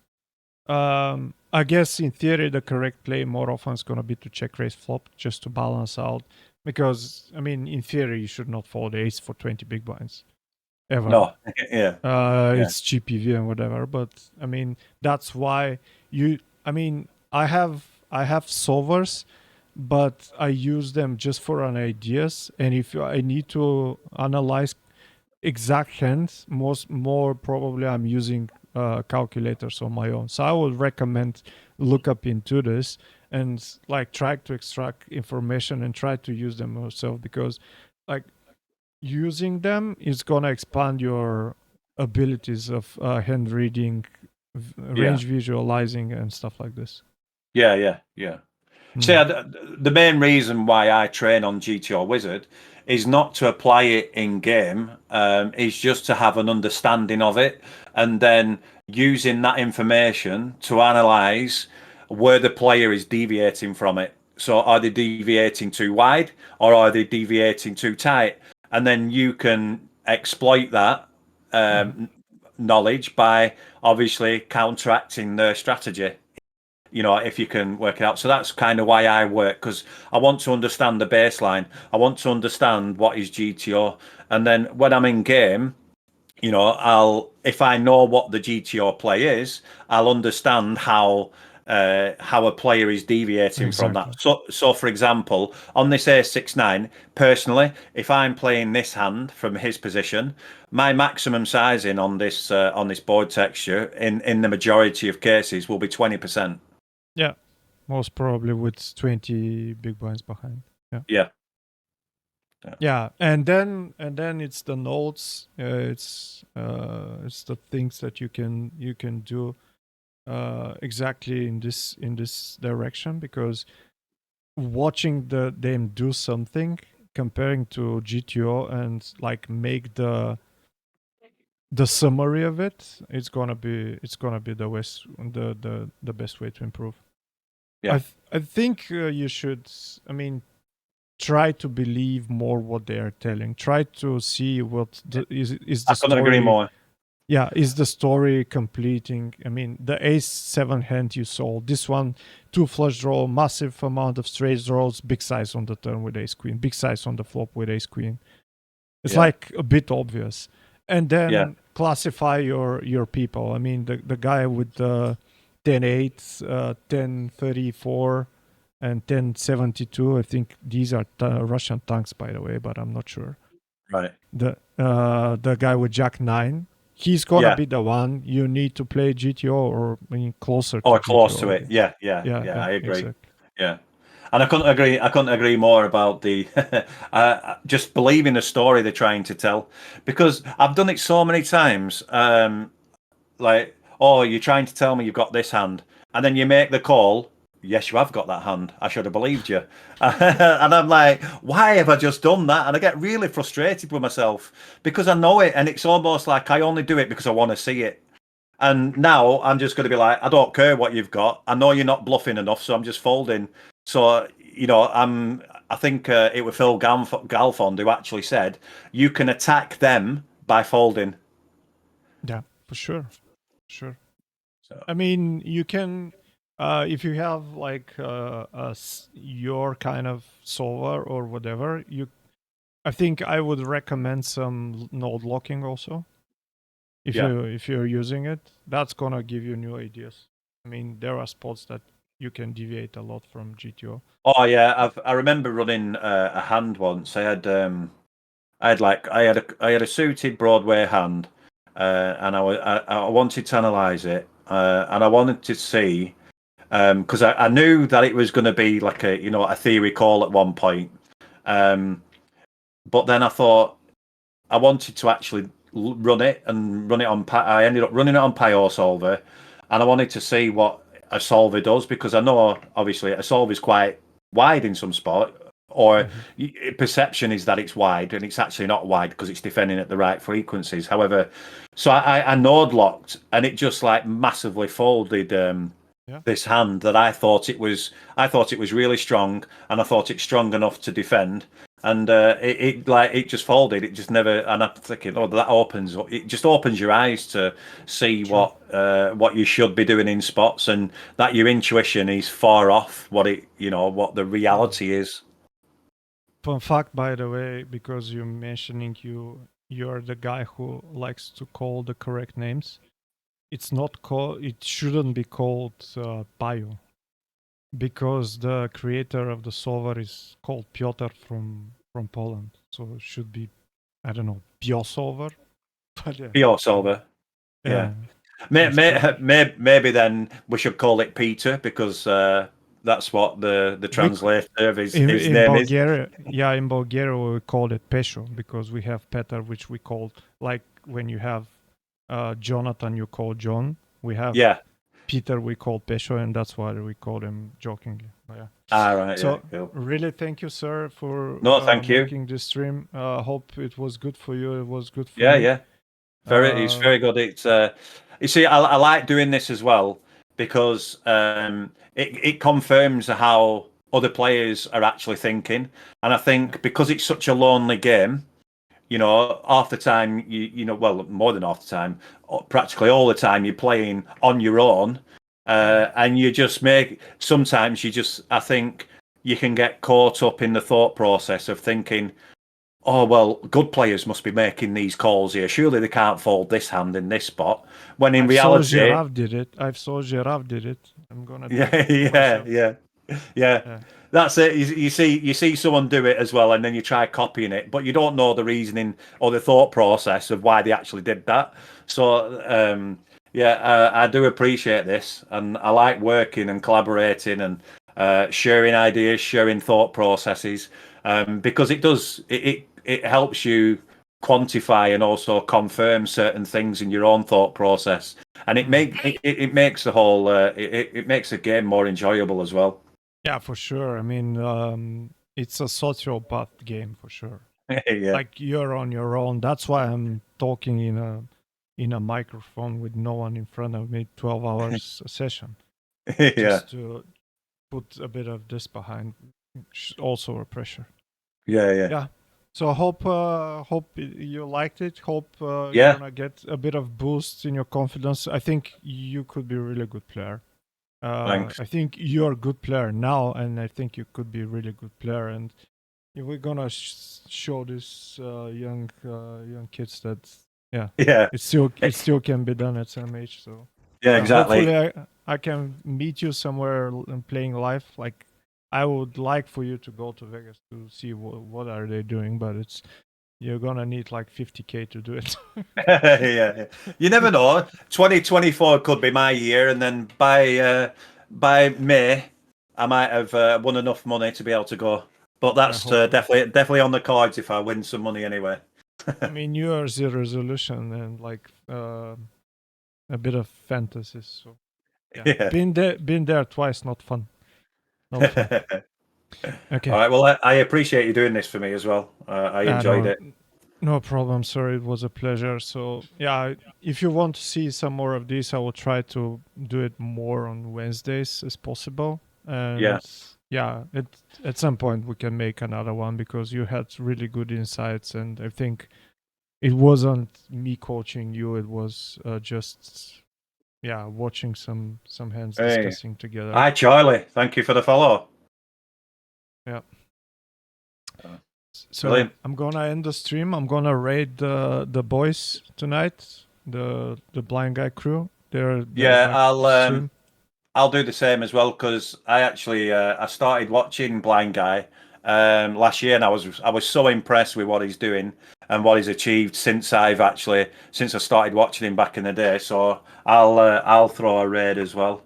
I guess in theory, the correct play more often is going to be to check raise flop just to balance out. Because, I mean, in theory, you should not fold ace for 20 big blinds ever. No, yeah. It's GPV and whatever. But, I mean, that's why I have solvers, but I use them just for an ideas. And if I need to analyze exact hands, more probably I'm using calculators on my own. So I would recommend look up into this and like try to extract information and try to use them yourself, because like using them is gonna expand your abilities of hand reading, range visualizing, and stuff like this. Yeah. See, the main reason why I train on GTO Wizard is not to apply it in game, is just to have an understanding of it and then using that information to analyze where the player is deviating from it. So are they deviating too wide or are they deviating too tight? And then you can exploit that knowledge by obviously counteracting their strategy, if you can work it out. So that's kind of why I work, because I want to understand the baseline. I want to understand what is GTO. And then when I'm in game, if I know what the GTO play is, I'll understand how a player is deviating from that. So for example, on this A6-9, personally, if I'm playing this hand from his position, my maximum sizing on this board texture in the majority of cases will be 20%. Yeah, most probably with 20 big blinds behind. Yeah. Yeah, and then it's the notes. It's the things that you can do exactly in this direction, because watching them do something, comparing to GTO and like make the summary of it, it's gonna be the best way to improve. Yeah. I think you should. I mean, try to believe more what they are telling. Try to see what is the I couldn't agree story. more. Yeah, is the story completing? I mean, the ace-7 hand you saw, this one, 2 flush draw, massive amount of straight draws, big size on the turn with ace-queen, big size on the flop with ace-queen. It's like a bit obvious. And then classify your people. I mean, the guy with the 10-8, 10-34, and 1072. I think these are Russian tanks, by the way, but I'm not sure. Right. The guy with Jack 9, he's gonna be the one you need to play GTO, or I mean closer to or GTO. close to it. Yeah. I agree. Exactly. Yeah. And I couldn't agree more about the just believing the story they're trying to tell, because I've done it so many times. Like, oh, you're trying to tell me you've got this hand, and then you make the call. Yes, you have got that hand. I should have believed you. And I'm like, why have I just done that? And I get really frustrated with myself because I know it, and it's almost like I only do it because I want to see it. And now I'm just going to be like, I don't care what you've got. I know you're not bluffing enough, so I'm just folding. So I think it was Phil Galfond who actually said you can attack them by folding. Yeah, for sure. Sure. So I mean, you can, if you have like your kind of solver or whatever, I think I would recommend some node locking also. If you're using it, that's gonna give you new ideas. I mean, there are spots that you can deviate a lot from GTO. Oh yeah, I remember running a hand once. I had a suited Broadway hand, and I wanted to analyze it, and I wanted to see because I knew that it was going to be like a theory call at one point, But then I thought I wanted to actually run it and run it on. I ended up running it on Pio Solver, and I wanted to see what a solver does because I know obviously a solver is quite wide in some sport, or Mhm. perception is that it's wide and it's actually not wide because it's defending at the right frequencies. However, so I node locked and it just like massively folded Yeah. this hand that I thought it was really strong and I thought it's strong enough to defend and it just folded. It just never. And I'm thinking, oh, that opens. It just opens your eyes to see True. what you should be doing in spots, and that your intuition is far off what the Mm. reality is. Fun fact, by the way, because you're mentioning you're the guy who likes to call the correct names. It's not called. It shouldn't be called Pio, because the creator of the solver is called Piotr from Poland. So it should be, I don't know, Pio solver. But yeah, Pure solver, yeah. yeah, May, it's Pio. may, may, maybe then we should call it Peter because that's what the We translator of his in name is. Bulgaria, yeah, in Bulgaria we call it Pesho because we have Petar, which we call like when you have Jonathan, you call John. We have Yeah. Peter, we call Pesho, and that's why we call him jokingly. But yeah. All right. Yeah. So Cool. really, thank you, sir, for No, thank you. making this stream. Hope it was good for you. It was good for Yeah. me. Yeah. It's Uh, very good. It's you see, I like doing this as well because it confirms how other players are actually thinking, and I yeah, think because it's such a lonely game, half the time well, more than half the time, practically all the time, you're playing on your own, mm, and you just make sometimes you just I think you can get caught up in the thought process of thinking, oh well, good players must be making these calls here. Surely they can't fold this hand in this spot. When in I've saw reality, Giraffe did it. I've saw Giraffe did it. I'm gonna do it yeah, yeah, myself. yeah, yeah. Yeah, That's it. You see someone do it as well, and then you try copying it, but you don't know the reasoning or the thought process of why they actually did that. So yeah, I do appreciate this, and I like working and collaborating and sharing ideas, sharing thought processes, because it helps you quantify and also confirm certain things in your own thought process, and mm. it makes the whole it makes the game more enjoyable as well. Yeah, for sure. I mean, it's a sociopath game for sure. Yeah, Like you're on your own. That's why I'm talking in a microphone with no one in front of me 12 hours a session, yeah, just to put a bit of this behind, also a pressure. yeah, yeah, Yeah. So hope you liked it. Hope you're yeah. gonna get a bit of boost in your confidence. I think you could be a really good player. Thanks. I think you're a good player now, and I think you could be a really good player. And if we're gonna show these young kids that yeah, Yeah, it still can be done at some age. So yeah, yeah, hopefully exactly. I can meet you somewhere and playing live. Like I would like for you to go to Vegas to see what are they doing, but it's you're gonna need like 50K to do it. Yeah, yeah. You never know. 2024 could be my year, and then by May, I might have won enough money to be able to go. But Yeah, that's hopefully. definitely on the cards if I win some money anyway. I mean, New Year's resolution and like a bit of fantasy. So yeah, Yeah. been there twice. Not fun. Not fun. All Okay. right. Well, I appreciate you doing this for me as well. I enjoyed No, it. no problem. Sorry, it was a pleasure. So yeah, if you want to see some more of this, I will try to do it more on Wednesdays as possible. Yeah. And yeah, at some point we can make another one because you had really good insights, and I think it wasn't me coaching you. It was just yeah, watching some hands Hey. discussing together. Hi, Charlie. Thank you for the follow. Yeah. Uh, So Brilliant. I'm gonna end the stream. I'm gonna raid the boys tonight, the blind guy crew. They're Yeah, back to stream. I'll do the same as well because I actually I started watching Blind Guy last year, and I was so impressed with what he's doing and what he's achieved since I started watching him back in the day. So I'll throw a raid as well.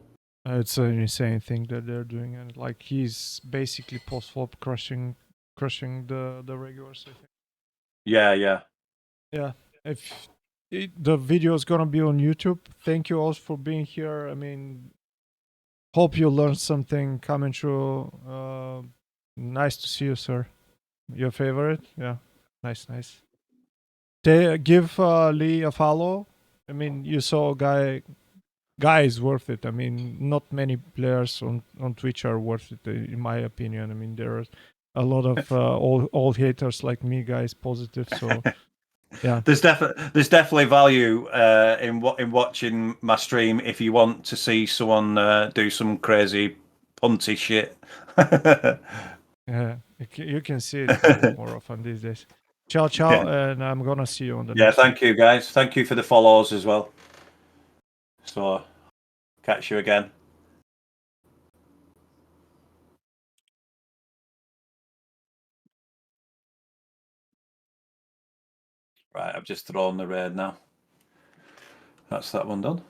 It's an insane thing that they're doing, and like he's basically post flop crushing crushing the regulars. I think. Yeah. Yeah. If the video is gonna be on YouTube, thank you all for being here. I mean, hope you learned something coming through. Nice to see you, sir. Your favorite? Yeah. Nice. Give Lee a follow. I mean, you saw a guy is worth it. I mean, not many players on Twitch are worth it, in my opinion. I mean, there are a lot of old haters like me, guys, positive. So yeah, There's definitely value in watching my stream if you want to see someone do some crazy punty shit. yeah, you can see it more often these days. Ciao, and I'm gonna see you on the Yeah, next one. thank you guys. Thank you for the follows as well. So catch you again. Right, I've just thrown the raid now. That's that one done.